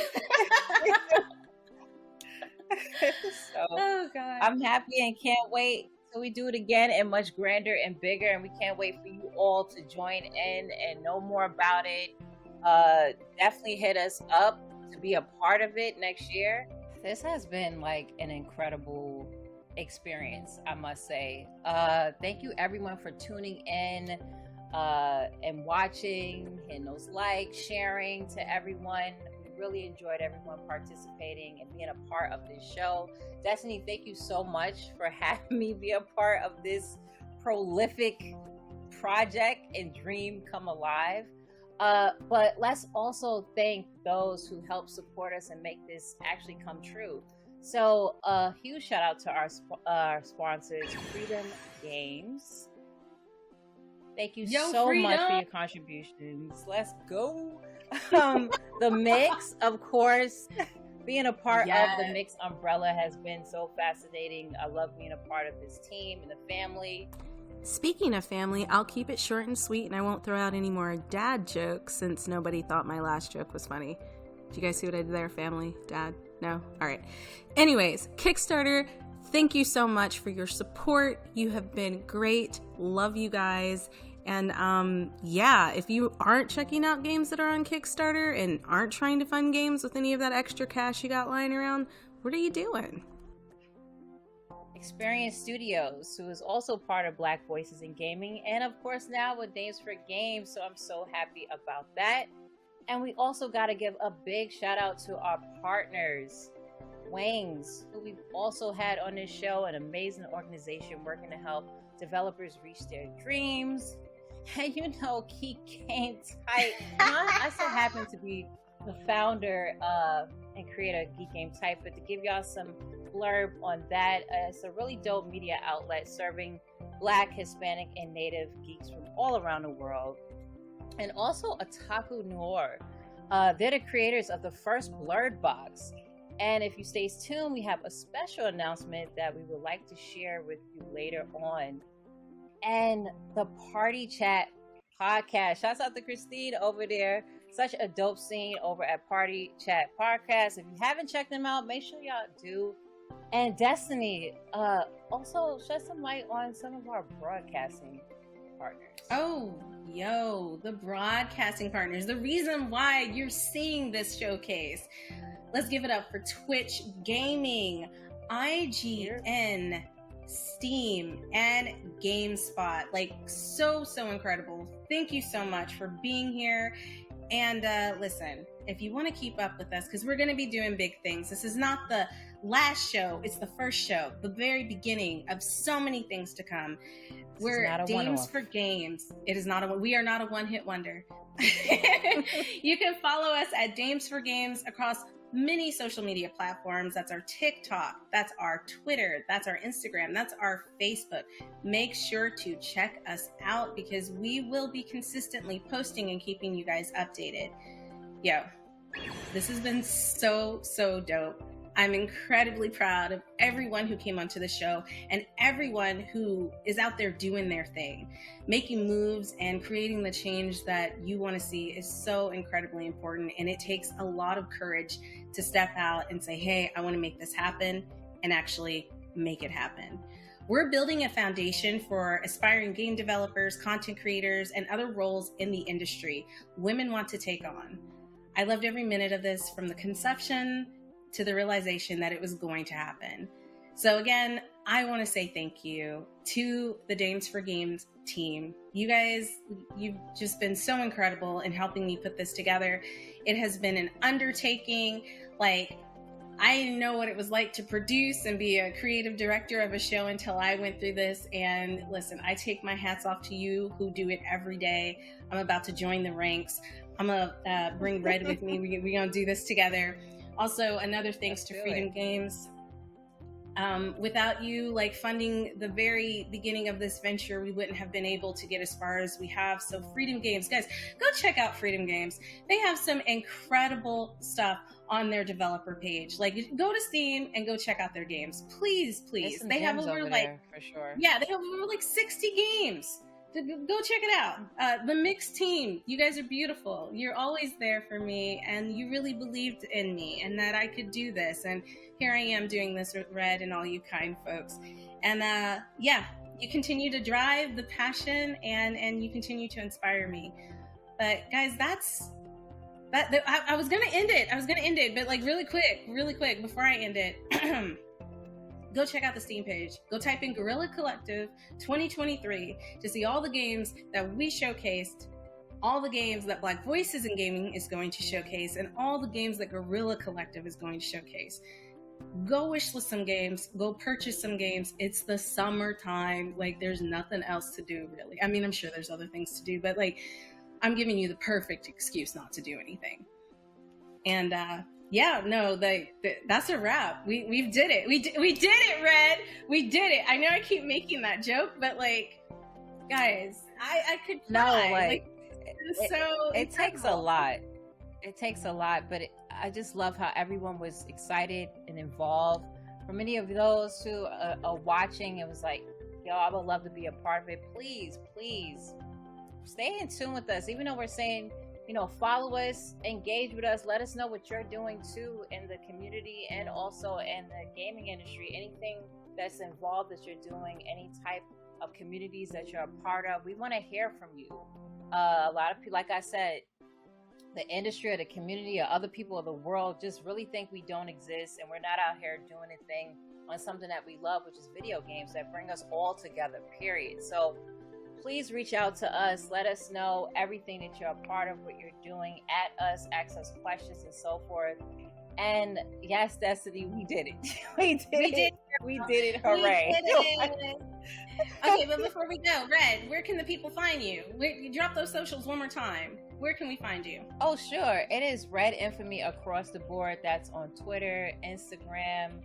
So, oh, God. I'm happy and can't wait till we do it again and much grander and bigger. And we can't wait for you all to join in and know more about it. Definitely hit us up to be a part of it next year. This has been like an incredible experience, I must say. Thank you everyone for tuning in and watching, and those likes, sharing to everyone. We really enjoyed everyone participating and being a part of this show. Destiny, thank you so much for having me be a part of this prolific project and dream come alive. But let's also thank those who help support us and make this actually come true. So a huge shout out to our sponsors, Freedom Games. Thank you so much for your contributions. Let's go. The Mix, of course, being a part of the Mix umbrella has been so fascinating. I love being a part of this team and the family. Speaking of family, I'll keep it short and sweet, and I won't throw out any more dad jokes since nobody thought my last joke was funny. Did you guys see what I did there, family? Dad? No? Alright. Anyways, Kickstarter, thank you so much for your support. You have been great. Love you guys. And yeah, if you aren't checking out games that are on Kickstarter and aren't trying to fund games with any of that extra cash you got lying around, what are you doing? Experience Studios, who is also part of Black Voices in Gaming, and of course now with Names for Games, so I'm so happy about that. And we also got to give a big shout out to our partners, Wings, who we've also had on this show, an amazing organization working to help developers reach their dreams. And you know, Geek Game Type. I so happen to be the founder and creator of Geek Game Type, but to give y'all some blurb on that, it's a really dope media outlet serving Black, Hispanic, and Native geeks from all around the world. And also Otaku Noir. They're the creators of the first Blurred Box. And if you stay tuned, we have a special announcement that we would like to share with you later on. And the Party Chat podcast. Shouts out to Christine over there such a dope scene over at Party Chat Podcast. If you haven't checked them out, make sure y'all do. And Destiny, also shed some light on some of our broadcasting partners. Oh, yo, the broadcasting partners. The reason why you're seeing this showcase. Let's give it up for Twitch Gaming, IGN, Steam, and GameSpot. Like, so incredible. Thank you so much for being here. And listen, if you want to keep up with us, because we're going to be doing big things. This is not the last show. It's the first show, the very beginning of so many things to come. We're Dames for Games. It is not we are not a one-hit wonder. You can follow us at Dames for Games across many social media platforms. That's our TikTok, that's our Twitter, that's our Instagram, that's our Facebook. Make sure to check us out because we will be consistently posting and keeping you guys updated. Yo, this has been so dope. I'm incredibly proud of everyone who came onto the show and everyone who is out there doing their thing. Making moves and creating the change that you want to see is so incredibly important. And it takes a lot of courage to step out and say, hey, I want to make this happen and actually make it happen. We're building a foundation for aspiring game developers, content creators, and other roles in the industry women want to take on. I loved every minute of this, from the conception to the realization that it was going to happen. So again, I want to say thank you to the Dames for Games team. You guys, you've just been so incredible in helping me put this together. It has been an undertaking. Like, I didn't know what it was like to produce and be a creative director of a show until I went through this. And listen, I take my hats off to you who do it every day. I'm about to join the ranks. I'm gonna bring Red with me. We're gonna do this together. Also, another thanks to Freedom Games. Without you funding the very beginning of this venture, we wouldn't have been able to get as far as we have. So Freedom Games, guys, go check out Freedom Games. They have some incredible stuff on their developer page. Go to Steam and go check out their games. Please. They have over for sure. Yeah, they have over 60 games. Go check it out. The Mixed team, you guys are beautiful. You're always there for me, and you really believed in me and that I could do this. And here I am doing this with Red and all you kind folks. And you continue to drive the passion and you continue to inspire me. But guys, I was gonna end it, but really quick before I end it. Go check out the Steam page. Go type in Guerrilla Collective 2023 to see all the games that we showcased, all the games that Black Voices in Gaming is going to showcase, and all the games that Guerrilla Collective is going to showcase. Go wishlist some games. Go purchase some games. It's the summertime. There's nothing else to do, really. I mean, I'm sure there's other things to do, but I'm giving you the perfect excuse not to do anything. And that's a wrap. We did it. We did it, Red. We did it. I know I keep making that joke, but guys, I could cry. It takes a lot. It takes a lot, but I just love how everyone was excited and involved. For many of those who are watching, it was yo, I would love to be a part of it. Please stay in tune with us, even though we're saying, follow us, engage with us, let us know what you're doing too in the community and also in the gaming industry. Anything that's involved that you're doing, any type of communities that you're a part of, we want to hear from you. A lot of people, like I said, the industry or the community or other people of the world just really think we don't exist and we're not out here doing a thing on something that we love, which is video games that bring us all together, period. So please reach out to us. Let us know everything that you're a part of, what you're doing, at us, ask us questions and so forth. And yes, Destiny, we did it. We did it. Hooray. Okay, but before we go, Red, where can the people find you? Drop those socials one more time. Where can we find you? Oh, sure. It is Red Infamy across the board. That's on Twitter, Instagram,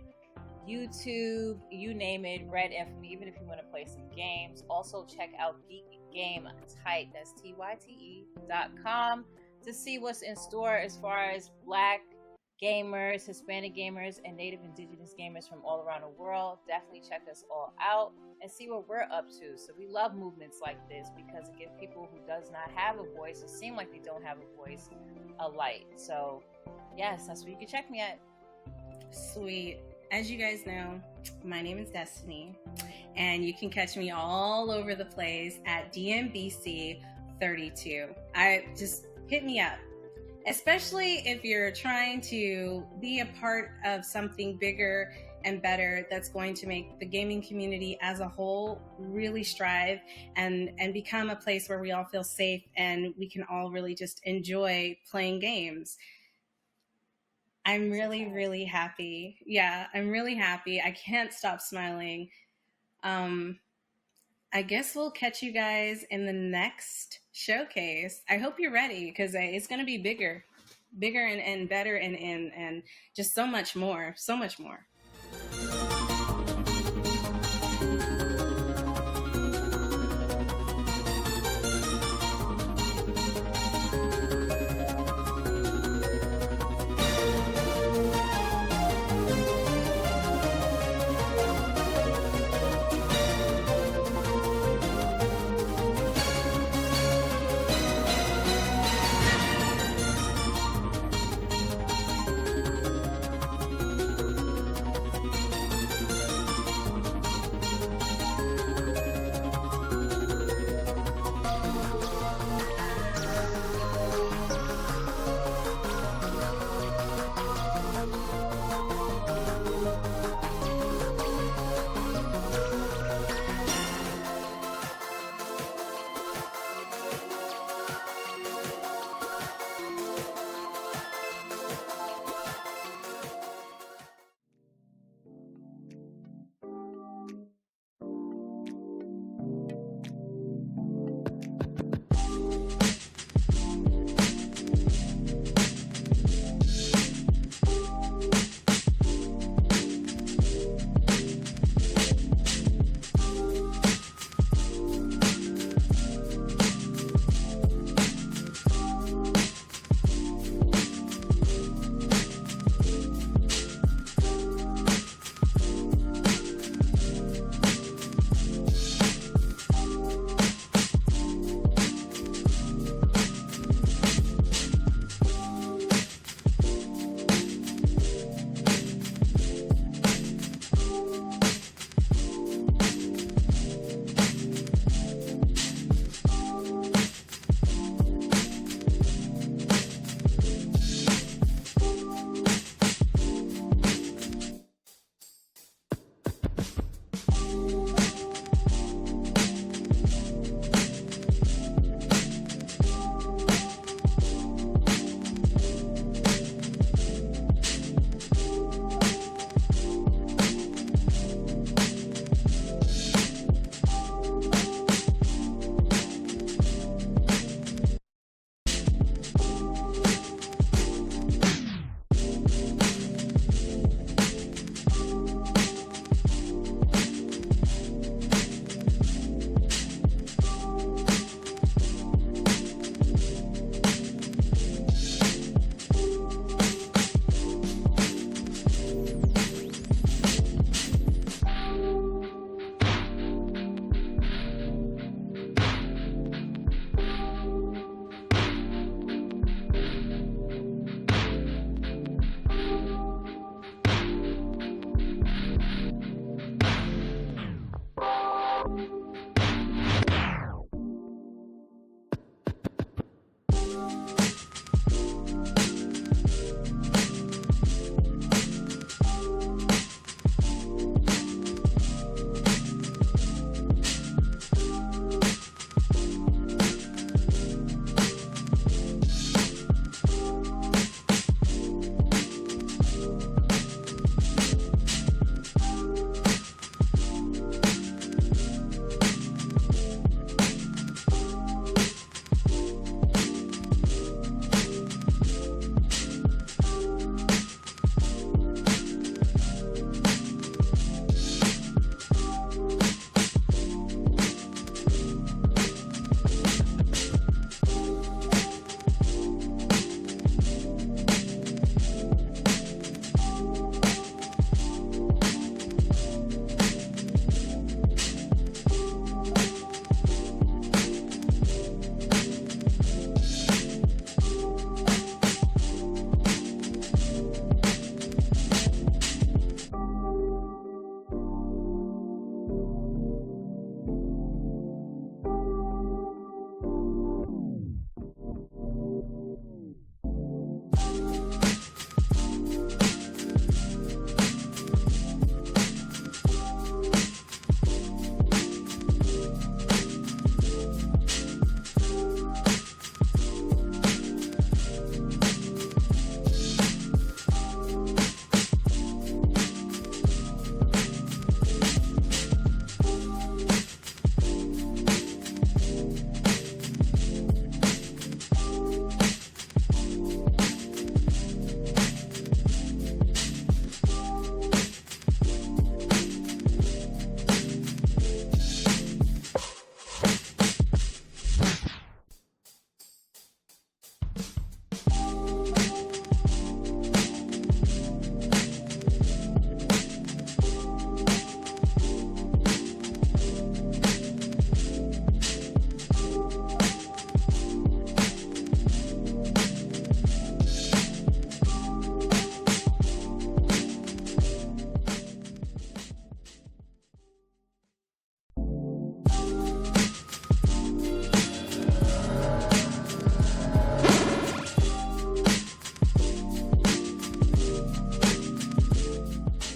YouTube, you name it, Red Infamy, even if you want to play some games. Also, check out Geek Game Tight, that's TYTE.com, to see what's in store as far as Black gamers, Hispanic gamers, and Native Indigenous gamers from all around the world. Definitely check us all out and see what we're up to. So we love movements like this because it gives people who does not have a voice or seem like they don't have a voice a light. So yes, that's where you can check me at. Sweet. As you guys know, my name is Destiny, and you can catch me all over the place at DMBC32. Just hit me up, especially if you're trying to be a part of something bigger and better that's going to make the gaming community as a whole really strive and become a place where we all feel safe and we can all really just enjoy playing games. I'm really, really happy. Yeah, I'm really happy. I can't stop smiling. I guess we'll catch you guys in the next showcase. I hope you're ready because it's going to be bigger and better and just so much more, so much more.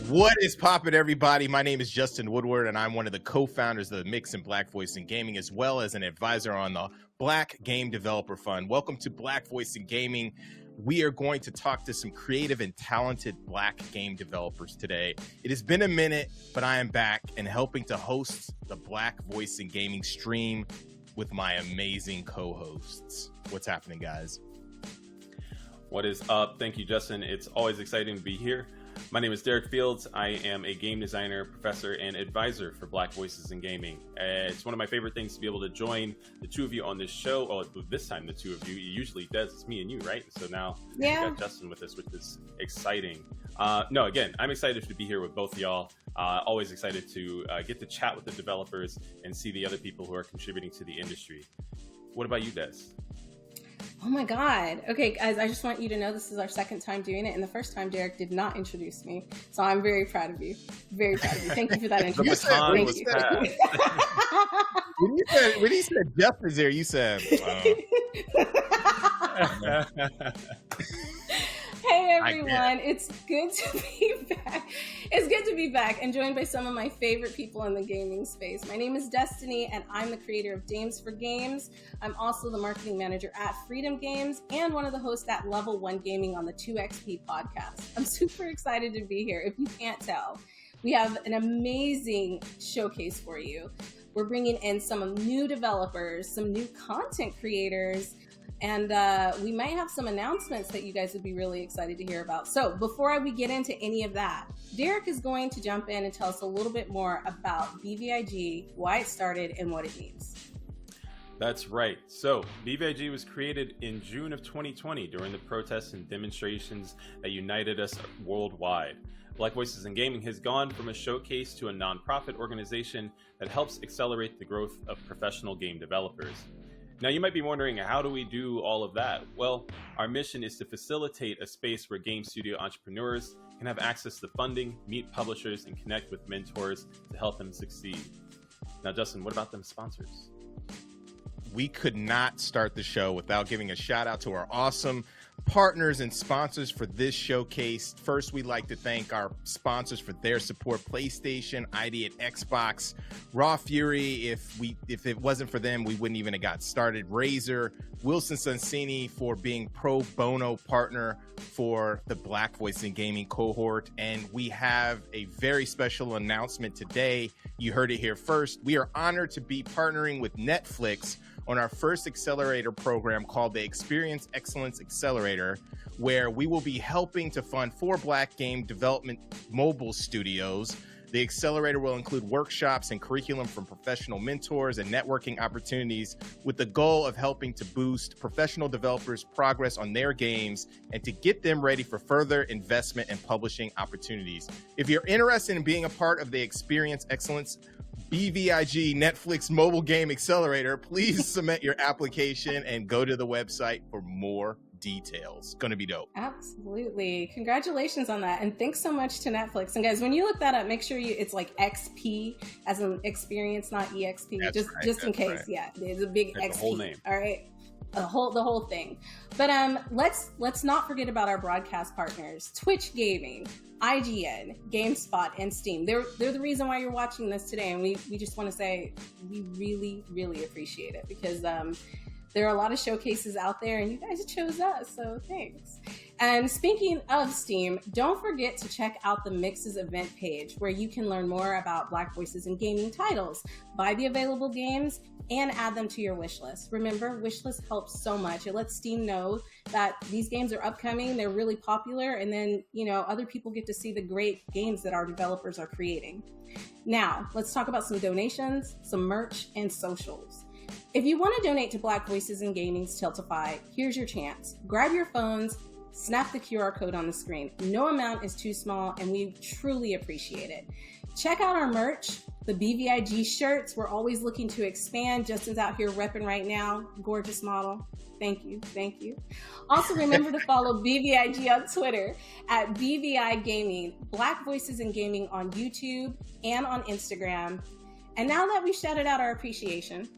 What is poppin', everybody? My name is Justin Woodward, and I'm one of the co-founders of the Mix and Black Voice in Gaming, as well as an advisor on the Black Game Developer Fund. Welcome to Black Voice in Gaming. We are going to talk to some creative and talented Black game developers today. It has been a minute, but I am back and helping to host the Black Voice in Gaming stream with my amazing co-hosts. What's happening, guys? What is up? Thank you, Justin. It's always exciting to be here. My name is Derek Fields. I am a game designer, professor, and advisor for Black Voices in Gaming. It's one of my favorite things to be able to join the two of you on this show. Oh, this time the two of you. It usually does. It's me and you, right? So now we got Justin with us, which is exciting. No, again, I'm excited to be here with both of y'all. Always excited to get to chat with the developers and see the other people who are contributing to the industry. What about you, Des? Oh my God. Okay, guys, I just want you to know this is our second time doing it, and the first time Derek did not introduce me. So I'm very proud of you. Very proud of you. Thank you for that introduction. Thank you. When he said Jeff is there, you said, Hey everyone, it's good to be back. It's good to be back and joined by some of my favorite people in the gaming space. My name is Destiny and I'm the creator of Dames for Games. I'm also the marketing manager at Freedom Games and one of the hosts at Level 1 Gaming on the 2XP podcast. I'm super excited to be here. If you can't tell, we have an amazing showcase for you. We're bringing in some new developers, some new content creators, and we might have some announcements that you guys would be really excited to hear about. So before we get into any of that, Derek is going to jump in and tell us a little bit more about BVIG, why it started, and what it means. That's right. So BVIG was created in June of 2020 during the protests and demonstrations that united us worldwide. Black Voices in Gaming has gone from a showcase to a nonprofit organization that helps accelerate the growth of professional game developers. Now, you might be wondering, how do we do all of that? Well, our mission is to facilitate a space where game studio entrepreneurs can have access to funding, meet publishers, and connect with mentors to help them succeed. Now, Justin, what about them sponsors? We could not start the show without giving a shout out to our awesome partners and sponsors for this showcase. First, we'd like to thank our sponsors for their support: PlayStation, ID at Xbox, Raw Fury. If it wasn't for them, we wouldn't even have got started. Razer, Wilson Sonsini for being pro bono partner for the Black Voice in Gaming cohort. And we have a very special announcement today. You heard it here first. We are honored to be partnering with Netflix on our first accelerator program called the Experience Excellence Accelerator, where we will be helping to fund 4 Black game development mobile studios. The accelerator will include workshops and curriculum from professional mentors and networking opportunities with the goal of helping to boost professional developers' progress on their games and to get them ready for further investment and publishing opportunities. If you're interested in being a part of the Experience Excellence BVIG Netflix Mobile Game Accelerator, please submit your application and go to the website for more details. Going to be dope. Absolutely. Congratulations on that. And thanks so much to Netflix. And guys, when you look that up, make sure it's like XP as an experience, not EXP. That's right, just in case. right. Yeah, there's a big That's XP. the whole name. All right. The whole thing. But let's not forget about our broadcast partners: Twitch Gaming, IGN, GameSpot, and Steam. They're the reason why you're watching this today, and we just want to say we really, really appreciate it, because there are a lot of showcases out there and you guys chose us, so thanks. And speaking of Steam, don't forget to check out the Mixes event page, where you can learn more about Black Voices in Gaming titles, buy the available games, and add them to your wish list. Remember, wish list helps so much. It lets Steam know that these games are upcoming, they're really popular, and then, other people get to see the great games that our developers are creating. Now, let's talk about some donations, some merch, and socials. If you want to donate to Black Voices in Gaming's Tiltify, here's your chance. Grab your phones, snap the QR code on the screen. No amount is too small, and we truly appreciate it. Check out our merch, the BVIG shirts. We're always looking to expand. Justin's out here repping right now. Gorgeous model. Thank you. Thank you. Also, remember to follow BVIG on Twitter at BVI Gaming, Black Voices in Gaming on YouTube and on Instagram. And now that we've shouted out our appreciation,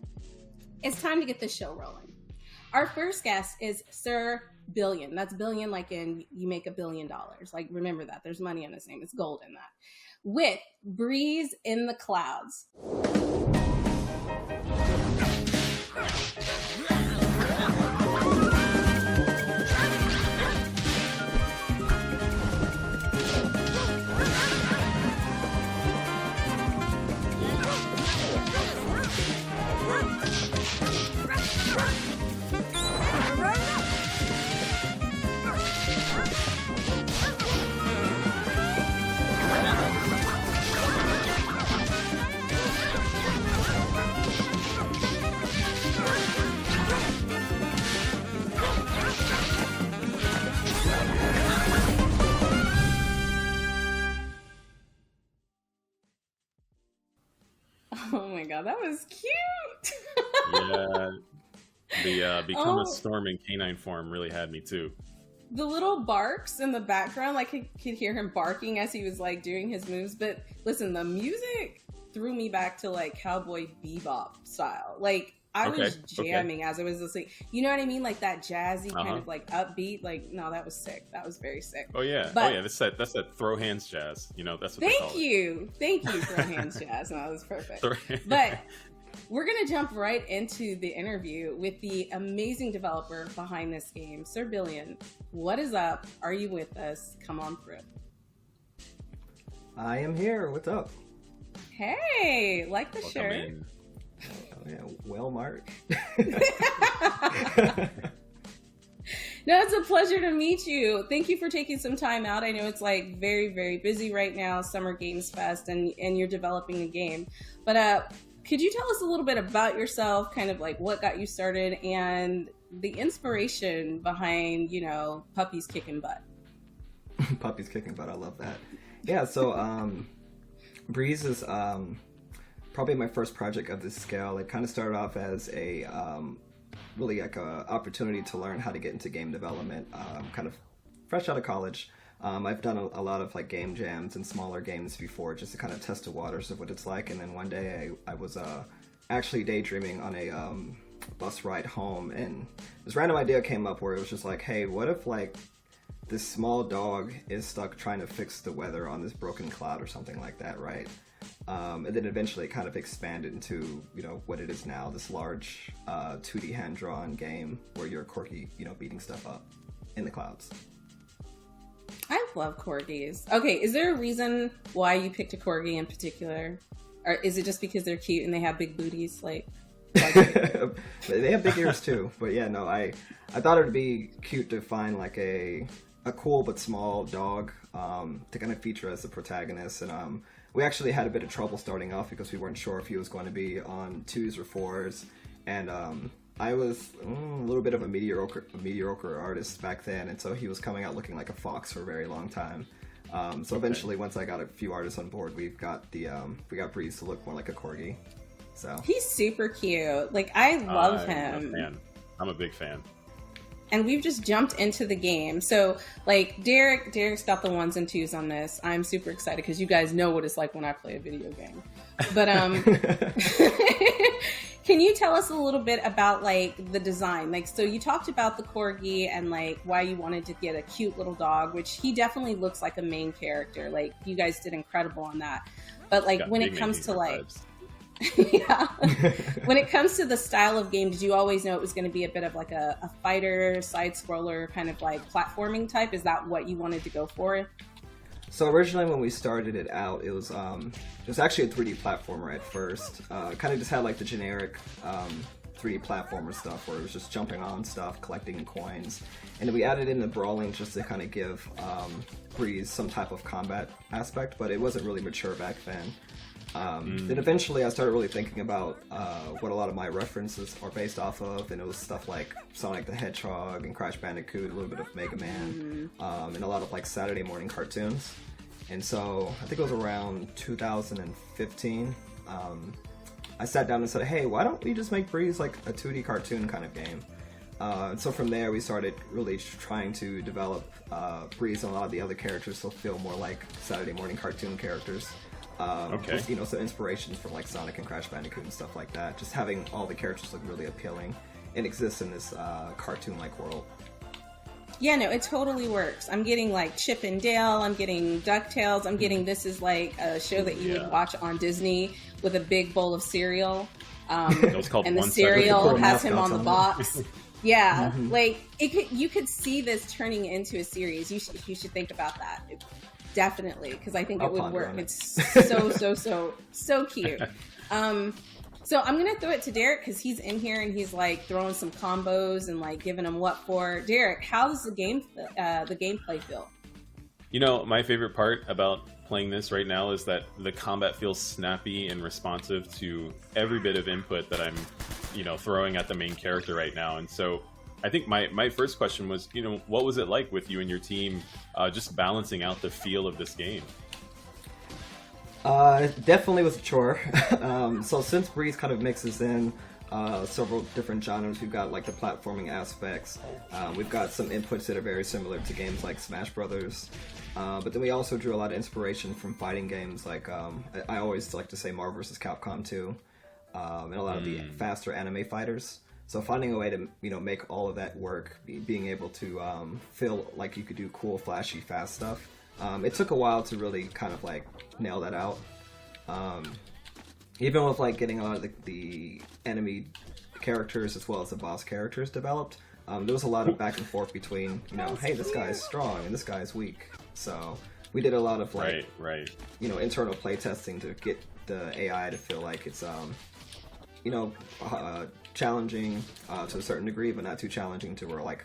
it's time to get this show rolling. Our first guest is Sir billion. That's billion like in you make $1 billion. Like, remember that. There's money in his name. It's gold in that. With Breeze in the Clouds. Oh my god, that was cute. Yeah, the become a storm in canine form really had me too. The little barks in the background, like I could hear him barking as he was like doing his moves. But listen, the music threw me back to like Cowboy Bebop style. Like I was jamming as I was listening. You know what I mean? Like that jazzy kind of like upbeat. Like, no, that was sick. That was very sick. Oh yeah, but, that's that throw hands jazz. You know, that's what. Thank you, throw hands jazz. No, that was perfect. But we're gonna jump right into the interview with the amazing developer behind this game, Sir Billion. What is up? Are you with us? Come on through. I am here. What's up? Hey, like the shirt. Oh, yeah, well, Mark. No, it's a pleasure to meet you. Thank you for taking some time out. I know it's like very, very busy right now, Summer Games Fest, and you're developing a game. But could you tell us a little bit about yourself, kind of like what got you started and the inspiration behind, you know, Puppies Kicking Butt? Puppies Kicking Butt, I love that. Yeah, so Breeze is probably my first project of this scale. It kind of started off as a really like a opportunity to learn how to get into game development, kind of fresh out of college. I've done a lot of like game jams and smaller games before just to kind of test the waters of what it's like. And then one day I was actually daydreaming on a bus ride home, and this random idea came up where it was just like, hey, what if like this small dog is stuck trying to fix the weather on this broken cloud or something like that, right? And then eventually it kind of expanded into, you know, what it is now, this large 2D hand-drawn game where you're a corgi, you know, beating stuff up in the clouds. I love corgis. Okay, is there a reason why you picked a corgi in particular? Or is it just because they're cute and they have big booties? Like they have big ears too. But yeah, no, I thought it would be cute to find like a cool but small dog to kind of feature as the protagonist. And we actually had a bit of trouble starting off because we weren't sure if he was going to be on 2s or 4s. And I was a little bit of a mediocre artist back then, and so he was coming out looking like a fox for a very long time. So eventually, once I got a few artists on board, we got Breeze to look more like a corgi. So he's super cute. Like I love him. I'm a big fan. And we've just jumped into the game. So like Derek's got the 1s and 2s on this. I'm super excited because you guys know what it's like when I play a video game. But can you tell us a little bit about like the design? Like, so you talked about the corgi and like why you wanted to get a cute little dog, which he definitely looks like a main character. Like you guys did incredible on that. But like when it comes to like yeah. When it comes to the style of game, did you always know it was going to be a bit of like a fighter, side-scroller, kind of like platforming type? Is that what you wanted to go for? So originally when we started it out, it was actually a 3D platformer at first. Kind of just had like the generic 3D platformer stuff where it was just jumping on stuff, collecting coins. And then we added in the brawling just to kind of give Breeze some type of combat aspect, but it wasn't really mature back then. Then eventually I started really thinking about what a lot of my references are based off of, and it was stuff like Sonic the Hedgehog and Crash Bandicoot, a little bit of Mega Man, and a lot of like Saturday morning cartoons. And so I think it was around 2015, I sat down and said, hey, why don't we just make Breeze like a 2D cartoon kind of game? And so from there we started really trying to develop Breeze and a lot of the other characters to feel more like Saturday morning cartoon characters. With, you know, some inspirations from like Sonic and Crash Bandicoot and stuff like that. Just having all the characters look really appealing and exist in this cartoon-like world. Yeah, no, it totally works. I'm getting like Chip and Dale, I'm getting DuckTales, I'm getting this is like a show that you would watch on Disney with a big bowl of cereal. And the cereal has him on the box. Yeah, like you could see this turning into a series. You should think about that. Definitely, because I think it would work. It's so cute. So I'm gonna throw it to Derek because he's in here and he's like throwing some combos and like giving them what for. Derek, how does the gameplay feel? You know, my favorite part about playing this right now is that the combat feels snappy and responsive to every bit of input that I'm, throwing at the main character right now. And so I think my first question was, what was it like with you and your team just balancing out the feel of this game? Definitely was a chore. So since Breeze kind of mixes in several different genres, we've got like the platforming aspects. We've got some inputs that are very similar to games like Smash Brothers. But then we also drew a lot of inspiration from fighting games like, I always like to say Marvel vs. Capcom 2, and a lot of the faster anime fighters. So finding a way to, make all of that work, being able to feel like you could do cool, flashy, fast stuff. It took a while to really kind of like nail that out. Even with like getting a lot of the enemy characters as well as the boss characters developed, there was a lot of back and forth between, hey, this guy's strong and this guy's weak. So we did a lot of like, internal play testing to get the AI to feel like it's, challenging to a certain degree, but not too challenging to where like,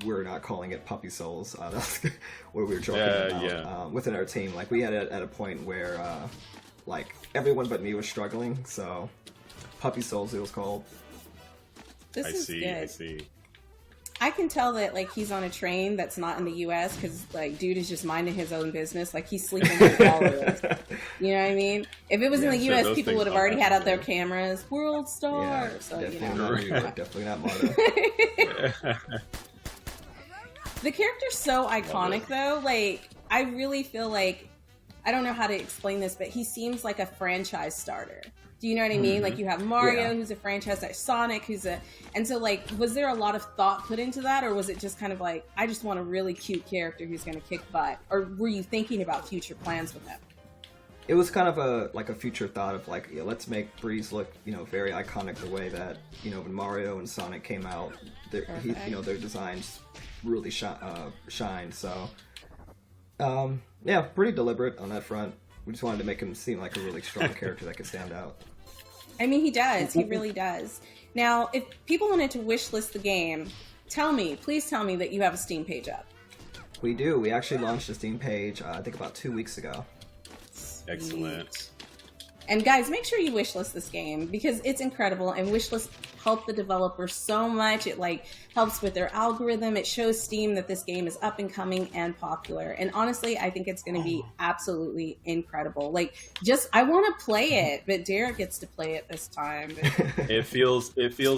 we're not calling it puppy souls. That's what we were joking about within our team. Like we had it at a point where like everyone but me was struggling, so puppy souls it was called. This is good. I see. I can tell that like he's on a train that's not in the U.S. because like dude is just minding his own business. Like he's sleeping with all of this. You know what I mean? If it was in the U.S., people would have already had out their cameras. World star. Yeah, so definitely not Marta. The character's so iconic, though. Like, I really feel like, I don't know how to explain this, but he seems like a franchise starter. Do you know what I mean? Like, you have Mario, who's a franchise, like Sonic, and so, like, was there a lot of thought put into that, or was it just kind of like, I just want a really cute character who's going to kick butt? Or were you thinking about future plans with him? It was kind of a future thought of like, let's make Breeze look, very iconic the way that, when Mario and Sonic came out, their designs really shine. So, pretty deliberate on that front. We just wanted to make him seem like a really strong character that could stand out. I mean, he does. He really does. Now, if people wanted to wishlist the game, please tell me that you have a Steam page up. We do. We actually launched a Steam page, I think about 2 weeks ago. Excellent. And guys, make sure you wishlist this game because it's incredible, and wishlist help the developer so much. It like helps with their algorithm. It shows Steam that this game is up and coming and popular. And honestly, I think it's going to be absolutely incredible. Like, I want to play it, but Derek gets to play it this time. It feels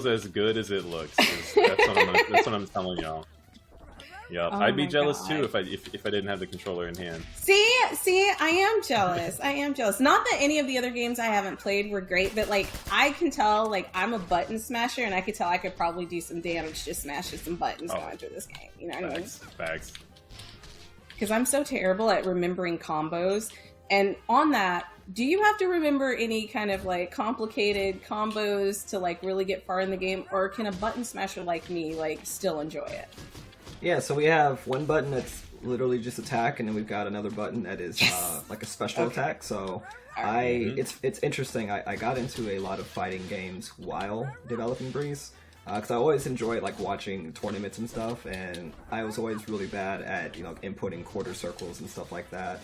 as good as it looks. That's what I'm telling y'all. Yeah, Oh I'd be my jealous God. too if I didn't have the controller in hand. See, I am jealous. Not that any of the other games I haven't played were great, but like I can tell, like I'm a button smasher, and I could tell I could probably do some damage just smashing some buttons going through this game. You know what I mean? Facts. Because I'm so terrible at remembering combos. And on that, do you have to remember any kind of like complicated combos to like really get far in the game, or can a button smasher like me like still enjoy it? Yeah, so we have one button that's literally just attack, and then we've got another button that is like a special attack. So it's interesting. I got into a lot of fighting games while developing Breeze, because I always enjoyed like watching tournaments and stuff, and I was always really bad at inputting quarter circles and stuff like that.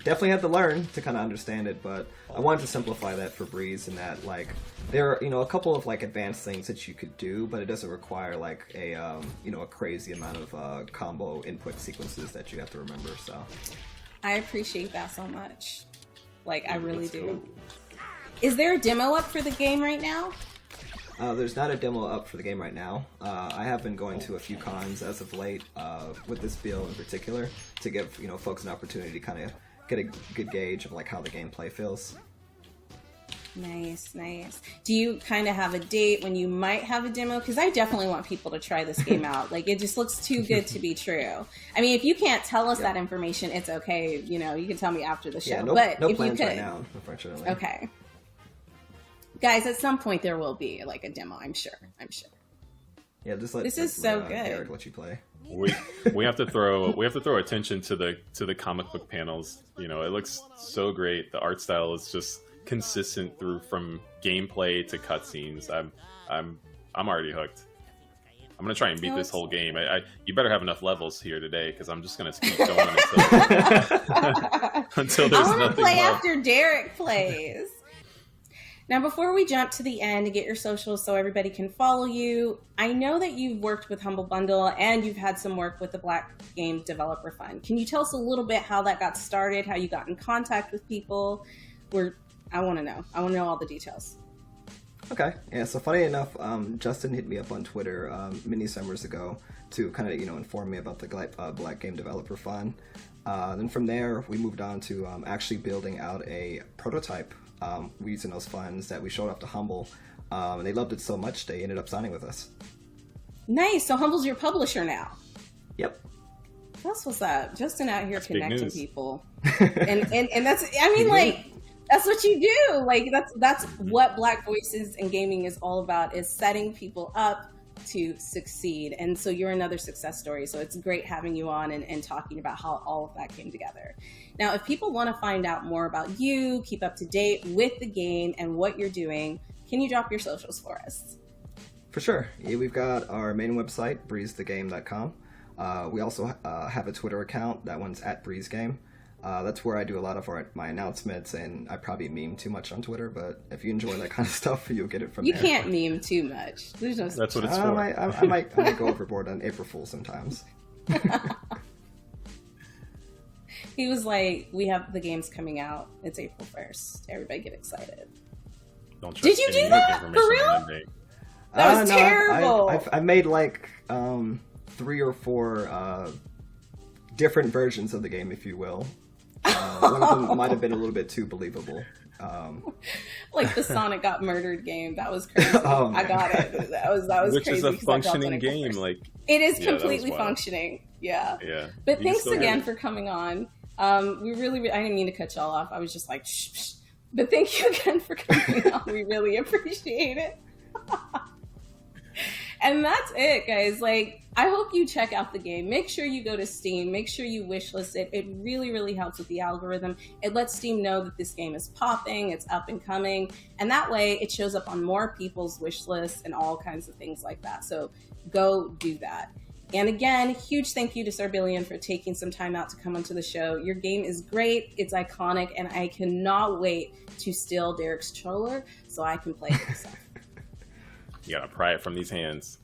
Definitely had to learn to kind of understand it, but I wanted to simplify that for Breeze, in that like there are a couple of like advanced things that you could do, but it doesn't require like a a crazy amount of combo input sequences that you have to remember. So I appreciate that so much. Like I really do. Is there a demo up for the game right now? There's not a demo up for the game right now. I have been going to a few cons as of late with this build in particular to give folks an opportunity to kind of get a good gauge of like how the gameplay feels. Nice, nice. Do you kind of have a date when you might have a demo? Because I definitely want people to try this game out. Like, it just looks too good to be true. I mean, if you can't tell us that information, it's okay. You know, you can tell me after the show. Yeah, but no if plans you could, right now, unfortunately. Okay. Guys, at some point there will be like a demo, I'm sure. Yeah, just let this is so good. Eric let you play. We have to throw attention to the comic book panels. You know, it looks so great. The art style is just consistent through from gameplay to cutscenes. I'm already hooked. I'm gonna try and beat this whole game. You better have enough levels here today because I'm just gonna keep going until there's I want to nothing play left. after Derek plays. Now, before we jump to the end and get your socials so everybody can follow you, I know that you've worked with Humble Bundle and you've had some work with the Black Game Developer Fund. Can you tell us a little bit how that got started, how you got in contact with people? I want to know. I want to know all the details. Okay, yeah, so funny enough, Justin hit me up on Twitter many summers ago to kind of, inform me about the Black Game Developer Fund. Then from there, we moved on to actually building out a prototype using those funds that we showed off to Humble, and they loved it so much they ended up signing with us. Nice. So Humble's your publisher now. Yep. That's what's up. Justin out here connecting people, and that's that's what you do. Like that's what Black Voices in Gaming is all about, is setting people up to succeed. And so you're another success story. So it's great having you on and talking about how all of that came together. Now, if people want to find out more about you, keep up to date with the game and what you're doing, can you drop your socials for us? For sure. Yeah, we've got our main website, breezethegame.com. We also have a Twitter account. That one's @breezegame. That's where I do a lot of my announcements, and I probably meme too much on Twitter, but if you enjoy that kind of stuff, you'll get it from there. You can't meme too much. There's no That's what it's for. I might go overboard on April Fool sometimes. He was like, we have the games coming out. It's April 1st. Everybody get excited. Don't trust Did you do that? For real? That was terrible. I made like 3 or 4 different versions of the game, if you will. One of them might have been a little bit too believable. Like the Sonic got murdered game. That was crazy. I got it. That was Which crazy. Which is a functioning game. Like it is completely functioning. Yeah. Yeah. But thanks again for coming on. We really, I didn't mean to cut y'all off. I was just like, shh. But thank you again for coming on. We really appreciate it. And that's it, guys. Like, I hope you check out the game. Make sure you go to Steam. Make sure you wishlist it. It really, really helps with the algorithm. It lets Steam know that this game is popping, it's up and coming. And that way, it shows up on more people's wish lists and all kinds of things like that. So go do that. And again, huge thank you to Sarbillion for taking some time out to come onto the show. Your game is great, it's iconic, and I cannot wait to steal Derek's Troller so I can play it myself. You gotta pry it from these hands.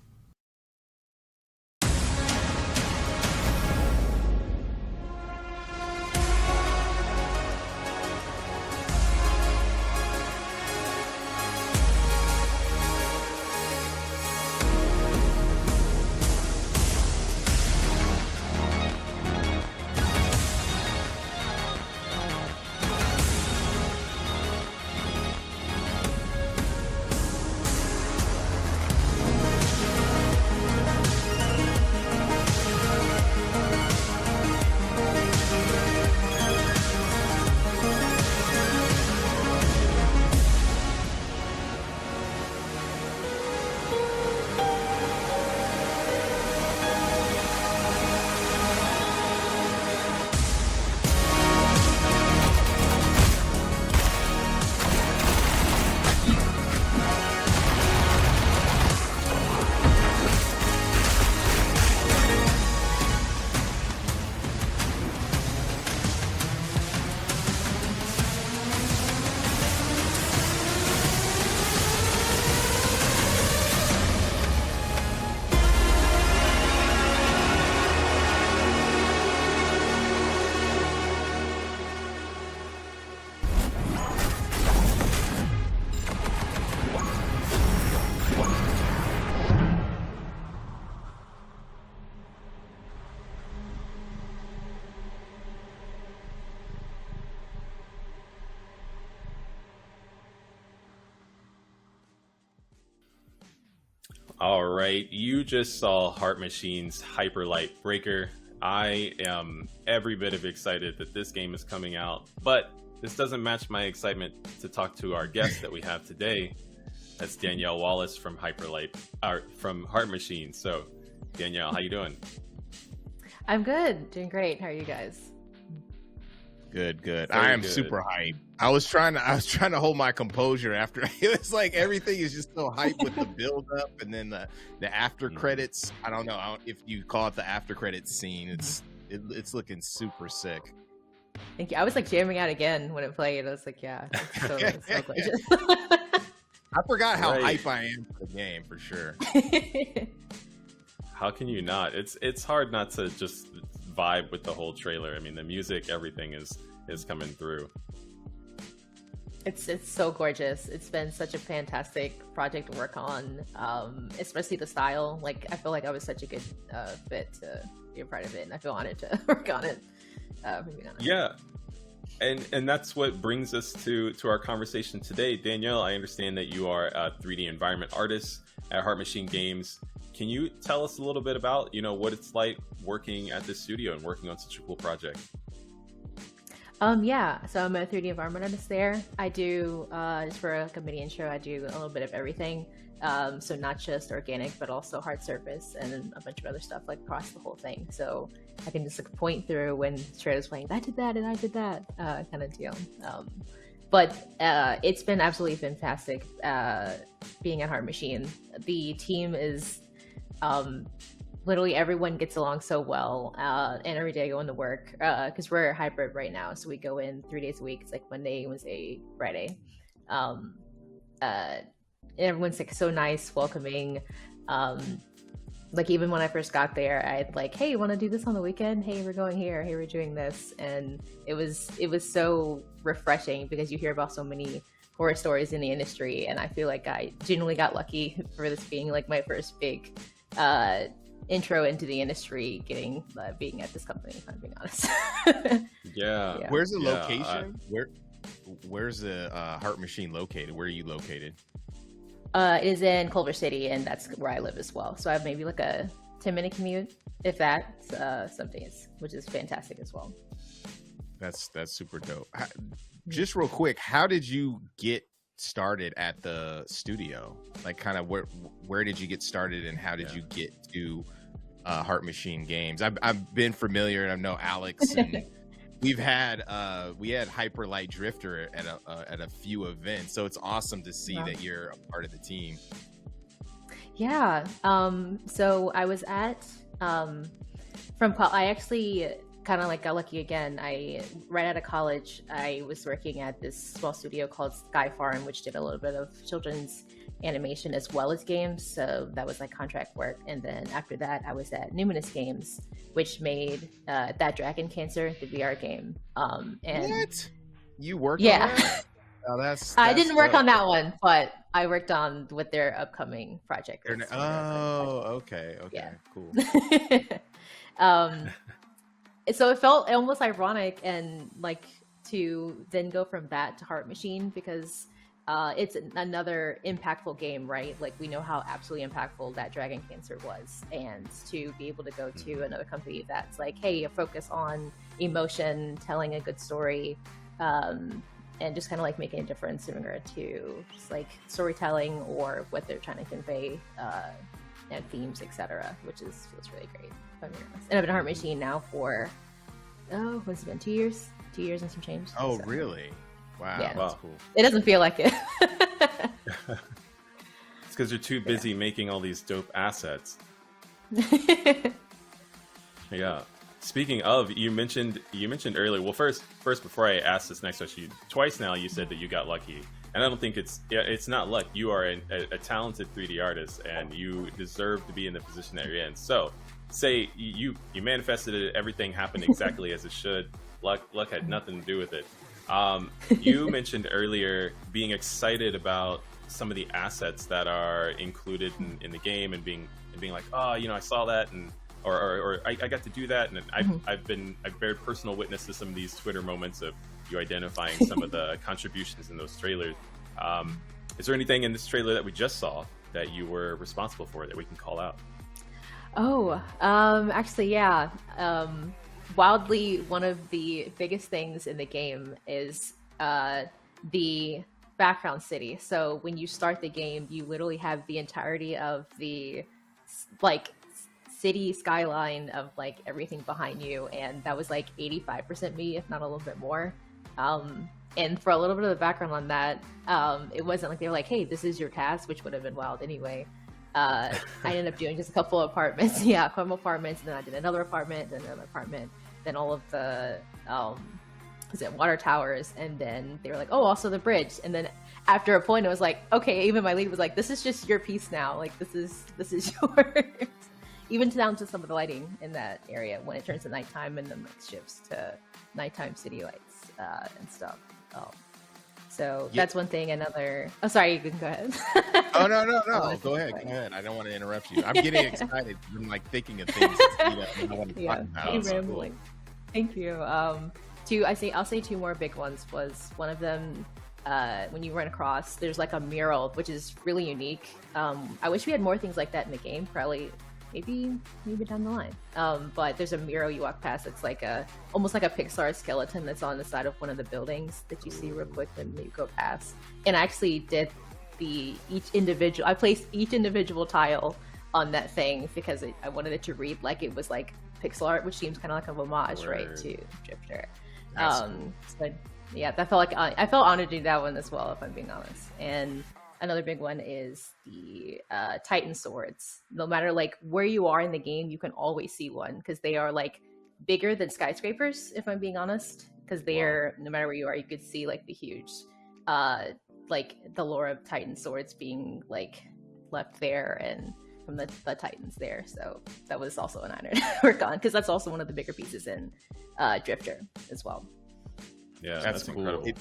All right, you just saw Heart Machine's Hyperlight Breaker. I am every bit of excited that this game is coming out, but this doesn't match my excitement to talk to our guest that we have today. That's Danielle Wallace from from Heart Machine. So, Danielle, how you doing? I'm good, doing great. How are you guys? Good. Very I am good. super hyped. I was trying to hold my composure after it was like everything is just so hyped with the build up and then the after credits. I don't know if you call it the after credits scene. It's looking super sick. Thank you. I was like jamming out again when it played. I was like, yeah, it's so gorgeous. I forgot how Right. hype I am for the game for sure. How can you not? It's hard not to just vibe with the whole trailer. I mean, the music, everything is coming through. It's so gorgeous. It's been such a fantastic project to work on, especially the style. Like, I feel like I was such a good fit to be a part of it, and I feel honored to work on it. Yeah. And that's what brings us to our conversation today. Danielle, I understand that you are a 3D environment artist at Heart Machine Games. Can you tell us a little bit about, what it's like working at this studio and working on such a cool project? Yeah, so I'm a 3D environment artist there. I do, just for like a mini intro, I do a little bit of everything. So not just organic, but also hard surface and a bunch of other stuff like across the whole thing. So I can just like point through when the trailer's playing, I did that and I did that kind of deal. But it's been absolutely fantastic being at Heart Machine. The team is literally everyone gets along so well, and every day I go into work because we're hybrid right now, so we go in 3 days a week. It's like Monday, Wednesday, Friday. Everyone's like so nice, welcoming. Like even when I first got there, I'd like, hey, you want to do this on the weekend? Hey, we're going here. Hey, we're doing this, and it was so refreshing because you hear about so many horror stories in the industry, and I feel like I genuinely got lucky for this being like my first big intro into the industry, being at this company, if I'm being honest. Yeah. Where's the location? Where's the Heart Machine located? Where are you located? It is in Culver City, and that's where I live as well. So I have maybe like a 10-minute commute, if that, some days, which is fantastic as well. That's super dope. Just real quick, how did you get started at the studio? Like, kind of where did you get started, and how did you get to Heart Machine Games? I've been familiar, and I know Alex, and we had Hyperlight Drifter at a few events, so it's awesome to see that you're a part of the team. Yeah. So I was at I actually kind of like got lucky again. Right out of college, I was working at this small studio called Sky Farm, which did a little bit of children's animation as well as games. So that was like contract work. And then after that, I was at Numinous Games, which made That Dragon Cancer, the VR game. And what? You worked on that? Oh, that's I didn't work dope. on that one, but I worked on with their upcoming project. Okay, Yeah. Cool. So it felt almost ironic and like to then go from that to Heart Machine because it's another impactful game, right? Like we know how absolutely impactful That Dragon Cancer was, and to be able to go to another company that's like, hey, a focus on emotion, telling a good story, and just kind of like making a difference in regard to just like storytelling or what they're trying to convey, and themes, etc., which feels really great. If I'm being honest. And I've been at Heart Machine now for what's it been? 2 years? 2 years and some change. Oh, so. Really? Wow, Yeah. that's cool. It doesn't feel like it. It's because you're too busy making all these dope assets. Yeah. Speaking of, you mentioned earlier. Well, first before I ask this next question, twice now you said that you got lucky, and I don't think it's not luck. You are a talented 3D artist, and you deserve to be in the position that you're in. So, say you manifested it, everything happened exactly as it should. Luck had nothing to do with it. You mentioned earlier being excited about some of the assets that are included in the game, and being like, oh, I saw that, and or I got to do that, and I've bared personal witness to some of these Twitter moments of you identifying some of the contributions in those trailers. Is there anything in this trailer that we just saw that you were responsible for that we can call out? Oh, actually, yeah. Wildly, one of the biggest things in the game is the background city. So when you start the game, you literally have the entirety of the like city skyline of like everything behind you, and that was like 85% me, if not a little bit more. And for a little bit of the background on that, it wasn't like they were like, "Hey, this is your task," which would have been wild anyway. I ended up doing just a couple of apartments. Yeah, a couple of apartments, and then I did another apartment, then another apartment, then all of the water towers, and then they were like, "Oh, also the bridge." And then after a point, it was like, okay, even my lead was like, "This is just your piece now. Like this is yours." Even down to some of the lighting in that area when it turns to nighttime and then like shifts to nighttime city lights and stuff. So that's one thing. Another. Oh, sorry. You can go ahead. Oh no! Go ahead. I don't want to interrupt you. I'm getting excited. I'm like thinking of things I want to talk about. Rambling. Thank you. I'll say two more big ones. Was one of them when you run across, there's like a mural which is really unique. I wish we had more things like that in the game. Probably. Maybe down the line. But there's a mural you walk past. It's like almost like a Pixar skeleton that's on the side of one of the buildings that you see real quick when you go past. And I actually did I placed each individual tile on that thing because I wanted it to read like it was like pixel art, which seems kind of like a homage, right, to Drifter. So yeah, that felt like I felt honored to do that one as well, if I'm being honest. And another big one is the Titan swords. No matter like where you are in the game, you can always see one because they are like bigger than skyscrapers, if I'm being honest. Because they are, no matter where you are, you could see like the huge, like the lore of Titan swords being like left there and from the Titans there. So that was also an honor to work on because that's also one of the bigger pieces in Drifter as well. Yeah, that's cool. incredible.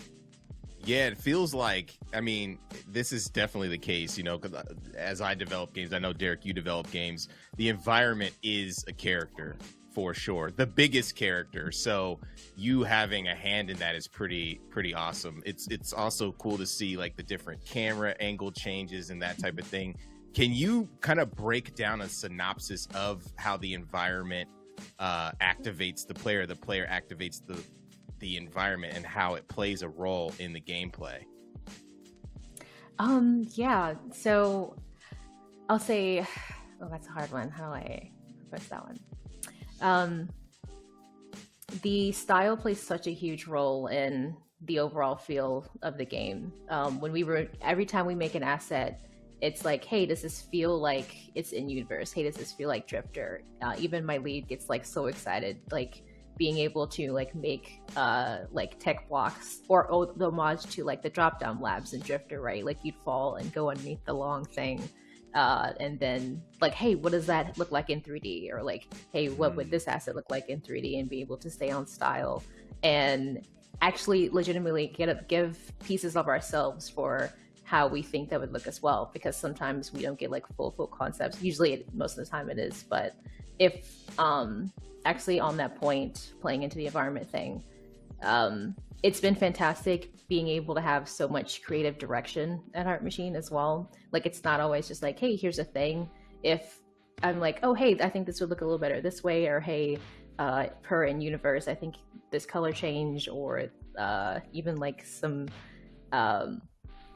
It feels like, I mean, this is definitely the case, you know, because as I develop games, I know, Derek, you develop games, the environment is a character for sure, the biggest character. So you having a hand in that is pretty awesome. It's also cool to see like the different camera angle changes and that type of thing. Can you kind of break down a synopsis of how the environment activates the player activates the environment and how it plays a role in the gameplay? Yeah, so I'll say, that's a hard one. How do I press that one? The style plays such a huge role in the overall feel of the game. Every time we make an asset, it's like, hey, does this feel like it's in universe? Hey, does this feel like Drifter? Even my lead gets like so excited, like being able to like make like tech blocks or the homage to like the drop down labs in Drifter, right? Like you'd fall and go underneath the long thing, and then like, hey, what does that look like in 3D? Or like, hey, what would this asset look like in 3D? And be able to stay on style and actually legitimately give pieces of ourselves for how we think that would look as well, because sometimes we don't get like full concepts. Usually most of the time it is, but if actually on that point, playing into the environment thing, it's been fantastic being able to have so much creative direction at Heart Machine as well. Like it's not always just like, hey, here's a thing. If I'm like, oh, hey, I think this would look a little better this way, or hey, per in universe, I think this color change, or even like some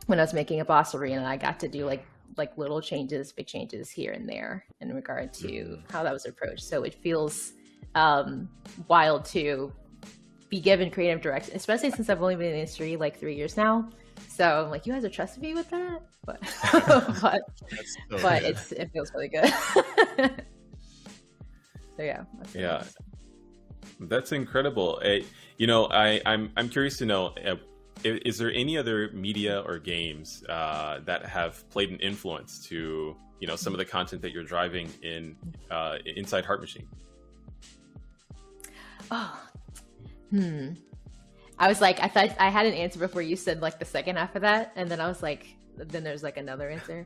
when I was making a boss arena, I got to do like little changes, big changes here and there in regard to how that was approached. So it feels wild to be given creative direction, especially since I've only been in the industry like 3 years now. So I'm like, you guys are trusting me with that, but it feels really good. So yeah. That's incredible. I'm curious to know, is there any other media or games that have played an influence to some of the content that you're driving in inside Heart Machine? I was like, I thought I had an answer before you said like the second half of that, and then I was like, then there's like another answer.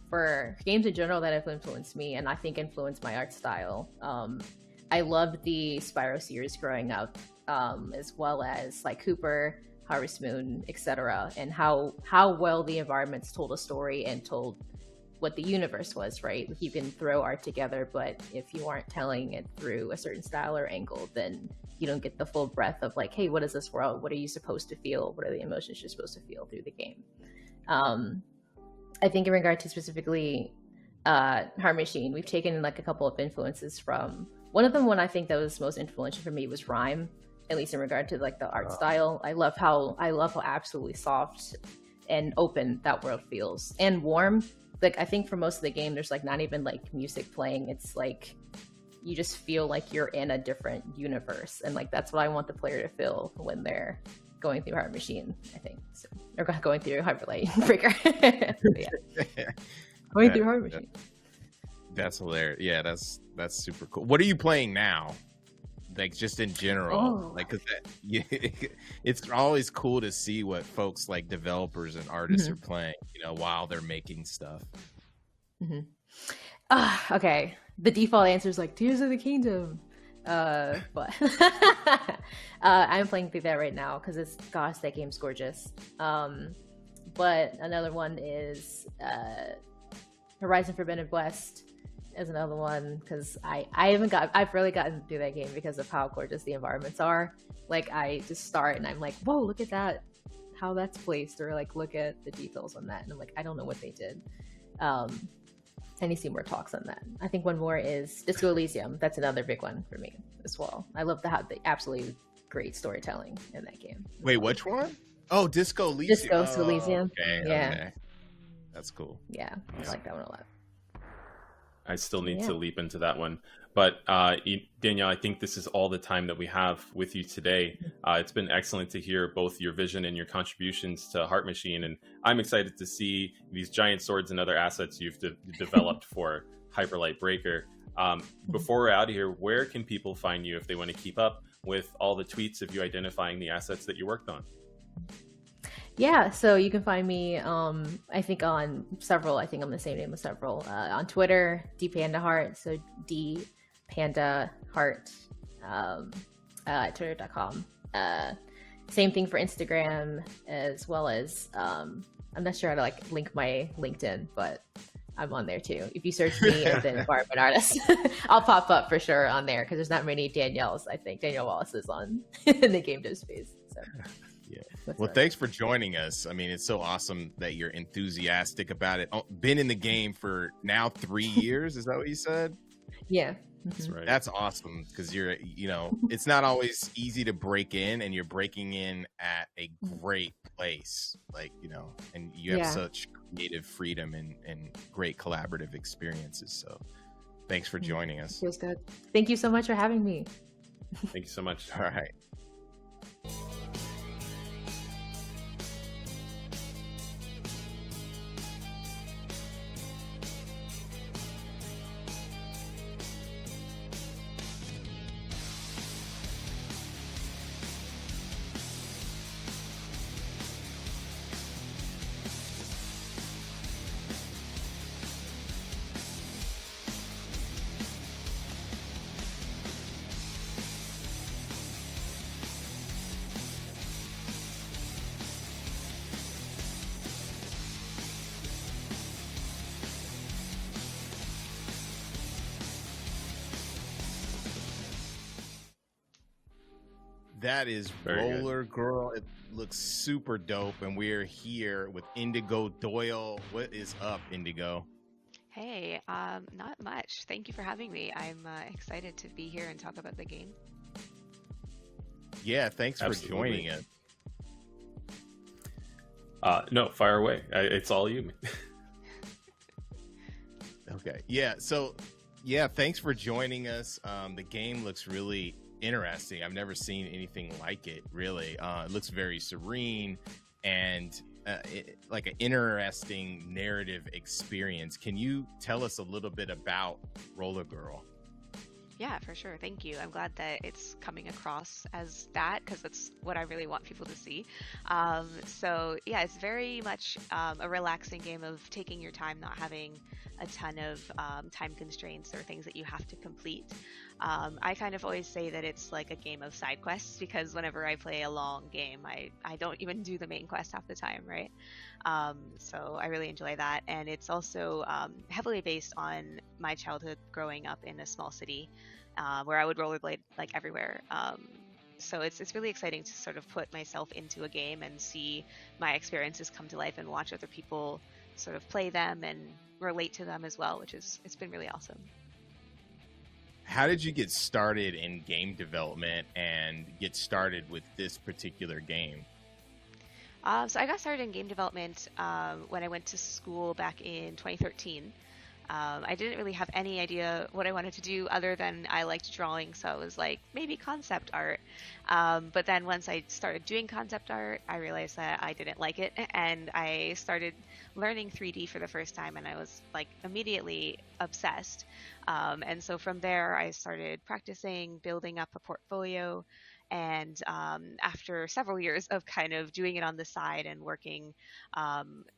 For games in general that have influenced me, and I think influenced my art style. I loved the Spyro series growing up, as well as like Cooper, Harvest Moon, etc., and how well the environments told a story and told what the universe was, right? Like, you can throw art together, but if you aren't telling it through a certain style or angle, then you don't get the full breadth of like, hey, what is this world? What are you supposed to feel? What are the emotions you're supposed to feel through the game? I think in regard to specifically Heart Machine, we've taken like a couple of influences from one of them. One I think that was most influential for me was Rhyme, at least in regard to like the art style. I love how absolutely soft and open that world feels, and warm. Like, I think for most of the game, there's like not even like music playing. It's like you just feel like you're in a different universe, and like that's what I want the player to feel when they're going through Heart Machine, I think. So, or going through Hyperlight Breaker. Going through Heart Machine. That's hilarious. Yeah, that's super cool. What are you playing now? Like, just in general, like, 'cause it's always cool to see what folks like developers and artists are playing, while they're making stuff. Okay. The default answer is like Tears of the Kingdom. But I'm playing through that right now because gosh, that game's gorgeous. But another one is Horizon Forbidden West is another one because I've really gotten through that game because of how gorgeous the environments are. Like, I just start and I'm like, whoa, look at that, how that's placed, or like look at the details on that, and I'm like, I don't know what they did. I need to see more talks on that. I think one more is Disco Elysium. That's another big one for me as well. I love the absolutely great storytelling in that game. Wait, which one? Oh, Disco Elysium. Disco Elysium. Okay, yeah. Okay. That's cool. Yeah, I like that one a lot. I still need to leap into that one. But Danielle, I think this is all the time that we have with you today. It's been excellent to hear both your vision and your contributions to Heart Machine, and I'm excited to see these giant swords and other assets you've developed for Hyperlight Breaker. Before we're out of here, where can people find you if they want to keep up with all the tweets of you identifying the assets that you worked on? Yeah, so you can find me, I think on several, I think I'm the same name as several, on Twitter, dpandaheart, so dpandaheart, at twitter.com. Same thing for Instagram, as well as, I'm not sure how to like link my LinkedIn, but I'm on there too. If you search me as an environment artist, I'll pop up for sure on there, because there's not many Danielles. I think Danielle Wallace is on in the game dev space, so. Yeah. Well, thanks for joining us. I mean, it's so awesome that you're enthusiastic about it. Oh, been in the game for now 3 years. Is that what you said? Yeah. That's right. That's awesome, because you're, it's not always easy to break in, and you're breaking in at a great place, like, and you have such creative freedom and great collaborative experiences. So thanks for joining us. Feels good. Thank you so much for having me. Thank you so much. All right. That is Roller Girl. It looks super dope, and we're here with Indigo Doyle. What is up, Indigo? Hey, not much. Thank you for having me. I'm excited to be here and talk about the game. Yeah, thanks for joining us. No, fire away. It's all you. Okay. Yeah. So, yeah, thanks for joining us. The game looks really interesting. I've never seen anything like it, really. It looks very serene and like an interesting narrative experience. Can you tell us a little bit about Roller Girl? Yeah, for sure. Thank you. I'm glad that it's coming across as that, because that's what I really want people to see. So yeah, it's very much a relaxing game of taking your time, not having a ton of time constraints or things that you have to complete. I kind of always say that it's like a game of side quests, because whenever I play a long game, I don't even do the main quest half the time, right? So I really enjoy that. And it's also heavily based on my childhood growing up in a small city where I would rollerblade like everywhere. So it's really exciting to sort of put myself into a game and see my experiences come to life and watch other people sort of play them and relate to them as well, it's been really awesome. How did you get started in game development and get started with this particular game? So I got started in game development when I went to school back in 2013. I didn't really have any idea what I wanted to do other than I liked drawing, so I was like, maybe concept art. But then once I started doing concept art, I realized that I didn't like it, and I started learning 3D for the first time, and I was like immediately obsessed. And so from there, I started practicing, building up a portfolio. And after several years of kind of doing it on the side and working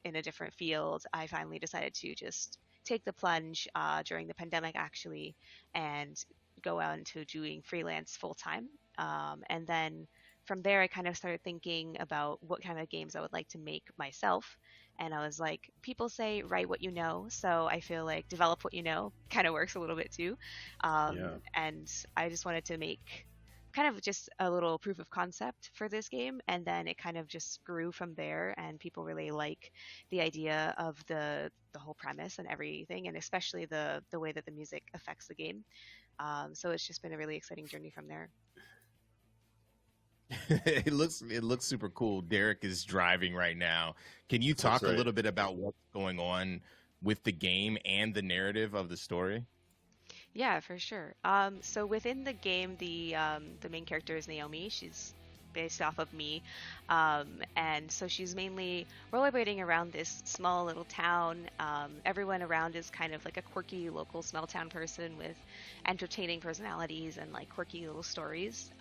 in a different field, I finally decided to just take the plunge during the pandemic, actually, and go out into doing freelance full time. And then from there, I kind of started thinking about what kind of games I would like to make myself. And I was like, people say write what you know, so I feel like develop what you know kind of works a little bit too. And I just wanted to make kind of just a little proof of concept for this game, and then it kind of just grew from there, and people really like the idea of the whole premise and everything, and especially the way that the music affects the game. So it's just been a really exciting journey from there. It looks super cool. Derek is driving right now. Can you talk a little bit about what's going on with the game and the narrative of the story? Yeah, for sure. So within the game, the main character is Naomi. She's based off of me, and so she's mainly rollerblading around this small little town. Everyone around is kind of like a quirky local small town person with entertaining personalities and like quirky little stories.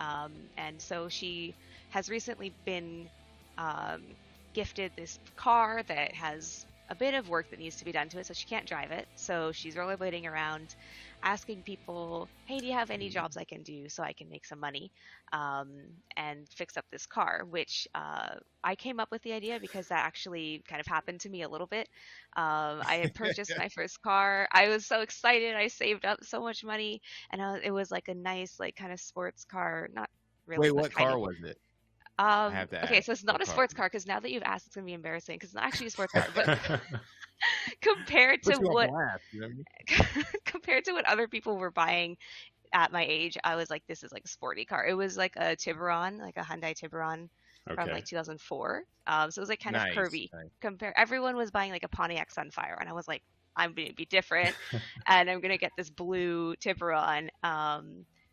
And so she has recently been gifted this car that has a bit of work that needs to be done to it, so she can't drive it. So she's rollerblading around, asking people, hey, do you have any jobs I can do so I can make some money and fix up this car, which I came up with the idea because that actually kind of happened to me a little bit. I had purchased my first car. I was so excited. I saved up so much money, and it was like a nice, like kind of sports car. Not really. Wait, what car was it? Okay, so it's not a sports car, because now that you've asked, it's gonna be embarrassing because it's not actually a sports car, but compared to what compared to what other people were buying at my age, I was like, this is like a sporty car. It was like a Tiburon, like a Hyundai Tiburon from like 2004. So it was like kind of curvy. Everyone was buying like a Pontiac Sunfire, and I was like, I'm gonna be different, and I'm gonna get this blue Tiburon.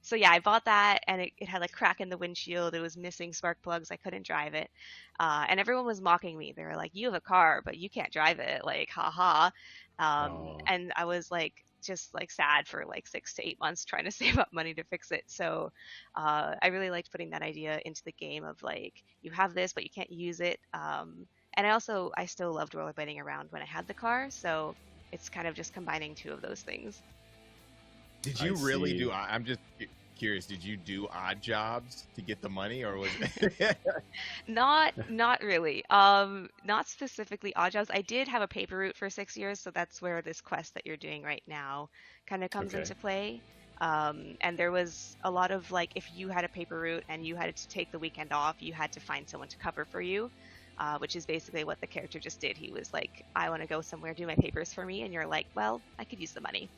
So yeah, I bought that, and it had like crack in the windshield. It was missing spark plugs. I couldn't drive it. And everyone was mocking me. They were like, you have a car, but you can't drive it. Like, haha. And I was like, just like sad for like 6 to 8 months trying to save up money to fix it. So I really liked putting that idea into the game of like, you have this, but you can't use it. And I still loved rollerblading around when I had the car. So it's kind of just combining two of those things. Did you really do? I'm just curious. Did you do odd jobs to get the money, or was it? Not really. Not specifically odd jobs. I did have a paper route for 6 years, so that's where this quest that you're doing right now kind of comes into play. And there was a lot of like, if you had a paper route and you had to take the weekend off, you had to find someone to cover for you. Which is basically what the character just did. He was like, I want to go somewhere, do my papers for me. And you're like, well, I could use the money.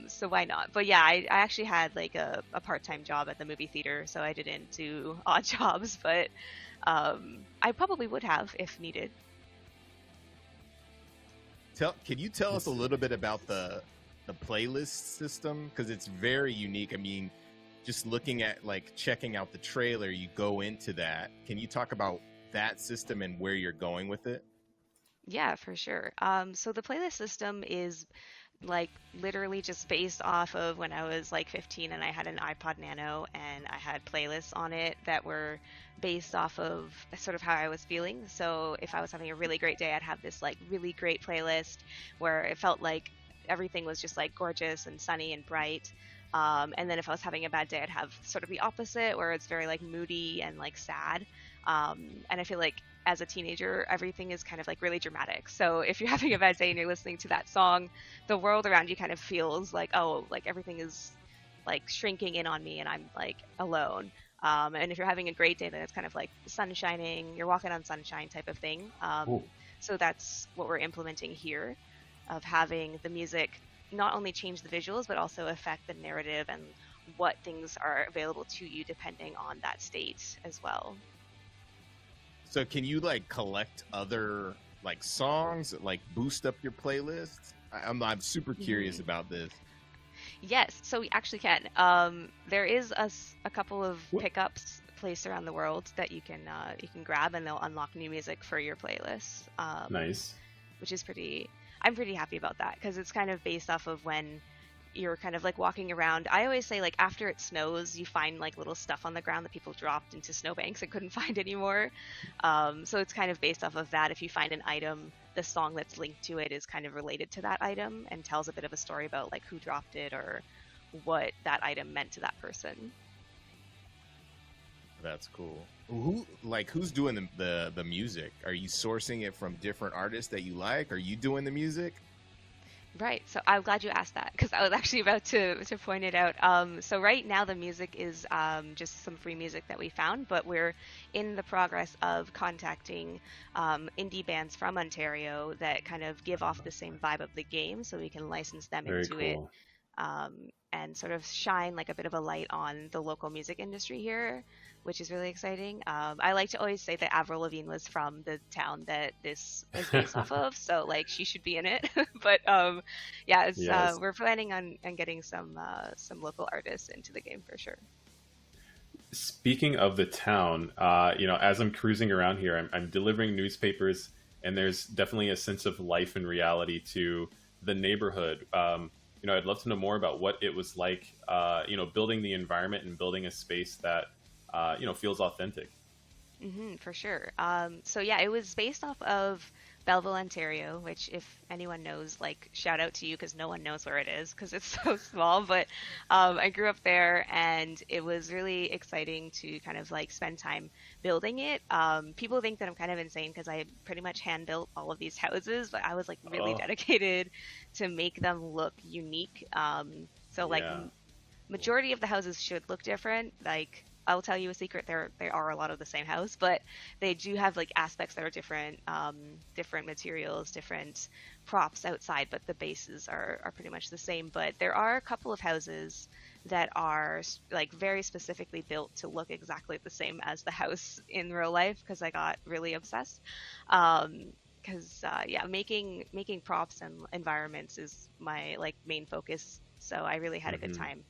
So why not? But yeah, I actually had like a part-time job at the movie theater, so I didn't do odd jobs, but I probably would have if needed. Can you tell us a little bit about the playlist system? Because it's very unique. I mean, just looking at like checking out the trailer, you go into that. Can you talk about that system and where you're going with it? Yeah, for sure. So the playlist system is like literally just based off of when I was like 15 and I had an iPod Nano and I had playlists on it that were based off of sort of how I was feeling. So if I was having a really great day, I'd have this like really great playlist where it felt like everything was just like gorgeous and sunny and bright. And then if I was having a bad day, I'd have sort of the opposite where it's very like moody and like sad. And I feel like as a teenager, everything is kind of like really dramatic. So if you're having a bad day and you're listening to that song, the world around you kind of feels like, oh, like everything is like shrinking in on me and I'm like alone. And if you're having a great day, then it's kind of like sun shining, you're walking on sunshine type of thing. So that's what we're implementing here, of having the music not only change the visuals, but also affect the narrative and what things are available to you depending on that state as well. So can you like collect other like songs that like boost up your playlist? I'm super curious about this. Yes, so we actually can. There is a couple of pickups placed around the world that you can grab, and they'll unlock new music for your playlist. Nice. Which is I'm pretty happy about that because it's kind of based off of when you're kind of like walking around. I always say like after it snows, you find like little stuff on the ground that people dropped into snowbanks and couldn't find anymore. So it's kind of based off of that. If you find an item, the song that's linked to it is kind of related to that item and tells a bit of a story about like who dropped it or what that item meant to that person. That's cool. Who's doing the music? Are you sourcing it from different artists that you like? Are you doing the music? Right. So I'm glad you asked that because I was actually about to point it out. So right now the music is just some free music that we found, but we're in the progress of contacting indie bands from Ontario that kind of give off the same vibe of the game, so we can license them into it and sort of shine like a bit of a light on the local music industry here, which is really exciting. I like to always say that Avril Lavigne was from the town that this is based off of, so like she should be in it. But yeah, it's, yes. We're planning on getting some local artists into the game for sure. Speaking of the town, as I'm cruising around here, I'm delivering newspapers, and there's definitely a sense of life and reality to the neighborhood. I'd love to know more about what it was like, building the environment and building a space that feels authentic. For sure. So yeah, it was based off of Belleville, Ontario, which if anyone knows, like shout out to you because no one knows where it is because it's so small. But I grew up there and it was really exciting to kind of like spend time building it. People think that I'm kind of insane because I pretty much hand built all of these houses, but I was like really dedicated to make them look unique. Majority of the houses should look different. Like I'll tell you a secret, there are a lot of the same house, but they do have like aspects that are different, different materials, different props outside, but the bases are pretty much the same. But there are a couple of houses that are like very specifically built to look exactly the same as the house in real life because I got really obsessed. Making props and environments is my like main focus. So I really had a good time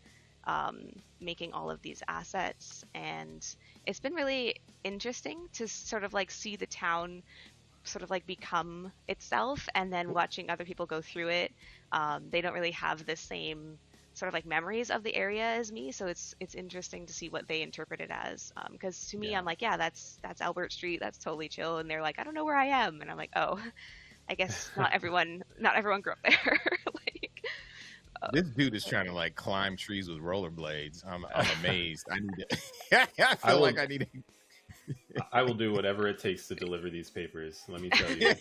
making all of these assets, and it's been really interesting to sort of like see the town sort of like become itself, and then watching other people go through it. They don't really have the same sort of like memories of the area as me, so it's interesting to see what they interpret it as, because to me I'm like, yeah, that's Albert Street, that's totally chill, and they're like, I don't know where I am, and I'm like, oh, I guess not everyone grew up there. This dude is trying to like climb trees with rollerblades. I'm amazed. I need to. I need to. I will do whatever it takes to deliver these papers. Let me tell you.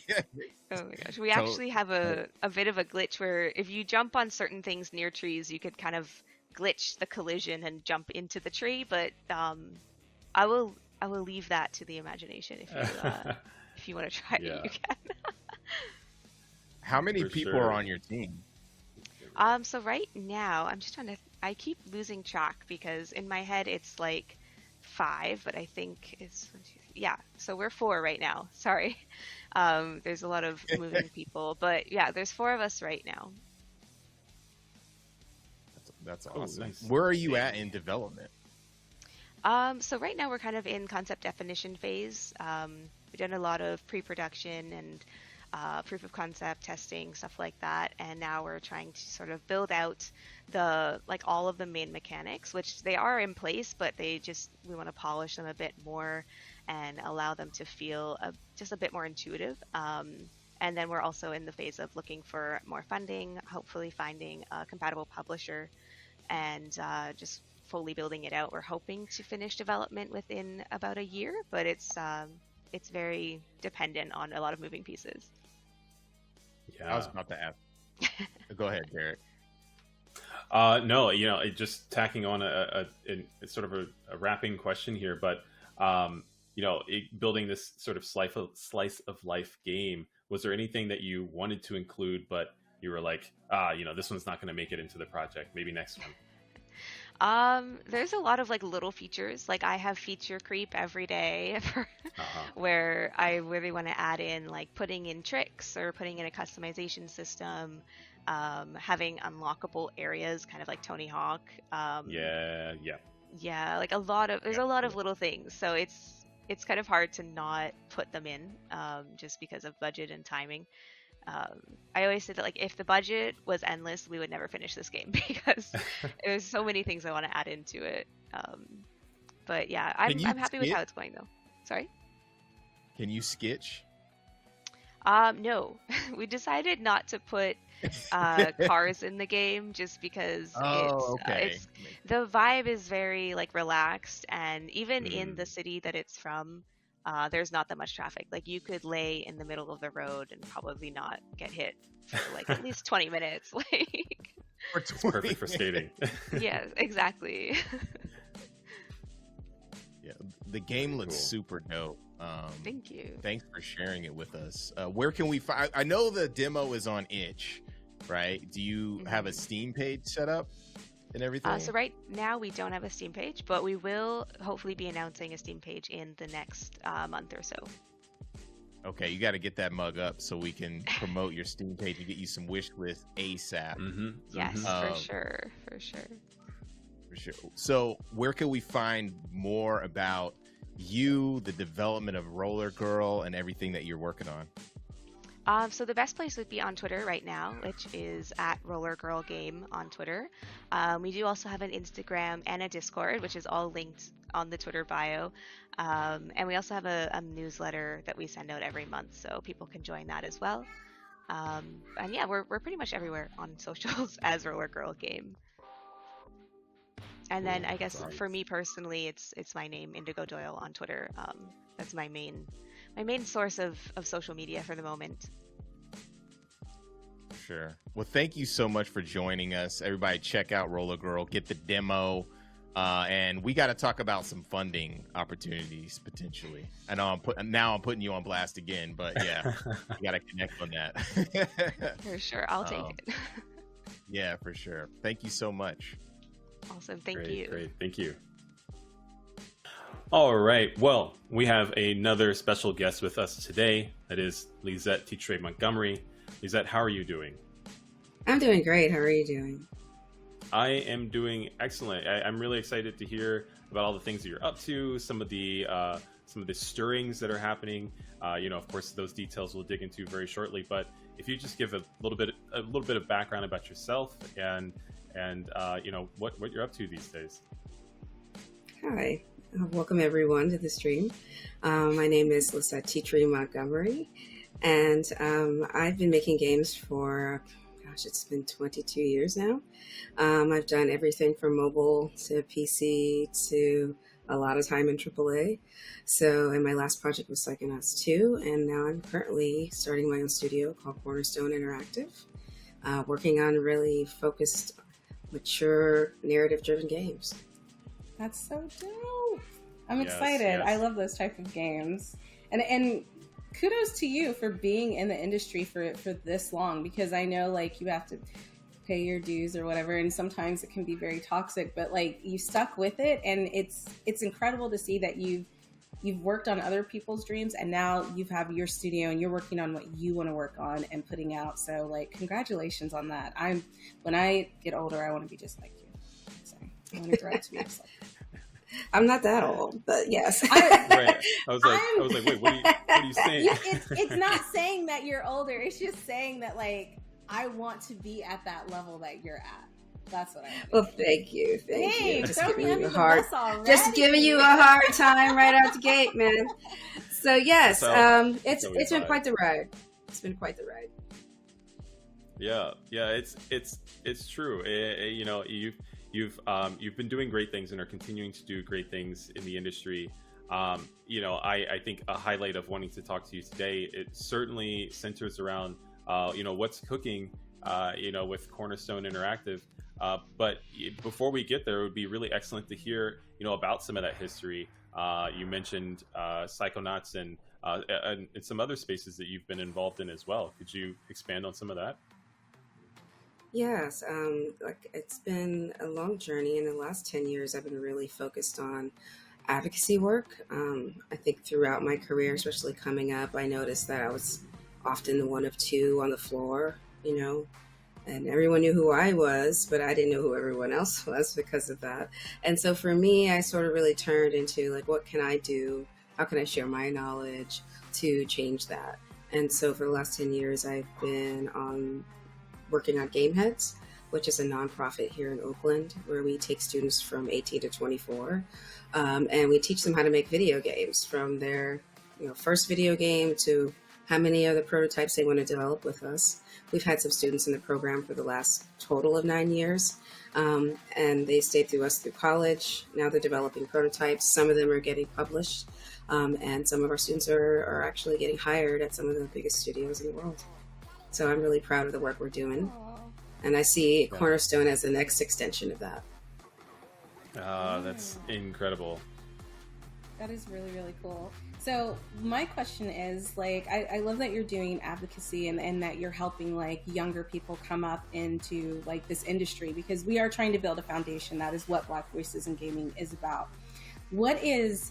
Oh my gosh, we actually have a bit of a glitch where if you jump on certain things near trees, you could kind of glitch the collision and jump into the tree. But I will leave that to the imagination. If you want to try it, you can. How many people are on your team? So right now, I'm just I keep losing track because in my head it's like 5, but I think it's, so we're 4 right now. Sorry. There's a lot of moving people, but yeah, there's 4 of us right now. That's awesome. Nice. Where are you at in development? So right now we're kind of in concept definition phase. We've done a lot of pre-production and proof of concept testing, stuff like that. And now we're trying to sort of build out all of the main mechanics, which they are in place, but we want to polish them a bit more and allow them to feel just a bit more intuitive. And then we're also in the phase of looking for more funding, hopefully finding a compatible publisher, and just fully building it out. We're hoping to finish development within about a year, but it's very dependent on a lot of moving pieces. Yeah, I was about to ask. Go ahead, Derek. No, just tacking on it's sort of a wrapping question here, but building this sort of slice of life game, was there anything that you wanted to include, but you were like, this one's not going to make it into the project, maybe next one? There's a lot of little features. I have feature creep every day where I really want to add in putting in tricks or putting in a customization system, having unlockable areas, kind of like Tony Hawk. Yeah, there's a lot of little things. So it's kind of hard to not put them in, just because of budget and timing. I always say that if the budget was endless, we would never finish this game because there's so many things I want to add into it. But yeah, I'm happy with how it's going though. Sorry? Can you sketch? No, we decided not to put cars in the game just because the vibe is very relaxed, and even in the city that it's from, there's not that much traffic. You could lay in the middle of the road and probably not get hit for at least 20 minutes. It's perfect for skating. Yes, exactly. Yeah, the game looks super dope. Thank you. Thanks for sharing it with us. Where can we find? I know the demo is on itch, right? Do you have a Steam page set up and everything? So right now we don't have a Steam page, but we will hopefully be announcing a Steam page in the next month or so. Okay, you got to get that mug up so we can promote your Steam page and get you some wish list ASAP. Yes, for sure. For sure. So where can we find more about you, the development of Roller Girl, and everything that you're working on? So the best place would be on Twitter right now, which is at Roller Girl Game on Twitter. We do also have an Instagram and a Discord, which is all linked on the Twitter bio. And we also have a newsletter that we send out every month, so people can join that as well. And yeah, we're pretty much everywhere on socials as Roller Girl Game. And then I guess for me personally, it's my name, Indigo Doyle, on Twitter. That's my main source of social media for the moment. Sure. Well, thank you so much for joining us. Everybody check out Roller Girl, get the demo, and we got to talk about some funding opportunities potentially. I know I'm putting you on blast again, but yeah, we got to connect on that. For sure. I'll take it. Yeah, for sure. Thank you so much. Awesome. Thank you. Great. Thank you. All right. Well, we have another special guest with us today. That is Lisette Titre Montgomery. Lisette, how are you doing? I'm doing great. How are you doing? I am doing excellent. I'm really excited to hear about all the things that you're up to, some of the stirrings that are happening. Of course, those details we'll dig into very shortly. But if you just give a little bit of background about yourself and what you're up to these days. Hi. Welcome everyone to the stream. My name is Lisette Titre Montgomery, and I've been making games for, it's been 22 years now. I've done everything from mobile to PC to a lot of time in AAA. And my last project was Psychonauts 2, and now I'm currently starting my own studio called Cornerstone Interactive, working on really focused, mature, narrative-driven games. That's so dope. I'm excited. I love those type of games. And kudos to you for being in the industry for this long, because I know you have to pay your dues or whatever, and sometimes it can be very toxic, but you stuck with it, and it's incredible to see that you've worked on other people's dreams, and now you have your studio and you're working on what you want to work on and putting out. So congratulations on that. When I get older, I want to be just like you. So I want to grow up to be just like you. I'm not that old, but yes. Right. I was like, wait, what are you saying? It's not saying that you're older. It's just saying that, like, I want to be at that level that you're at. That's what I mean. Well, thank you. Hey, Just throw giving me you under a the hard, bus already. just giving you a hard time right out the gate, man. So yes, it's been quite the ride. It's been quite the ride. Yeah, it's true. You know, you've been doing great things and are continuing to do great things in the industry. You know, I think a highlight of wanting to talk to you today, it certainly centers around you know, what's cooking, you know, with Cornerstone Interactive. But before we get there, it would be really excellent to hear, you know, about some of that history. You mentioned Psychonauts and some other spaces that you've been involved in as well. Could you expand on some of that? Yes, like it's been a long journey. In the last 10 years, I've been really focused on advocacy work. I think throughout my career, especially coming up, I noticed that I was often the one of two on the floor, you know, and everyone knew who I was, but I didn't know who everyone else was because of that. And so for me, I sort of really turned into like, what can I do? How can I share my knowledge to change that? And so for the last 10 years, I've been working on Game Heads, which is a nonprofit here in Oakland, where we take students from 18 to 24, and we teach them how to make video games, from their first video game to how many other prototypes they want to develop with us. We've had some students in the program for the last total of 9 years, and they stayed through us through college. Now they're developing prototypes. Some of them are getting published, and some of our students are actually getting hired at some of the biggest studios in the world. So I'm really proud of the work we're doing. And I see Cornerstone as the next extension of that. That's incredible. That is really, really cool. So my question is, like, I love that you're doing advocacy and that you're helping, like, younger people come up into, like, this industry, because we are trying to build a foundation. That is what Black Voices in Gaming is about. What is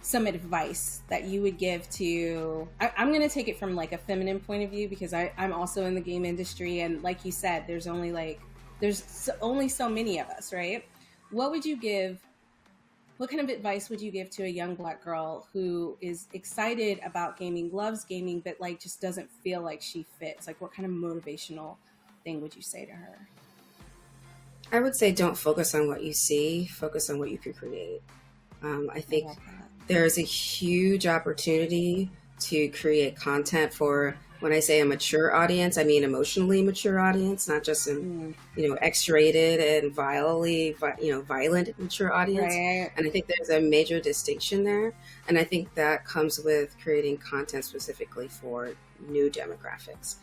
some advice that you would give to, I'm going to take it from like a feminine point of view, because I'm also in the game industry, and like you said, there's only so many of us, right? What kind of advice would you give to a young Black girl who is excited about gaming, loves gaming, but like just doesn't feel like she fits? Like, what kind of motivational thing would you say to her? I would say don't focus on what you see, focus on what you can create. I think there's a huge opportunity to create content for, when I say a mature audience, I mean emotionally mature audience, not just an X-rated and violent mature audience. Right. And I think there's a major distinction there. And I think that comes with creating content specifically for new demographics.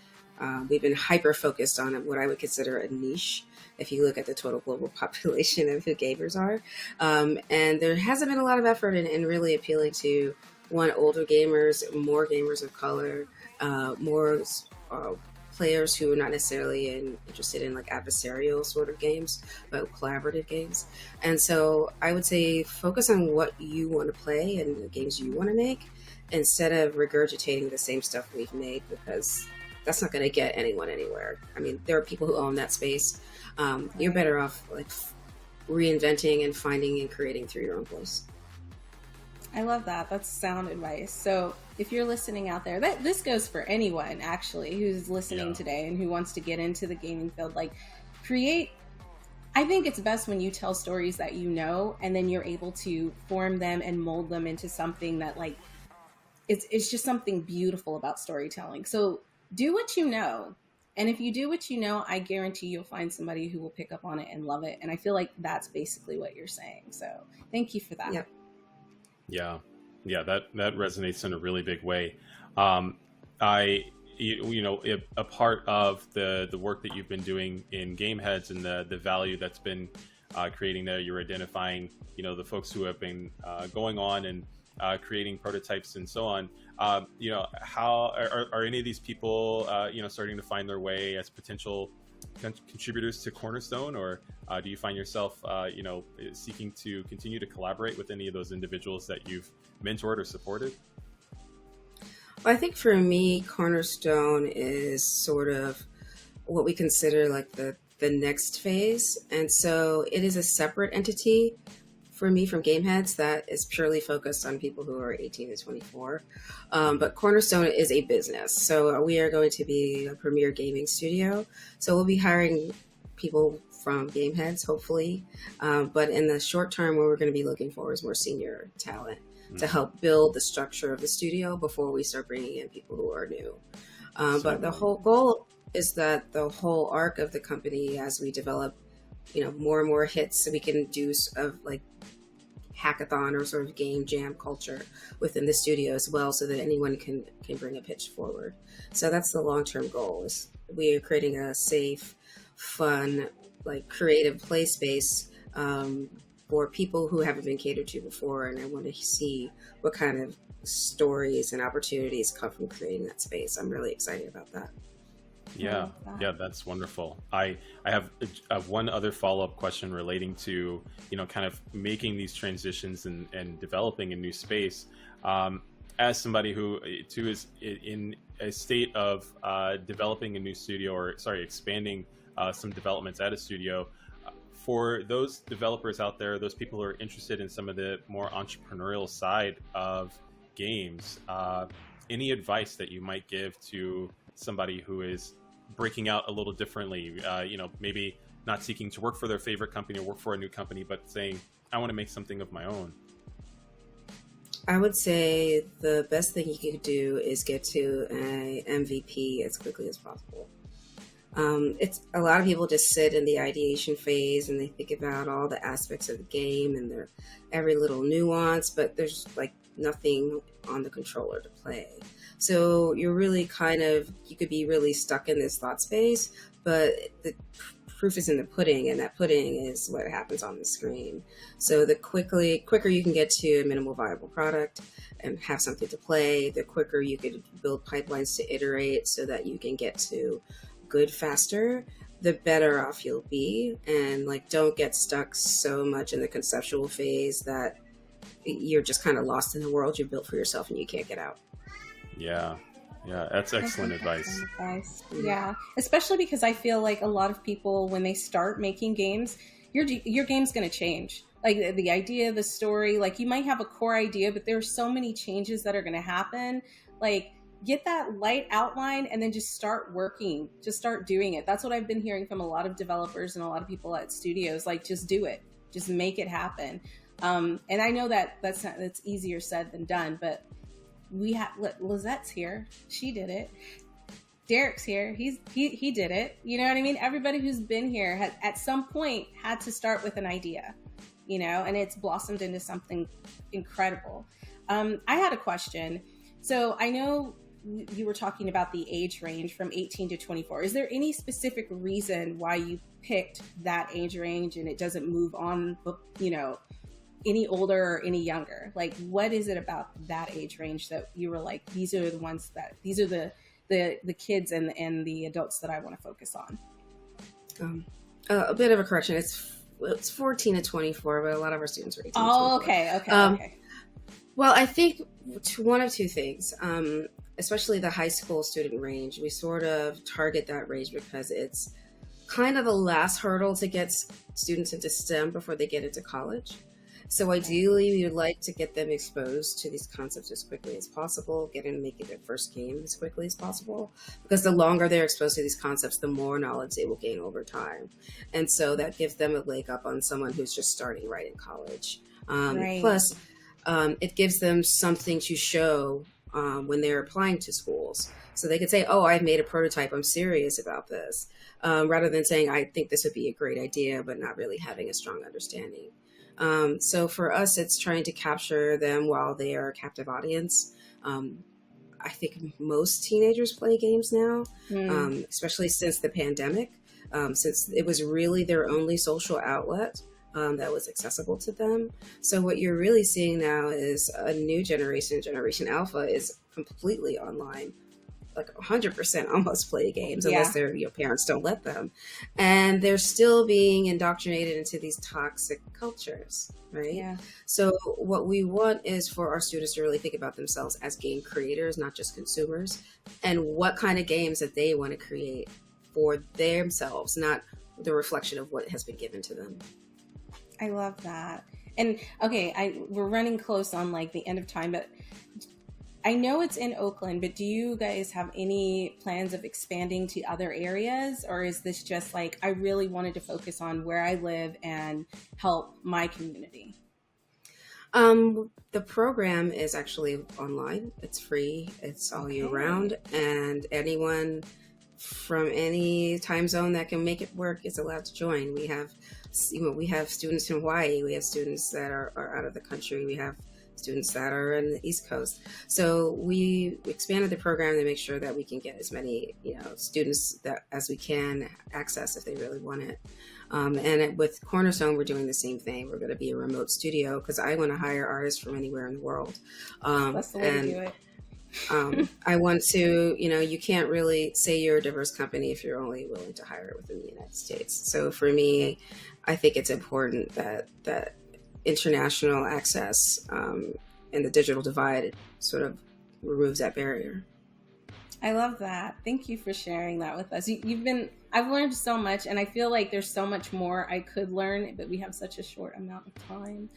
We've been hyper focused on what I would consider a niche, if you look at the total global population of who gamers are. And there hasn't been a lot of effort in really appealing to, one, older gamers, more gamers of color, more players who are not necessarily interested in like adversarial sort of games, but collaborative games. And so I would say focus on what you want to play and the games you want to make, instead of regurgitating the same stuff we've made, because that's not going to get anyone anywhere. I mean, there are people who own that space. You're better off like reinventing and finding and creating through your own voice. I love that. That's sound advice. So if you're listening out there, this goes for anyone actually who's listening today and who wants to get into the gaming field, like I think it's best when you tell stories that you know, and then you're able to form them and mold them into something that, like, it's just something beautiful about storytelling. So do what you know. And if you do what you know, I guarantee you'll find somebody who will pick up on it and love it. And I feel like that's basically what you're saying. So thank you for that. Yep. Yeah, that resonates in a really big way. A part of the work that you've been doing in Game Heads and the value that's been creating there, you're identifying, the folks who have been going on and creating prototypes and so on. How are any of these people, starting to find their way as potential contributors to Cornerstone, or do you find yourself, seeking to continue to collaborate with any of those individuals that you've mentored or supported? Well, I think for me, Cornerstone is sort of what we consider like the next phase. And so it is a separate entity for me from Gameheads that is purely focused on people who are 18 to 24. But Cornerstone is a business. So we are going to be a premier gaming studio. So we'll be hiring people from Gameheads, hopefully. But in the short term, what we're going to be looking for is more senior talent to help build the structure of the studio before we start bringing in people who are new. But the whole goal is that the whole arc of the company, as we develop, more and more hits, so we can do like hackathon or sort of game jam culture within the studio as well, so that anyone can bring a pitch forward. So that's the long-term goal. Is we are creating a safe, fun, like creative play space for people who haven't been catered to before, and I want to see what kind of stories and opportunities come from creating that space. I'm really excited about that. Yeah, that's wonderful. I have one other follow-up question relating to, kind of making these transitions and developing a new space. As somebody who too is in a state of developing a new studio, expanding some developments at a studio, for those developers out there, those people who are interested in some of the more entrepreneurial side of games, any advice that you might give to somebody who is breaking out a little differently, maybe not seeking to work for their favorite company or work for a new company, but saying, I want to make something of my own? I would say the best thing you could do is get to an MVP as quickly as possible. It's a lot of people just sit in the ideation phase and they think about all the aspects of the game and their every little nuance, but there's like nothing on the controller to play. So you're really you could be really stuck in this thought space, but the proof is in the pudding, and that pudding is what happens on the screen. So the quicker you can get to a minimal viable product and have something to play, the quicker you could build pipelines to iterate so that you can get to good faster, the better off you'll be. And don't get stuck so much in the conceptual phase that you're just kind of lost in the world you built for yourself and you can't get out. Yeah, that's excellent advice. Yeah, especially because I feel like a lot of people, when they start making games, your game's going to change. Like the idea, the story, you might have a core idea, but there are so many changes that are going to happen. Get that light outline and then just start working. Just start doing it. That's what I've been hearing from a lot of developers and a lot of people at studios. Just do it. Just make it happen. And I know that's easier said than done, but we have Lizette's here. She did it. Derek's here. He did it. You know what I mean? Everybody who's been here has at some point had to start with an idea, and it's blossomed into something incredible. I had a question. So I know you were talking about the age range from 18 to 24. Is there any specific reason why you picked that age range and it doesn't move on, any older or any younger? What is it about that age range that you were like, these are the kids and the adults that I want to focus on? A bit of a correction. It's 14 to 24, but a lot of our students are 18 to 24. Oh, okay. Well, I think one of two things, especially the high school student range, we sort of target that range because it's kind of the last hurdle to get students into STEM before they get into college. So ideally, we would like to get them exposed to these concepts as quickly as possible, get them making their first game as quickly as possible, because the longer they're exposed to these concepts, the more knowledge they will gain over time. And so that gives them a leg up on someone who's just starting right in college. Right. Plus, it gives them something to show when they're applying to schools. So they could say, oh, I've made a prototype, I'm serious about this, rather than saying, I think this would be a great idea, but not really having a strong understanding. So for us, it's trying to capture them while they are a captive audience. I think most teenagers play games now, especially since the pandemic, since it was really their only social outlet that was accessible to them. So what you're really seeing now is a new generation, Generation Alpha, is completely online. 100% almost play games unless their parents don't let them, and they're still being indoctrinated into these toxic cultures, right? Yeah. So what we want is for our students to really think about themselves as game creators, not just consumers, and what kind of games that they want to create for themselves, not the reflection of what has been given to them. I love that. And okay, we're running close on like the end of time, but I know it's in Oakland, but do you guys have any plans of expanding to other areas? Or is this just like, I really wanted to focus on where I live and help my community? The program is actually online. It's free. It's all year round, and anyone from any time zone that can make it work is allowed to join. We have students in Hawaii. We have students that are out of the country. We have students that are in the East Coast. So we expanded the program to make sure that we can get as many, students as we can access if they really want it. And with Cornerstone, we're doing the same thing. We're going to be a remote studio because I want to hire artists from anywhere in the world. That's the way to do it. I want to, you can't really say you're a diverse company if you're only willing to hire within the United States. So for me, I think it's important that international access and the digital divide sort of removes that barrier. I love that. Thank you for sharing that with us. I've learned so much, and I feel like there's so much more I could learn, but we have such a short amount of time.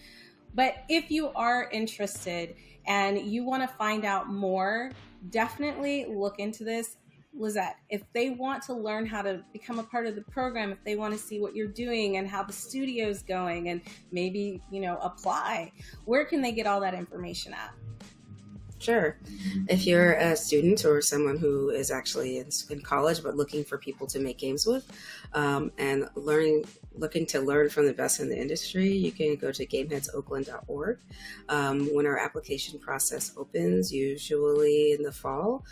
But if you are interested and you want to find out more, definitely look into this. Lizette, if they want to learn how to become a part of the program, if they want to see what you're doing and how the studio's going and maybe, apply, where can they get all that information at? Sure. If you're a student or someone who is actually in college but looking for people to make games with and looking to learn from the best in the industry, you can go to gameheadsoakland.org. When our application process opens, usually in the fall,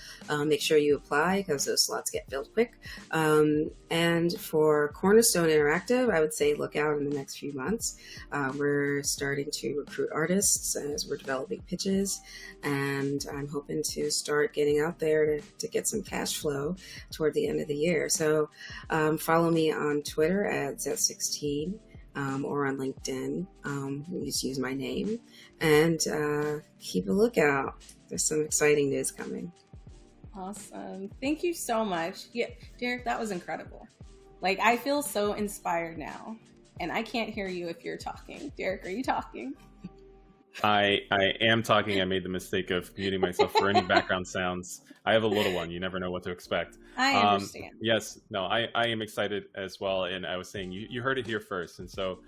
make sure you apply because those slots get filled quick. And for Cornerstone Interactive, I would say look out in the next few months. We're starting to recruit artists as we're developing pitches, and I'm hoping to start getting out there to get some cash flow toward the end of the year. So follow me on Twitter at Z16 or on LinkedIn. Just use my name and keep a lookout. There's some exciting news coming. Awesome. Thank you so much. Yeah, Derek, that was incredible. Like, I feel so inspired now, and I can't hear you if you're talking. Derek, are you talking? I am talking. I made the mistake of muting myself for any background sounds. I have a little one. You never know what to expect. I understand. Yes. No, I am excited as well. And I was saying, you heard it here first. And so,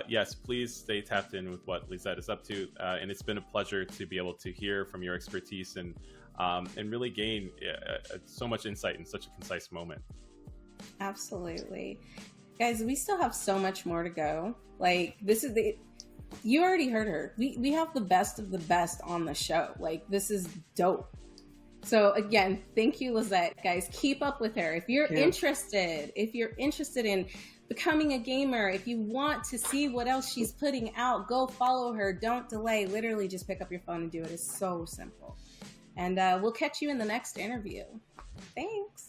yes, please stay tapped in with what Lizette is up to. And it's been a pleasure to be able to hear from your expertise and really gain so much insight in such a concise moment. Absolutely. Guys, we still have so much more to go. Like, you already heard her. We have the best of the best on the show. Like, this is dope. So again, thank you, Lizette. Guys, keep up with her. If you're interested in becoming a gamer, if you want to see what else she's putting out, go follow her. Don't delay. Literally just pick up your phone and do it. It's so simple. And we'll catch you in the next interview. Thanks.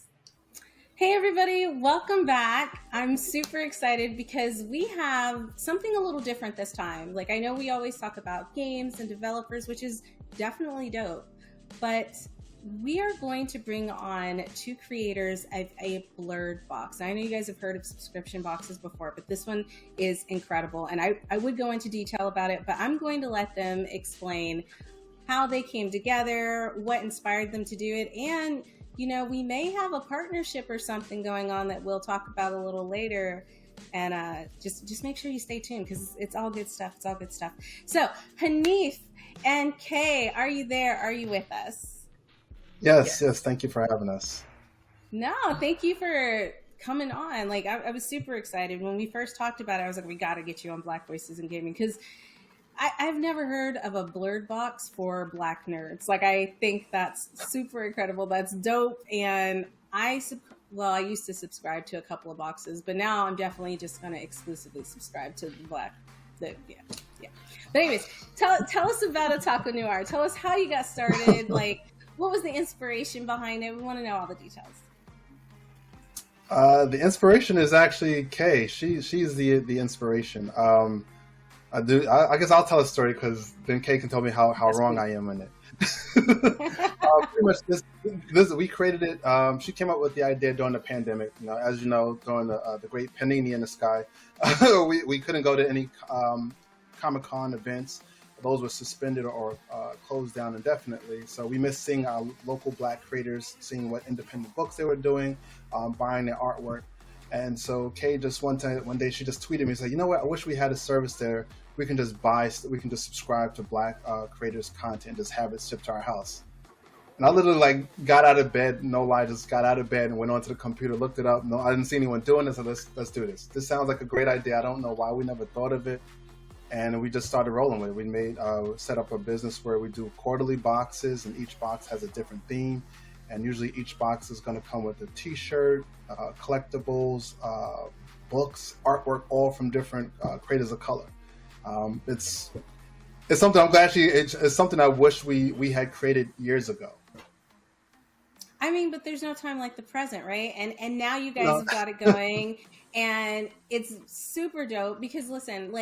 Hey everybody, welcome back. I'm super excited because we have something a little different this time. Like, I know we always talk about games and developers, which is definitely dope, but we are going to bring on two creators of a blurred box. I know you guys have heard of subscription boxes before, but this one is incredible. And I would go into detail about it, but I'm going to let them explain how they came together, what inspired them to do it, and we may have a partnership or something going on that we'll talk about a little later. And just make sure you stay tuned because it's all good stuff. It's all good stuff. So, Hanif and Kay, are you there? Are you with us? Yes. Thank you for having us. No, thank you for coming on. Like, I was super excited. When we first talked about it, I was like, we got to get you on Black Voices in Gaming because I've never heard of a blurred box for Black nerds. Like, I think that's super incredible. That's dope. And I used to subscribe to a couple of boxes, but now I'm definitely just going to exclusively subscribe to yeah. But anyways, tell us about Otaku Noir. Tell us how you got started. Like, what was the inspiration behind it? We want to know all the details. The inspiration is actually Kay. She's the inspiration. I guess I'll tell a story because then Kay can tell me how wrong I am in it. Pretty much this we created it. She came up with the idea during the pandemic. As you know, during the great panini in the sky, we couldn't go to any Comic-Con events. Those were suspended or closed down indefinitely. So we missed seeing our local Black creators, seeing what independent books they were doing, buying their artwork. And so Kay just one day she just tweeted me, said, you know what, I wish we had a service there. We can just subscribe to Black creators' content and just have it shipped to our house. And I literally got out of bed, no lie, just got out of bed and went onto the computer, looked it up. No, I didn't see anyone doing this, so let's do this. This sounds like a great idea. I don't know why we never thought of it. And we just started rolling with it. We set up a business where we do quarterly boxes, and each box has a different theme. And usually each box is going to come with a T-shirt, collectibles, books, artwork, all from different creators of color. It's something I'm glad it's something I wish we had created years ago. I mean, but there's no time like the present, right? And now you guys have got it going, and it's super dope because listen,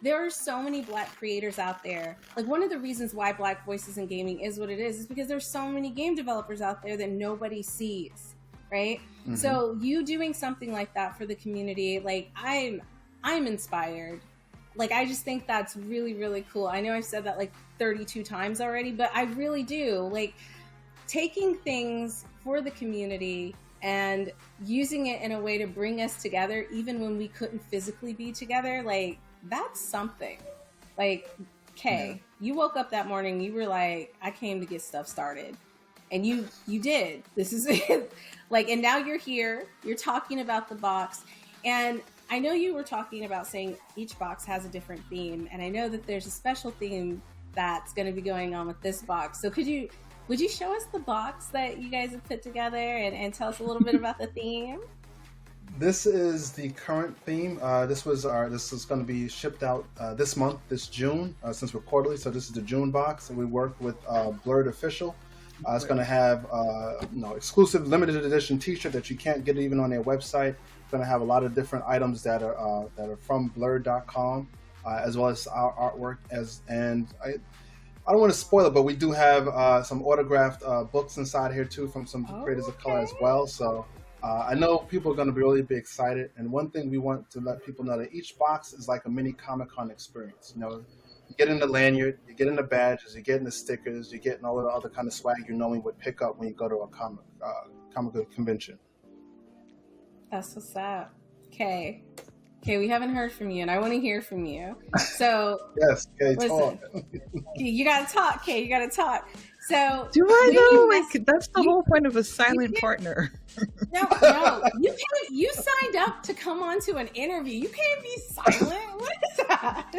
there are so many Black creators out there. One of the reasons why Black Voices in Gaming is what it is because there's so many game developers out there that nobody sees, right? Mm-hmm. So you doing something like that for the community, I'm inspired. I just think that's really, really cool. I know I've said that 32 times already, but I really do. Taking things for the community and using it in a way to bring us together, even when we couldn't physically be together, that's something. Kay, you woke up that morning, you were like, I came to get stuff started. And you did. This is it. And now you're here, you're talking about the box. And I know you were talking about saying each box has a different theme. And I know that there's a special theme that's going to be going on with this box. So would you show us the box that you guys have put together and tell us a little bit about the theme? This is the current theme. This is going to be shipped out this month, this June, since we're quarterly. So this is the June box, and we work with Blurred Official. It's going to have exclusive limited edition T-shirt that you can't get even on their website. It's going to have a lot of different items that are from Blurred.com, as well as our artwork. I don't want to spoil it, but we do have some autographed books inside here too from some creators of color as well. So I know people are going to really be excited. And one thing we want to let people know that each box is like a mini Comic-Con experience. You get in the lanyard, you get in the badges, you get in the stickers, you get in all of the other kind of swag you normally would pick up when you go to a comic convention. That's what's up. Okay, we haven't heard from you, and I want to hear from you. So yes, Kay, talk. You gotta talk, Kay. You gotta talk. So do I know? That's the whole point of a silent partner. No, you signed up to come on to an interview. You can't be silent. What is that?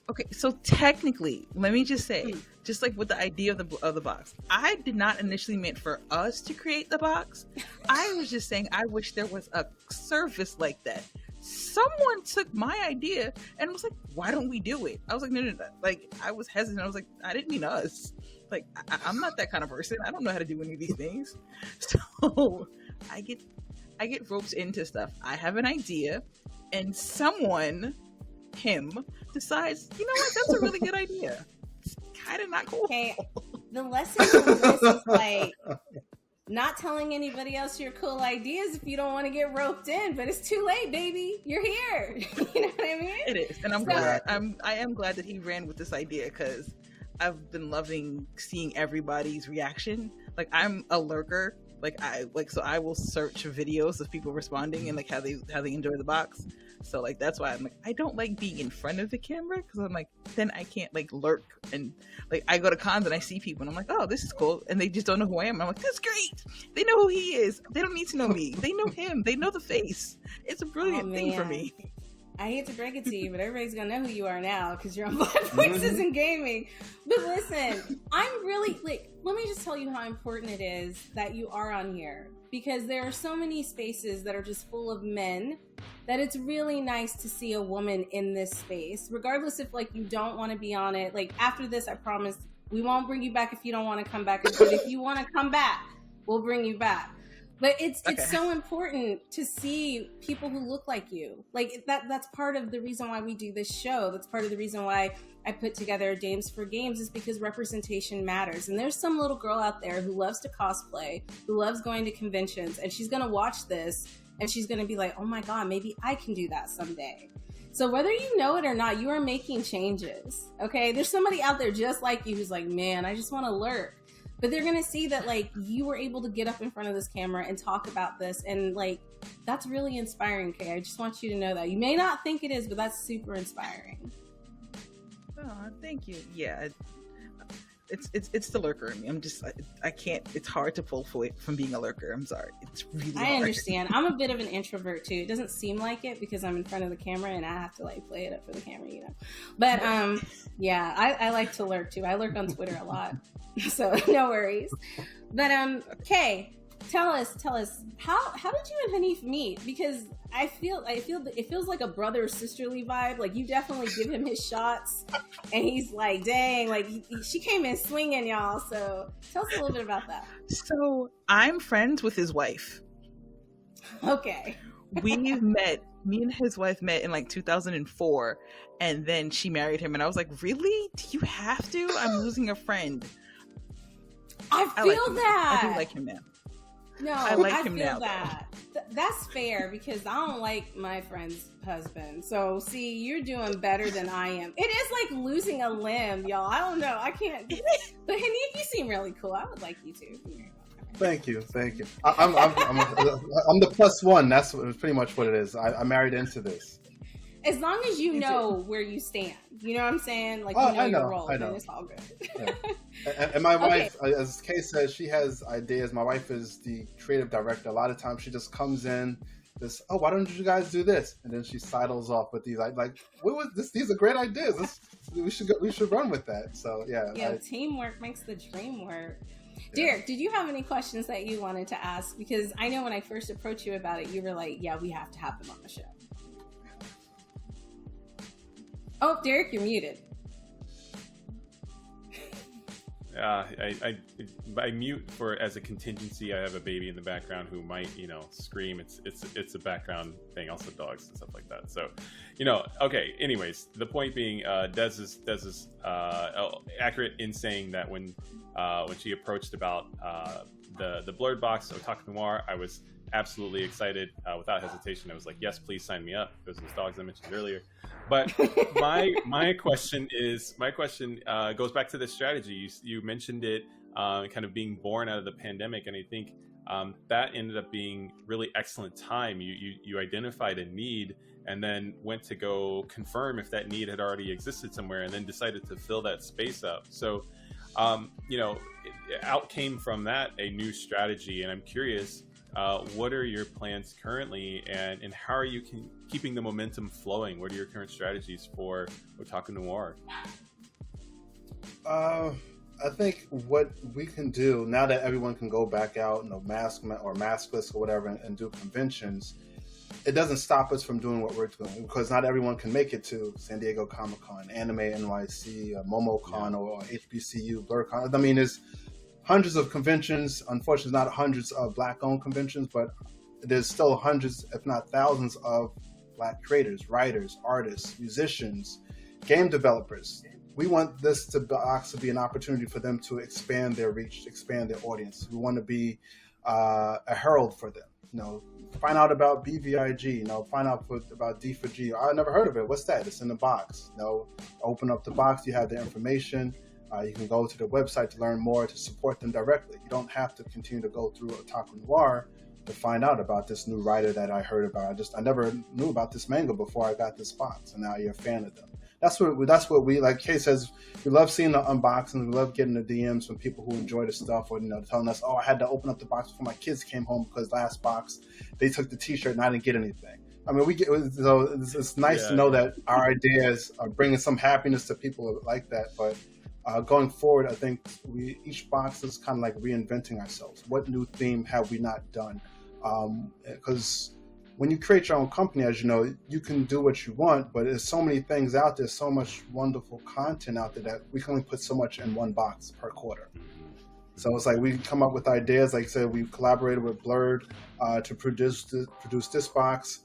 Okay, so technically, let me just say, just with the idea of the box, I did not initially meant for us to create the box. I was just saying I wish there was a service like that. Someone took my idea and was like, why don't we do it? I was like, no. I was hesitant. I was like, I didn't mean us. I'm not that kind of person. I don't know how to do any of these things. So I get roped into stuff. I have an idea and him decides, you know what, that's a really good idea. It's kind of not cool. Okay, the lesson from this is not telling anybody else your cool ideas if you don't want to get roped in, but it's too late, baby. You're here. You know what I mean? It is, and I'm glad. I am glad that he ran with this idea because I've been loving seeing everybody's reaction. I'm a lurker. So I will search videos of people responding and how they enjoy the box. So that's why I'm I don't like being in front of the camera because I'm then I can't lurk and I go to cons and I see people and I'm like, oh, this is cool, and they just don't know who I am. I'm like, that's great. They know who he is. They don't need to know me. They know him. They know the face. It's a brilliant thing for me. I hate to break it to you, but everybody's gonna know who you are now because you're on Black Voices in Gaming. But listen, I'm really let me just tell you how important it is that you are on here because there are so many spaces that are just full of men that it's really nice to see a woman in this space, regardless if you don't want to be on it. After this, I promise we won't bring you back if you don't want to come back. But if you want to come back, we'll bring you back. But it's so important to see people who look like you. That's part of the reason why we do this show. That's part of the reason why I put together Dames for Games is because representation matters. And there's some little girl out there who loves to cosplay, who loves going to conventions, and she's going to watch this and she's going to be like, oh my God, maybe I can do that someday. So whether you know it or not, you are making changes. Okay, there's somebody out there just like you who's like, man, I just want to lurk. But they're gonna see that like you were able to get up in front of this camera and talk about this, and like that's really inspiring, Kay. I just want you to know that. You may not think it is, but that's super inspiring. Oh, thank you. Yeah, it's the lurker in me. I can't. It's hard to pull away from being a lurker. I'm sorry. It's really hard. I understand. I'm a bit of an introvert too. It doesn't seem like it because I'm in front of the camera and I have to like play it up for the camera, you know. But yeah, I like to lurk too. I lurk on Twitter a lot, so no worries. But Kay, tell us how did you and Hanif meet? Because I feel that it feels like a brother sisterly vibe. Like you definitely give him his shots, and he's like, dang, like she came in swinging, y'all. So tell us a little bit about that. So I'm friends with his wife. Okay. Me and his wife met in like 2004, and then she married him, and I was like, really? Do you have to? I'm losing a friend. I feel that. I do like him now. No, I like him feel now. That. That's fair because I don't like my friend's husband. So, see, you're doing better than I am. It is like losing a limb, y'all. I don't know. I can't. But Hanif, you seem really cool. I would like you to. Thank you. I'm the plus one. That's pretty much what it is. I married into this. As long as you know where you stand, you know what I'm saying? Like, you know your role, then it's all good. Yeah. And my wife, as Kay says, she has ideas. My wife is the creative director. A lot of times she just comes in, why don't you guys do this? And then she sidles off with these, like, what was this? These are great ideas. We should run with that. So, yeah. Yeah, teamwork makes the dream work. Derek, did you have any questions that you wanted to ask? Because I know when I first approached you about it, you were like, yeah, we have to have them on the show. Oh, Derek, you're muted. I mute as a contingency. I have a baby in the background who might, scream. It's a background thing. Also dogs and stuff like that. So, okay. Anyways, the point being, Des is accurate in saying that when she approached about the blurred box of Otaku Noir, I was absolutely excited. Without hesitation, I was like, yes, please sign me up. Those are those dogs I mentioned earlier. But my question goes back to the strategy. You mentioned it kind of being born out of the pandemic, and I think that ended up being really excellent time. You identified a need and then went to go confirm if that need had already existed somewhere, and then decided to fill that space up. So, out came from that a new strategy, and I'm curious. What are your plans currently, and how are you keeping the momentum flowing? What are your current strategies for Otaku Noir? I think what we can do now that everyone can go back out, maskless or whatever, and do conventions, it doesn't stop us from doing what we're doing, because not everyone can make it to San Diego Comic-Con, Anime NYC, MomoCon, or HBCU, BlurCon. I mean, there's hundreds of conventions. Unfortunately, not hundreds of Black-owned conventions, but there's still hundreds, if not thousands, of Black creators, writers, artists, musicians, game developers. We want this to be an opportunity for them to expand their reach, expand their audience. We want to be a herald for them. Find out about BVIG. Find out about D4G. I never heard of it. What's that? It's in the box. Open up the box. You have the information. You can go to the website to learn more, to support them directly. You don't have to continue to go through Otaku Noir to find out about this new writer that I heard about. I never knew about this manga before I got this box, and now you're a fan of them. That's what we like. Kay says we love seeing the unboxings. We love getting the DMs from people who enjoy the stuff, or telling us, "Oh, I had to open up the box before my kids came home because last box they took the T-shirt and I didn't get anything." I mean, it's nice to know that our ideas are bringing some happiness to people like that, but. Going forward, I think each box is kind of like reinventing ourselves. What new theme have we not done? Because when you create your own company, as you know, you can do what you want, but there's so many things out there, so much wonderful content out there that we can only put so much in one box per quarter. So it's like we come up with ideas. Like I said, we've collaborated with Blurred to produce this box.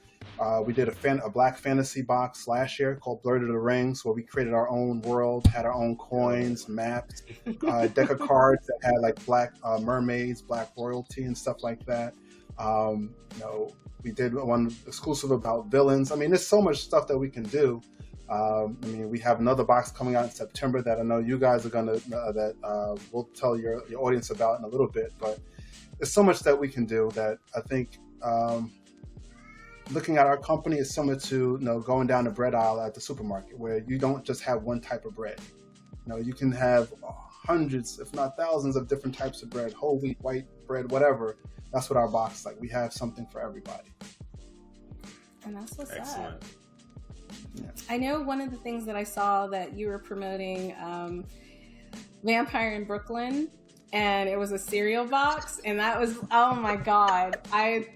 We did a Black fantasy box last year called Blurred of the Rings, where we created our own world, had our own coins, maps, deck of cards that had like Black mermaids, Black royalty, and stuff like that. we did one exclusive about villains. I mean, there's so much stuff that we can do. I mean, we have another box coming out in September that I know you guys are gonna we'll tell your audience about in a little bit. But there's so much that we can do that I think looking at our company is similar to going down the bread aisle at the supermarket, where you don't just have one type of bread. You can have hundreds, if not thousands, of different types of bread, whole wheat, white bread, whatever. That's what our box is like. We have something for everybody. And that's what's Excellent. up. Yeah. I know one of the things that I saw that you were promoting, Vampire in Brooklyn, and it was a cereal box, and that was, oh my God. I've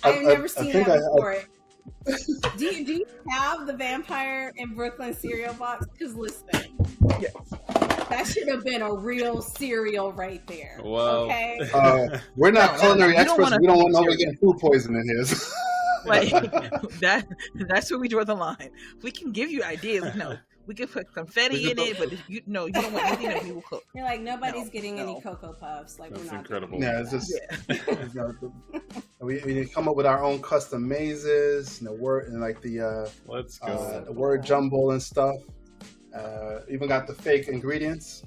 never seen that before. Do you have the Vampire in Brooklyn cereal box? Because listen, that should have been a real cereal right there. Well, okay. We're not culinary experts. We don't want nobody getting food poisoning here. Like that's where we draw the line. We can give you ideas. No, we can put confetti in it, but if you don't want anything that we will cook. You're like, nobody's getting any Cocoa Puffs. Like, that's we're not incredible. doing Yeah, it's just we come up with our own custom mazes and the word and like the let's go the word jumble and stuff. Even got the fake ingredients.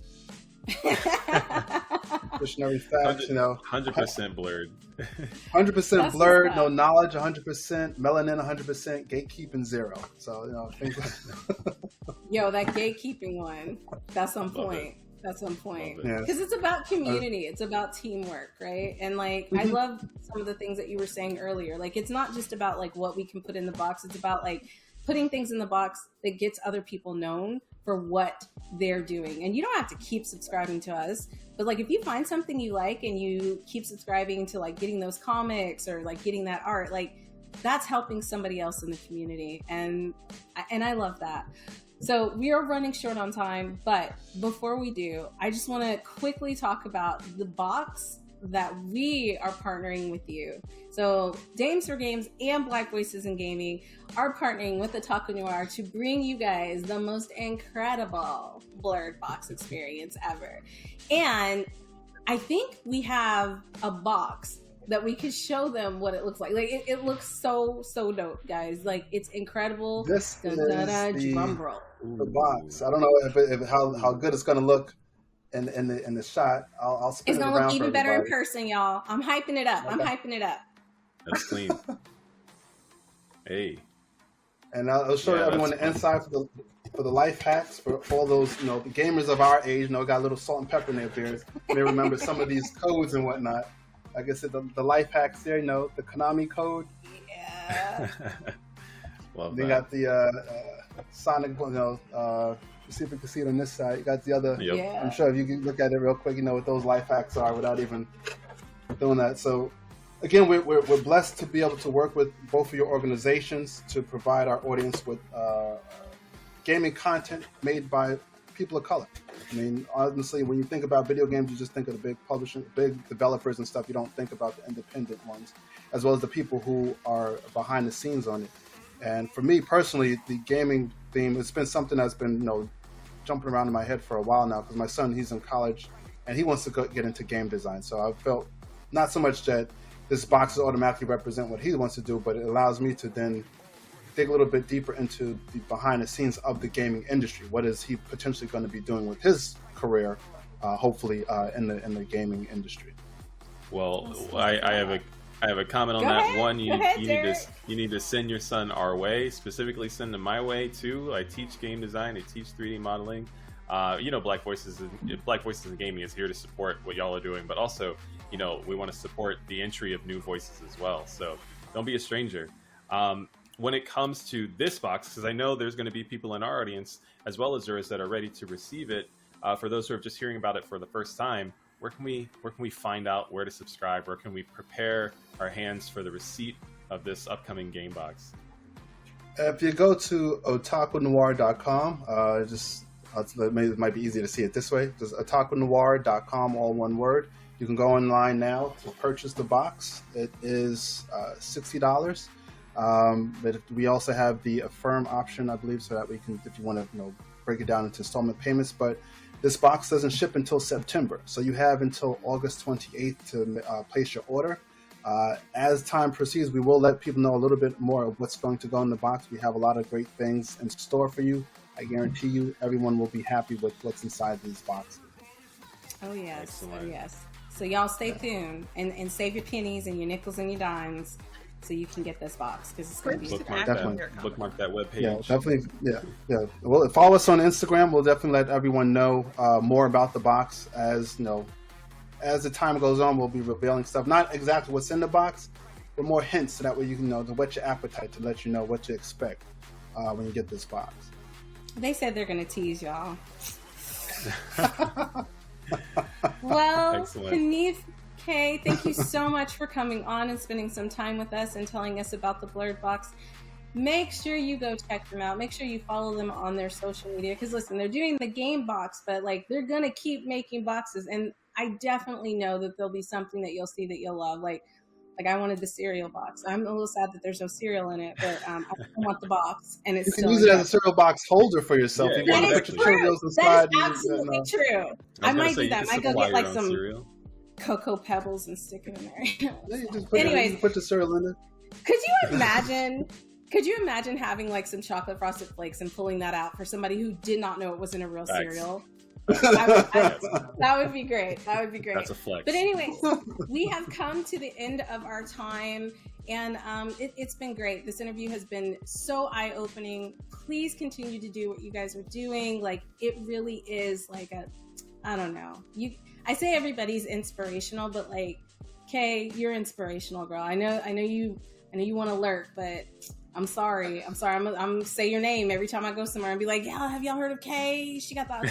Dictionary facts, 100% blurred. 100% blurred, no knowledge, 100%, melanin, 100%, gatekeeping 0. So, things like Yo, that gatekeeping one, that's on point. That's on point. Because Yes. it's about community. It's about teamwork, right? And like, I love some of the things that you were saying earlier. Like, it's not just about like what we can put in the box. It's about like putting things in the box that gets other people known for what they're doing. And you don't have to keep subscribing to us, but like if you find something you like and you keep subscribing to like getting those comics or like getting that art, like that's helping somebody else in the community. And I love that. So we are running short on time, but before we do, I just want to quickly talk about the box that we are partnering with you. So Dames for Games and Black Voices in Gaming are partnering with the Taco Noir to bring you guys the most incredible blurred box experience ever. And I think we have a box that we can show them what it looks like. Like it looks so dope, guys. Like it's incredible. This is drum roll. the box. I don't know if how good it's gonna look in the shot. I'll spin It's it gonna around look even for better in everybody. person, y'all. I'm hyping it up. I'm Okay. hyping it up. That's clean. Hey. And I'll show everyone the inside for the life hacks for all those the gamers of our age. Got a little salt and pepper in their beers. May remember some of these codes and whatnot. Like I said, the life hacks there. The Konami code. Yeah. Love Then that. got the Sonic. See if we can see it on this side. You got the other. Yep. Yeah. I'm sure if you can look at it real quick, you know what those life hacks are without even doing that. So. Again, we're blessed to be able to work with both of your organizations to provide our audience with gaming content made by people of color. I mean, honestly, when you think about video games, you just think of the big publishing, big developers and stuff. You don't think about the independent ones, as well as the people who are behind the scenes on it. And for me personally, the gaming theme, it's been something that's been jumping around in my head for a while now, because my son, he's in college and he wants to get into game design. So I felt not so much that this box automatically represent what he wants to do, but it allows me to then dig a little bit deeper into the behind the scenes of the gaming industry. What is he potentially going to be doing with his career, hopefully in the gaming industry? Well, I have a comment on Go that. ahead. One, Go ahead, you need to send your son our way, specifically send him my way too. I teach game design, I teach 3D modeling. Black Voices in Gaming is here to support what y'all are doing, but also, we want to support the entry of new voices as well. So don't be a stranger. When it comes to this box, because I know there's going to be people in our audience, as well as yours, that are ready to receive it. For those who are just hearing about it for the first time, where can we find out where to subscribe? Where can we prepare our hands for the receipt of this upcoming game box? If you go to otakunoir.com, it might be easier to see it this way. Just otakunoir.com, all one word. You can go online now to purchase the box. It is $60. But we also have the Affirm option, I believe, so that we can, if you want to, break it down into installment payments. But this box doesn't ship until September, so you have until August 28th to place your order. As time proceeds, we will let people know a little bit more of what's going to go in the box. We have a lot of great things in store for you. I guarantee you, everyone will be happy with what's inside these boxes. Oh yes, Excellent. oh yes. So y'all stay tuned and save your pennies and your nickels and your dimes so you can get this box because it's going to be bookmark that webpage. Yeah, definitely. Yeah. Well, follow us on Instagram. We'll definitely let everyone know more about the box as as the time goes on. We'll be revealing stuff, not exactly what's in the box, but more hints so that way you can to whet your appetite to let you know what to expect when you get this box. They said they're going to tease y'all. Well, Hanif K, thank you so much for coming on and spending some time with us and telling us about the Blurred Box. Make sure you go check them out. Make sure you follow them on their social media because listen, they're doing the game box, but they're gonna keep making boxes, and I definitely know that there'll be something that you'll see that you'll love. Like I wanted the cereal box. I'm a little sad that there's no cereal in it, but I want the box, and it's you can use it as a cereal box holder for yourself. Yeah, you want to put your Cheerios inside. That is absolutely true. I might do that. I might go get some cereal. Cocoa Pebbles and stick it in there. Yeah, you just put the cereal in it. Could you imagine? Could you imagine having some chocolate frosted flakes and pulling that out for somebody who did not know it was in a real cereal? That would be great. That would be great. That's a flex. But anyway, we have come to the end of our time, and it's been great. This interview has been so eye-opening. Please continue to do what you guys are doing. It really is I don't know. I say everybody's inspirational, but Kay, you're inspirational, girl. I know you want to lurk, but I'm sorry. I'm say your name every time I go somewhere and be like, yeah, have y'all heard of Kay? She got that.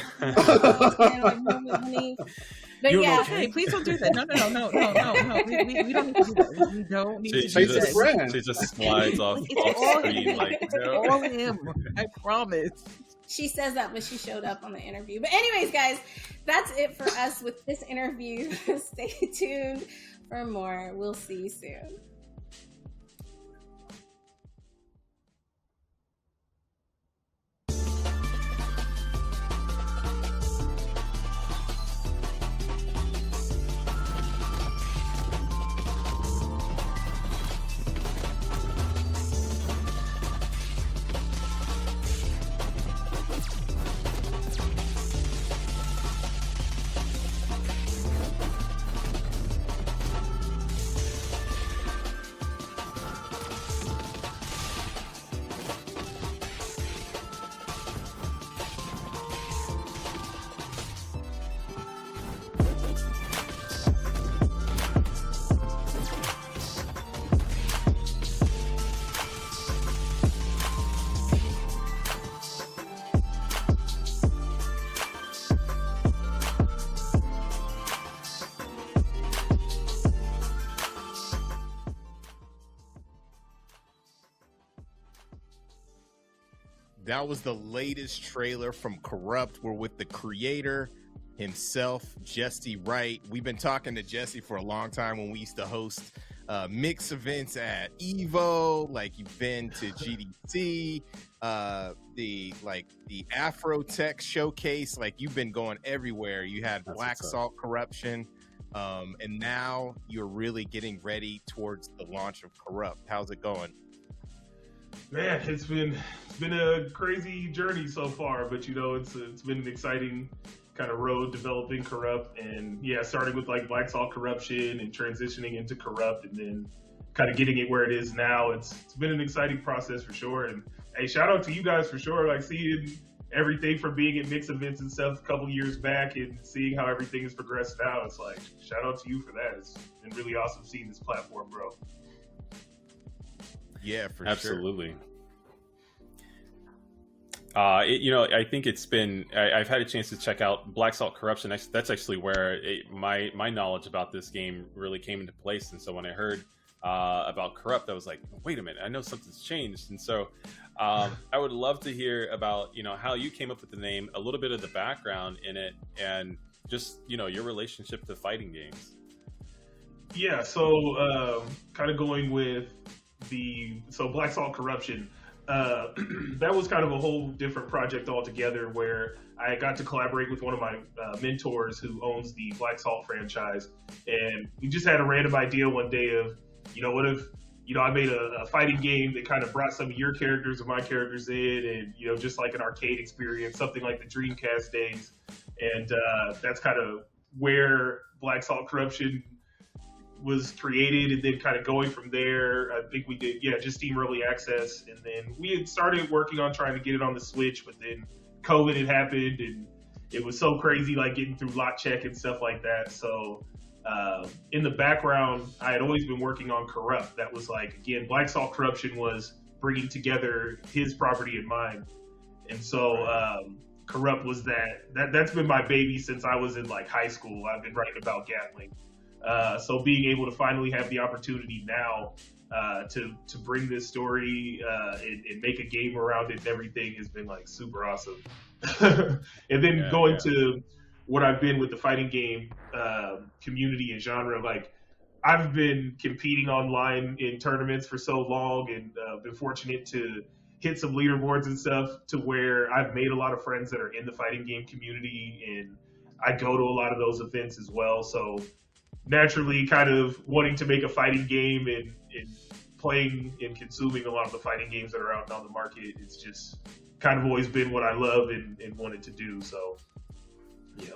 But yeah, hey, please don't do that. No. We don't need to do that. We don't need to do that. She just slides off screen no. All him. I promise. She says that, but she showed up on the interview. But anyways, guys, that's it for us with this interview. Stay tuned for more. We'll see you soon. That was the latest trailer from Corrupt. We're with the creator himself, Jesse Wright. We've been talking to Jesse for a long time when we used to host mix events at Evo. You've been to GDC, the Afro Tech Showcase. You've been going everywhere. You had Black Salt Corruption, and now you're really getting ready towards the launch of Corrupt. How's it going? Man, it's been a crazy journey so far, but it's been an exciting kind of road developing Corrupt, and starting with Black Salt Corruption and transitioning into Corrupt, and then kind of getting it where it is now. It's been an exciting process for sure. And hey, shout out to you guys for sure. Seeing everything from being at mix events and stuff a couple years back and seeing how everything has progressed now. It's shout out to you for that. It's been really awesome seeing this platform grow. Yeah, for absolutely. I think it's been. I've had a chance to check out Black Salt Corruption. That's actually where my knowledge about this game really came into place. And so when I heard about Corrupt, I was like, wait a minute, I know something's changed. And so I would love to hear about how you came up with the name, a little bit of the background in it, and just your relationship to fighting games. Yeah, so kind of going with Black Salt Corruption, that was kind of a whole different project altogether where I got to collaborate with one of my mentors who owns the Black Salt franchise, and we just had a random idea one day of, what if, I made a fighting game that kind of brought some of your characters or my characters in, and just like an arcade experience, something like the Dreamcast days, and that's kind of where Black Salt Corruption was created, and then kind of going from there. I think we did, just Steam Early Access, and then we had started working on trying to get it on the Switch, but then COVID had happened, and it was so crazy, like getting through lot check and stuff like that. So in the background, I had always been working on Corrupt. That was like, again, Black Salt Corruption was bringing together his property and mine, and so Corrupt was that's been my baby since I was in like high school. I've been writing about Gatling. So being able to finally have the opportunity now to bring this story and make a game around it and everything has been like super awesome. And then going to what I've been with the fighting game community and genre, like I've been competing online in tournaments for so long, and been fortunate to hit some leaderboards and stuff to where I've made a lot of friends that are in the fighting game community, and I go to a lot of those events as well. So naturally kind of wanting to make a fighting game and playing and consuming a lot of the fighting games that are out on the market, it's just kind of always been what I love and wanted to do. So, yeah.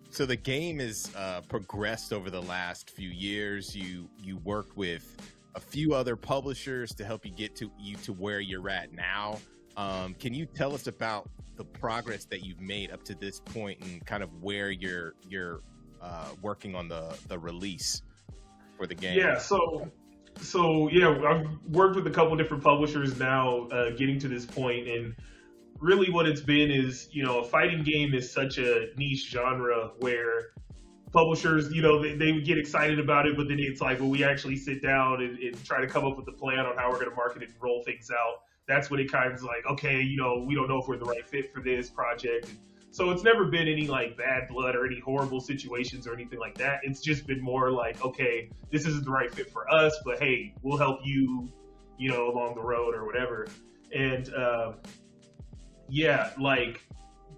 So the game has progressed over the last few years. You worked with a few other publishers to help you get to where you're at now. Can you tell us about the progress that you've made up to this point and kind of where you're working on the release for the game? Yeah, so I've worked with a couple different publishers now, getting to this point, and really what it's been is, a fighting game is such a niche genre where publishers, they get excited about it, but then it's like, when we actually sit down and try to come up with a plan on how we're going to market it and roll things out, that's when it kind of is like, okay, we don't know if we're the right fit for this project. So it's never been any like bad blood or any horrible situations or anything like that. It's just been more like, okay, this isn't the right fit for us, but hey, we'll help you, along the road or whatever. And like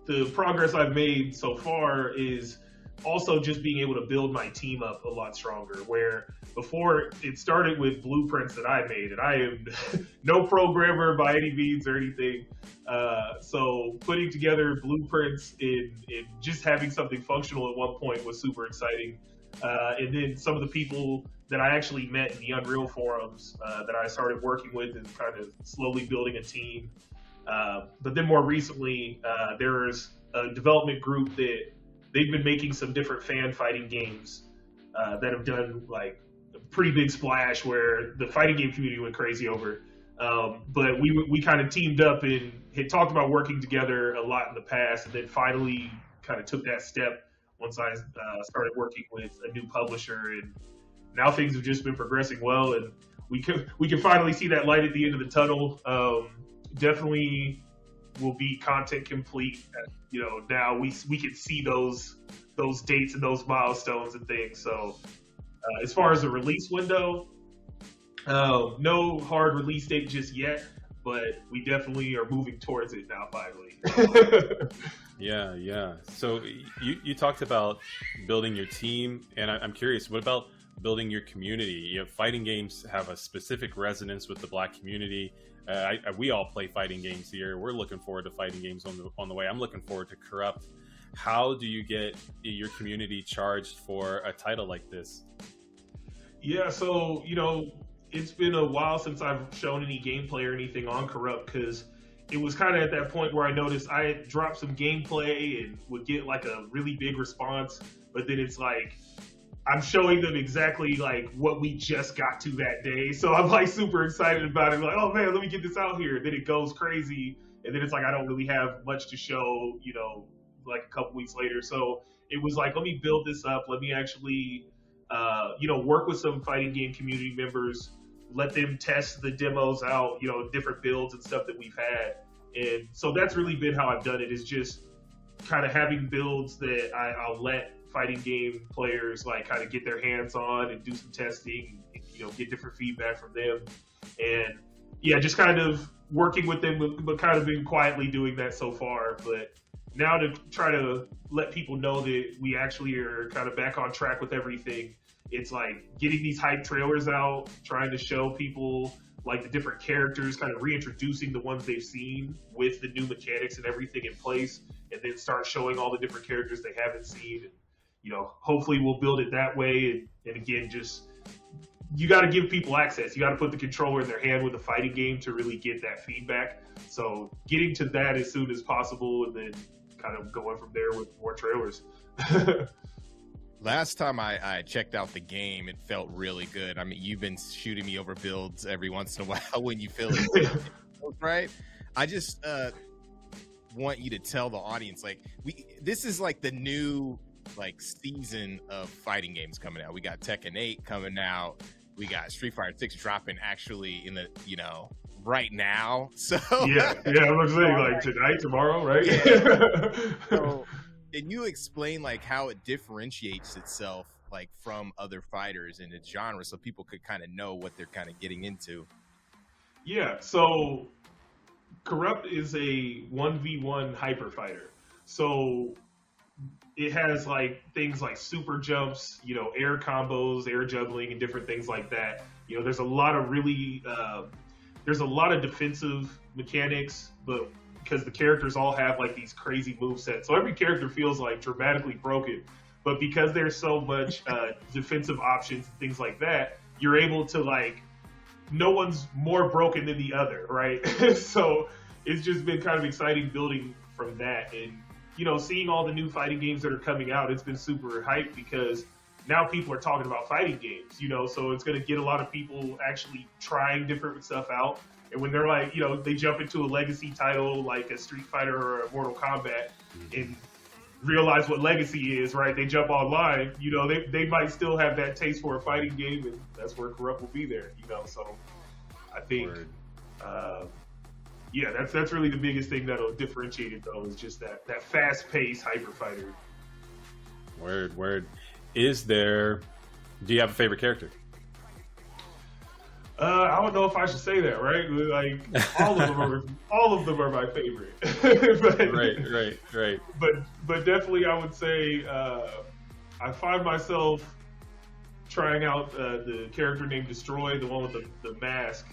the progress I've made so far is also just being able to build my team up a lot stronger, where before it started with blueprints that I made, and I am no programmer by any means or anything. So putting together blueprints and just having something functional at one point was super exciting. And then some of the people that I actually met in the Unreal forums that I started working with and kind of slowly building a team. But then more recently, there's a development group that they've been making some different fan fighting games that have done like a pretty big splash where the fighting game community went crazy over. But we kind of teamed up and had talked about working together a lot in the past, and then finally kind of took that step once I started working with a new publisher, and now things have just been progressing well, and we can finally see that light at the end of the tunnel. Definitely will be content complete. Now we can see those dates and those milestones and things. So as far as the release window, no hard release date just yet, but we definitely are moving towards it now finally. Yeah. So you talked about building your team, and I'm curious, what about building your community? Fighting games have a specific resonance with the Black community. We all play fighting games here. We're looking forward to fighting games on the way. I'm looking forward to Corrupt. How do you get your community charged for a title like this? Yeah, so, it's been a while since I've shown any gameplay or anything on Corrupt, because it was kind of at that point where I noticed I had dropped some gameplay and would get like a really big response, but then it's like, I'm showing them exactly like what we just got to that day. So I'm like super excited about it. Like, oh man, let me get this out here. Then it goes crazy. And then it's like, I don't really have much to show, like a couple weeks later. So it was like, let me build this up. Let me actually, work with some fighting game community members, let them test the demos out, different builds and stuff that we've had. And so that's really been how I've done it, is just kind of having builds that I'll let fighting game players like kind of get their hands on and do some testing and, get different feedback from them. And yeah, just kind of working with them, but kind of been quietly doing that so far. But now to try to let people know that we actually are kind of back on track with everything, it's like getting these hype trailers out, trying to show people like the different characters, kind of reintroducing the ones they've seen with the new mechanics and everything in place, and then start showing all the different characters they haven't seen. And, you know, hopefully we'll build it that way. And again, just, you got to give people access. You got to put the controller in their hand with a fighting game to really get that feedback. So getting to that as soon as possible, and then kind of going from there with more trailers. Last time I checked out the game, it felt really good. I mean, you've been shooting me over builds every once in a while when you feel it, right? I just want you to tell the audience, like, this is like the new like season of fighting games coming out. We got Tekken 8 coming out. We got Street Fighter 6 dropping actually in the, you know, right now. So yeah, I'm saying like tonight, tomorrow, right? So, can you explain like how it differentiates itself like from other fighters in its genre, so people could kind of know what they're kind of getting into? Yeah, so Corrupt is a 1v1 hyper fighter. So it has like things like super jumps, you know, air combos, air juggling, and different things like that. You know, there's a lot of really there's a lot of defensive mechanics, but because the characters all have like these crazy movesets, so every character feels like dramatically broken. But because there's so much defensive options and things like that, you're able to like, no one's more broken than the other, right? So it's just been kind of exciting building from that. And, you know, seeing all the new fighting games that are coming out, it's been super hyped because now people are talking about fighting games, you know, so it's going to get a lot of people actually trying different stuff out. And when they're like, you know, they jump into a legacy title like a Street Fighter or a Mortal Kombat and realize what legacy is, right? They jump online, you know, they might still have that taste for a fighting game, and that's where Corrupt will be there, you know. So I think, yeah, that's really the biggest thing that'll differentiate it, though, is just that fast-paced hyper fighter. Word. Do you have a favorite character? I don't know if I should say that, right? Like all of them are my favorite. But, right. But definitely, I would say I find myself trying out the character named Destroy, the one with the mask.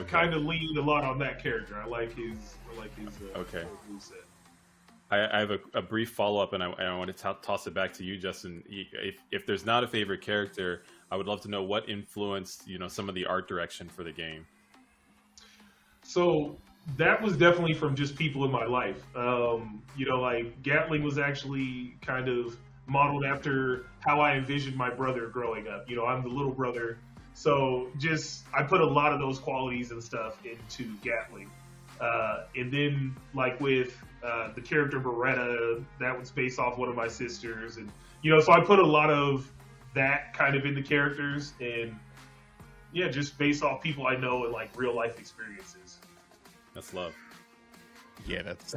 Kind of lean a lot on that character. I like his moveset. I have a brief follow-up, and I want to toss it back to you, Justin. If there's not a favorite character, I would love to know what influenced, you know, some of the art direction for the game. So that was definitely from just people in my life. You know, like Gatling was actually kind of modeled after how I envisioned my brother growing up. You know, I'm the little brother, so just I put a lot of those qualities and stuff into Gatling. And then like with the character Beretta, that was based off one of my sisters, and you know, so I put a lot of that kind of in the characters, and yeah, just based off people I know and like real life experiences. That's love. Yeah, that's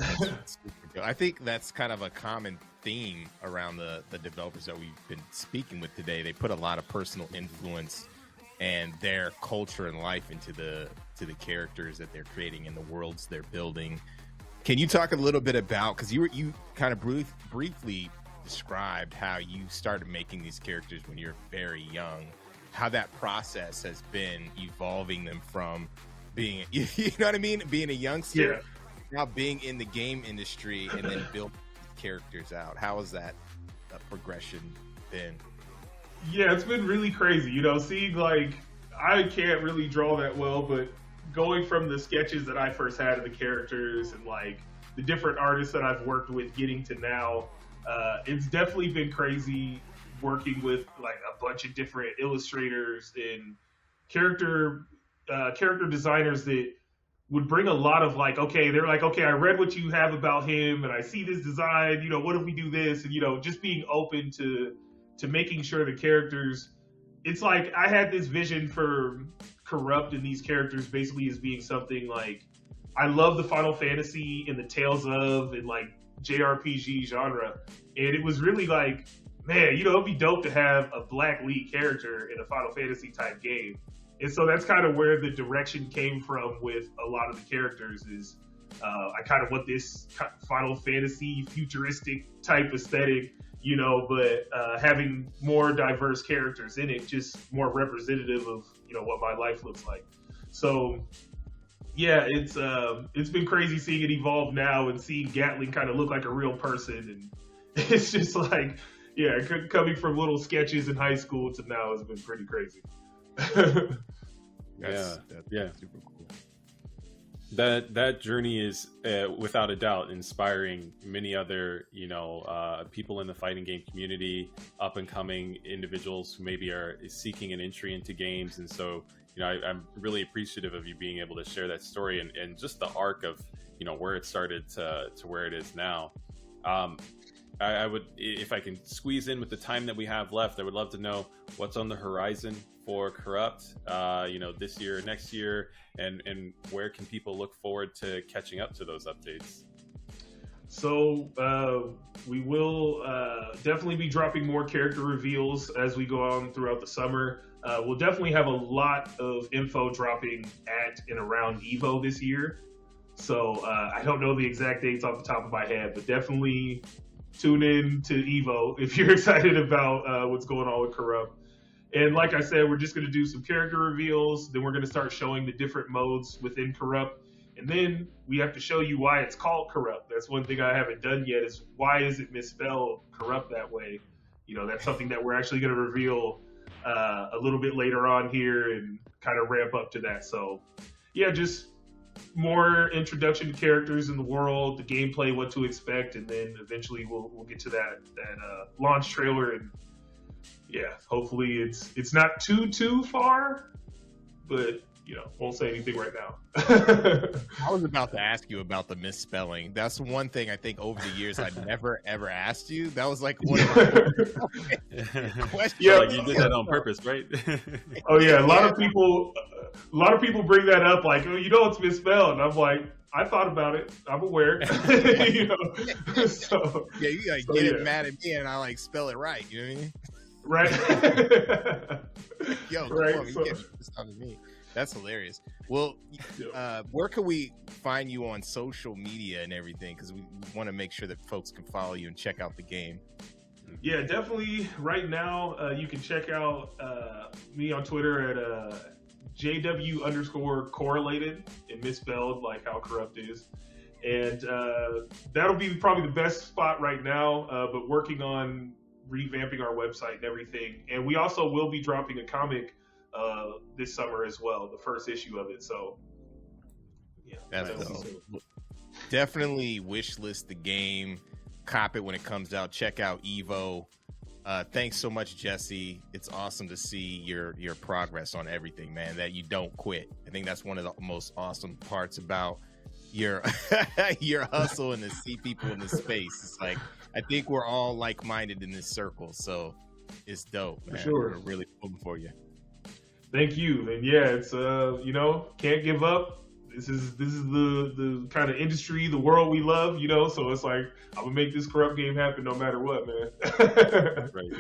super good. I think that's kind of a common theme around the developers that we've been speaking with today. They put a lot of personal influence and their culture and life into the characters that they're creating and the worlds they're building. Can you talk a little bit about, because you kind of briefly described how you started making these characters when you're very young, how that process has been evolving them from being, you know what I mean, being a youngster, now being in the game industry and then building characters out. How has that progression been? Yeah, it's been really crazy, you know, seeing like, I can't really draw that well, but going from the sketches that I first had of the characters and like the different artists that I've worked with getting to now, it's definitely been crazy working with like a bunch of different illustrators and character designers that would bring a lot of like, okay, they're like, okay, I read what you have about him and I see this design, you know, what if we do this? And, you know, just being open to making sure the characters, it's like I had this vision for Corrupt and these characters basically as being something like, I love the Final Fantasy and the Tales of and like JRPG genre, and it was really like, man, you know, it'd be dope to have a black lead character in a Final Fantasy type game. And so that's kind of where the direction came from with a lot of the characters is I kind of want this Final Fantasy futuristic type aesthetic, you know, but having more diverse characters in it, just more representative of, you know, what my life looks like. So yeah, it's been crazy seeing it evolve now and seeing Gatling kind of look like a real person. And it's just like, yeah, coming from little sketches in high school to now has been pretty crazy. That's super cool. That journey is without a doubt inspiring many other, you know, people in the fighting game community, up and coming individuals who maybe are seeking an entry into games. And so, you know, I'm really appreciative of you being able to share that story and just the arc of, you know, where it started to where it is now. I would, if I can squeeze in with the time that we have left, I would love to know what's on the horizon for Corrupt, you know, this year, next year, and where can people look forward to catching up to those updates? So we will definitely be dropping more character reveals as we go on throughout the summer. We'll definitely have a lot of info dropping at and around EVO this year. So I don't know the exact dates off the top of my head, but definitely tune in to EVO if you're excited about what's going on with Corrupt. And like I said, we're just going to do some character reveals. Then we're going to start showing the different modes within Corrupt. And then we have to show you why it's called Corrupt. That's one thing I haven't done yet is why is it misspelled Corrupt that way? You know, that's something that we're actually going to reveal a little bit later on here and kind of ramp up to that. So yeah, just more introduction to characters in the world, the gameplay, what to expect, and then eventually we'll get to that launch trailer. And yeah, hopefully it's not too far, but you know, won't say anything right now. I was about to ask you about the misspelling. That's one thing I think over the years I never ever asked you. That was like one of my questions. Yeah, like you did that on purpose, right? Oh yeah, a lot of people bring that up, like, oh, you know, it's misspelled, and I'm like, I thought about it. I'm aware. You know? So yeah, you like get it mad at me, and I like spell it right. You know what I mean? Right. Yo, right, come on, you can't this on me. That's hilarious. Well, where can we find you on social media and everything? Because we want to make sure that folks can follow you and check out the game. Yeah, definitely. Right now, you can check out me on Twitter at JW_correlated and misspelled like how Corrupt is. And that'll be probably the best spot right now, but working on revamping our website and everything. And we also will be dropping a comic this summer as well, the first issue of it. So yeah, that's dope. Definitely wish list the game, cop it when it comes out, check out EVO. Thanks so much, Jesse. It's awesome to see your progress on everything, man, that you don't quit. I think that's one of the most awesome parts about your your hustle and to see people in this space. It's like, I think we're all like-minded in this circle, so it's dope, man. For sure. We're really pulling for you. Thank you. And yeah, it's you know, can't give up. This is the kind of industry, the world we love, you know, so it's like I'm gonna make this Corrupt game happen no matter what, man. Right.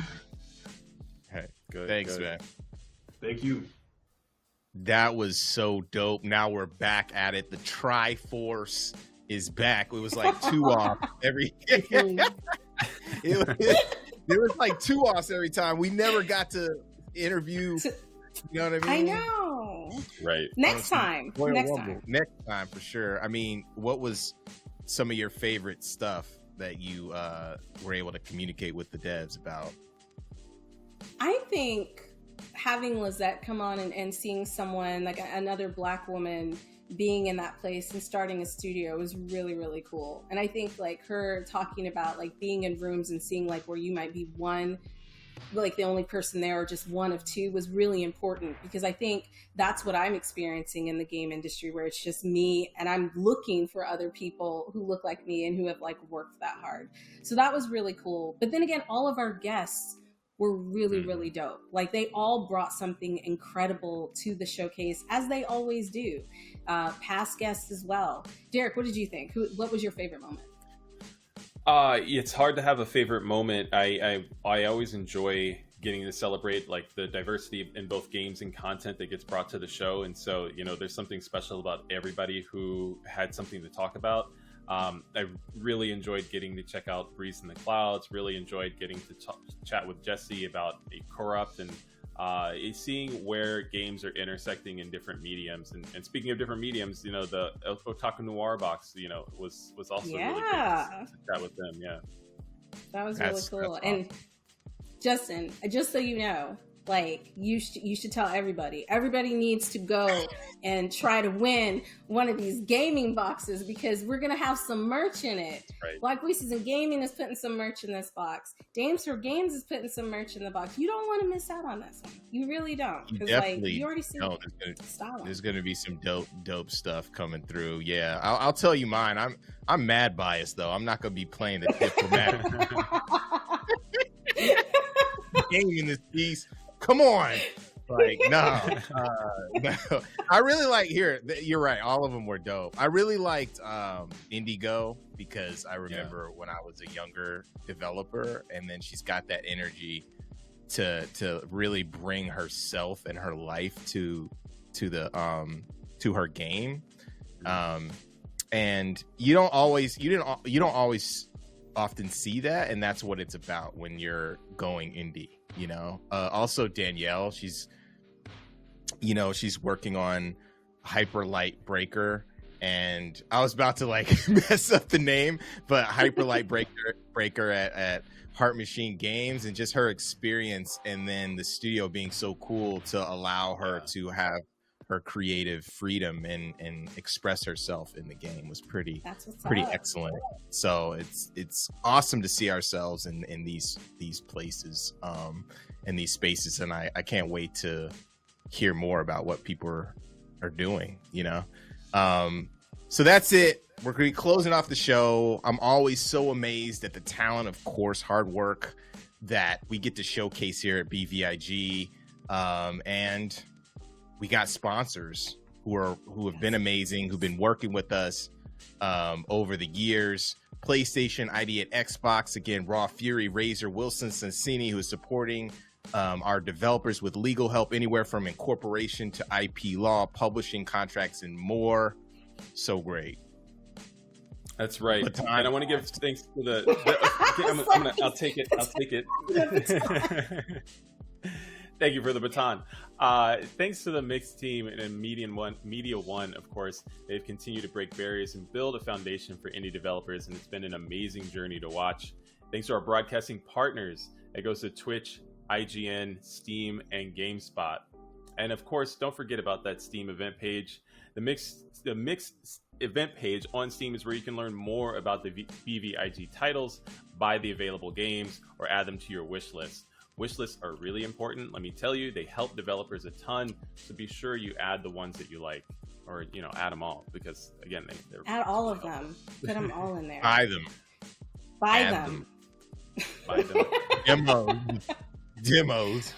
Hey, good. Thanks, man. Thank you. That was so dope. Now we're back at it. The Triforce is back. It was like 2 off every it was like 2 offs every time. We never got to interview. You know what I mean? I know. Right. Next time. Next time for sure. I mean, what was some of your favorite stuff that you were able to communicate with the devs about? I think having Lizette come on and seeing someone like another Black woman being in that place and starting a studio was really, really cool. And I think like her talking about like being in rooms and seeing like where you might be one, like the only person there or just one of two was really important, because I think that's what I'm experiencing in the game industry, where it's just me and I'm looking for other people who look like me and who have like worked that hard. So that was really cool. But then again, all of our guests were really, really dope. Like they all brought something incredible to the showcase, as they always do. Past guests as well. Derek, what did you think? What was your favorite moment? It's hard to have a favorite moment. I always enjoy getting to celebrate like the diversity in both games and content that gets brought to the show. And so, there's something special about everybody who had something to talk about. I really enjoyed getting to check out Breeze in the Clouds, really enjoyed getting to chat with Jesse about Corrupt, and seeing where games are intersecting in different mediums. And speaking of different mediums, the Otaku Noir box, was also really good to chat with them. Yeah. That was really cool. Awesome. And Justin, just so you know, like you should tell everybody. Everybody needs to go and try to win one of these gaming boxes because we're gonna have some merch in it. Right. Black Voices in Gaming is putting some merch in this box. Dames for Games is putting some merch in the box. You don't want to miss out on this one. You really don't. Because you already see there's gonna be some dope stuff coming through. Yeah, I'll tell you mine. I'm mad biased though. I'm not gonna be playing the diplomatic game in this piece. Come on. Like, no. I really like, you're right. All of them were dope. I really liked Indigo because I remember when I was a younger developer, and then she's got that energy to really bring herself and her life to her game. And you don't always often see that, and that's what it's about when you're going indie. Also Danielle, she's working on Hyper Light Breaker, and I was about to mess up the name, but Hyper Light Breaker at Heart Machine Games, and just her experience, and then the studio being so cool to allow her to have her creative freedom and express herself in the game was pretty excellent. So it's awesome to see ourselves in these places, in these spaces, and I can't wait to hear more about what people are doing. So that's it. We're going to be closing off the show. I'm always so amazed at the talent, of course, hard work that we get to showcase here at BVIG, and we got sponsors who have been amazing, who've been working with us over the years. PlayStation, ID at Xbox, again, Raw Fury, Razor, Wilson, Sensini, who is supporting our developers with legal help anywhere from incorporation to IP law, publishing contracts, and more. So great. That's right. And I want to give thanks to I'll take it. Thank you for the baton. Thanks to the Mixed team and Media One, of course. They've continued to break barriers and build a foundation for indie developers, and it's been an amazing journey to watch. Thanks to our broadcasting partners. It goes to Twitch, IGN, Steam, and GameSpot. And of course, don't forget about that Steam event page. The Mixed event page on Steam is where you can learn more about the BVIG titles, buy the available games, or add them to your wish list. Wish lists are really important. Let me tell you, they help developers a ton. So be sure you add the ones that you like, or add them all, because again, they're add all of them. Put them all in there. Buy them. Buy them. Buy them. Demos.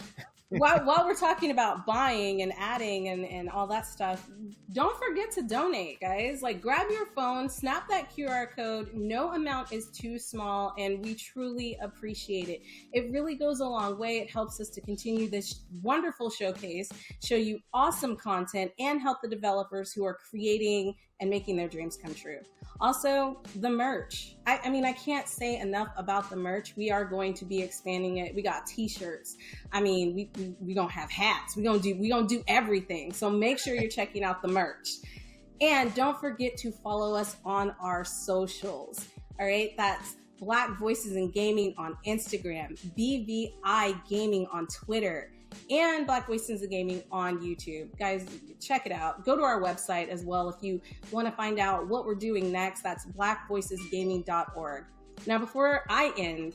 While we're talking about buying and adding and all that stuff, don't forget to donate, guys. Grab your phone, snap that QR code. No amount is too small, and we truly appreciate it. It really goes a long way. It helps us to continue this wonderful showcase, show you awesome content, and help the developers who are creating and making their dreams come true. Also, the merch. I can't say enough about the merch. We are going to be expanding it. We got t-shirts. We gonna have hats. We gonna do everything. So make sure you're checking out the merch. And don't forget to follow us on our socials. All right, that's Black Voices in Gaming on Instagram, BVI Gaming on Twitter, and Black Voices in Gaming on YouTube. Guys, check it out. Go to our website as well if you want to find out what we're doing next. That's blackvoicesgaming.org. Now, before I end,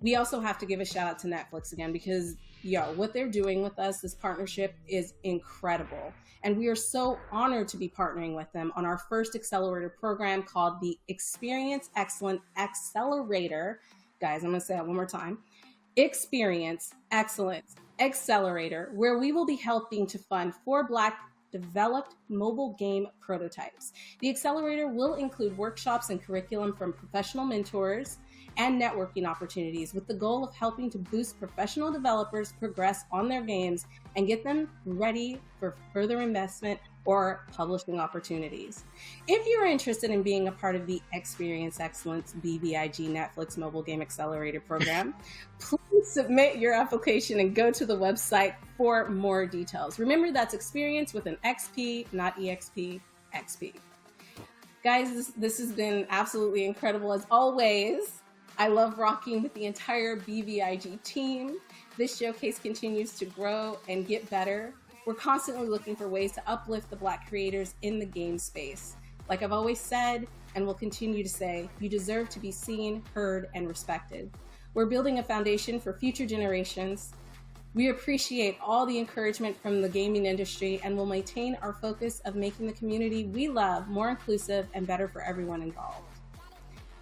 we also have to give a shout out to Netflix again, because what they're doing with us, this partnership is incredible. And we are so honored to be partnering with them on our first accelerator program called the Experience Excellent Accelerator. Guys, I'm going to say that one more time. Experience Excellence Accelerator, where we will be helping to fund 4 Black developed mobile game prototypes. The accelerator will include workshops and curriculum from professional mentors, and networking opportunities with the goal of helping to boost professional developers progress on their games and get them ready for further investment or publishing opportunities. If you're interested in being a part of the Experience Excellence BVIG Netflix Mobile Game Accelerator program, please submit your application and go to the website for more details. Remember, that's experience with an XP, not EXP, XP. Guys, this has been absolutely incredible as always. I love rocking with the entire BVIG team. This showcase continues to grow and get better. We're constantly looking for ways to uplift the Black creators in the game space. Like I've always said, and will continue to say, you deserve to be seen, heard, and respected. We're building a foundation for future generations. We appreciate all the encouragement from the gaming industry and will maintain our focus of making the community we love more inclusive and better for everyone involved.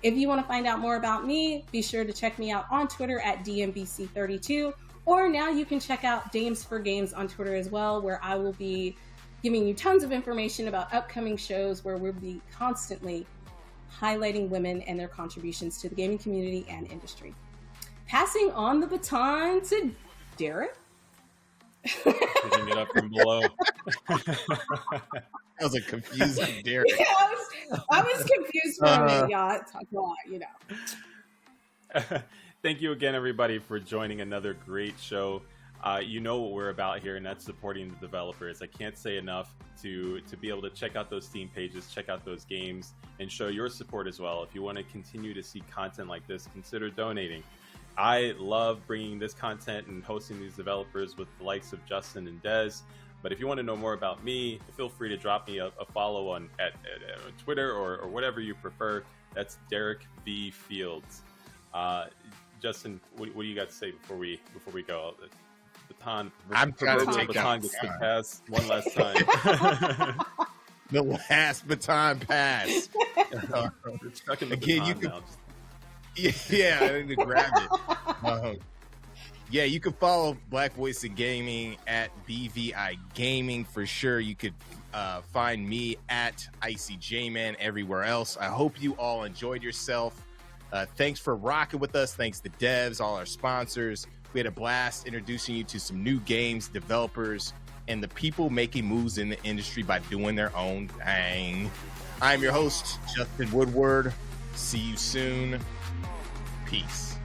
If you want to find out more about me, be sure to check me out on Twitter at DMBC32, or now you can check out Dames for Games on Twitter as well, where I will be giving you tons of information about upcoming shows where we'll be constantly highlighting women and their contributions to the gaming community and industry. Passing on the baton to Derek. Picking it up from below. That was a confusing Derek. Yeah, I was confused for a minute, y'all. It's a lot, you know. Thank you again, everybody, for joining another great show. You know what we're about here, and that's supporting the developers. I can't say enough to be able to check out those Steam pages, check out those games, and show your support as well. If you want to continue to see content like this, consider donating. I love bringing this content and hosting these developers with the likes of Justin and Des. But if you want to know more about me, feel free to drop me a follow on at Twitter or whatever you prefer. That's Derek V. Fields. Justin, what do you got to say before we go? The baton. I'm trying to take baton gets to pass one last time. The last baton pass. Again, you can. Yeah, I need to grab it. Yeah, you can follow Black Voice in Gaming at BVI Gaming for sure. You could find me at IcyJman everywhere else. I hope you all enjoyed yourself. Thanks for rocking with us. Thanks to devs, all our sponsors. We had a blast introducing you to some new games, developers, and the people making moves in the industry by doing their own thing. I'm your host, Justin Woodward. See you soon. Peace.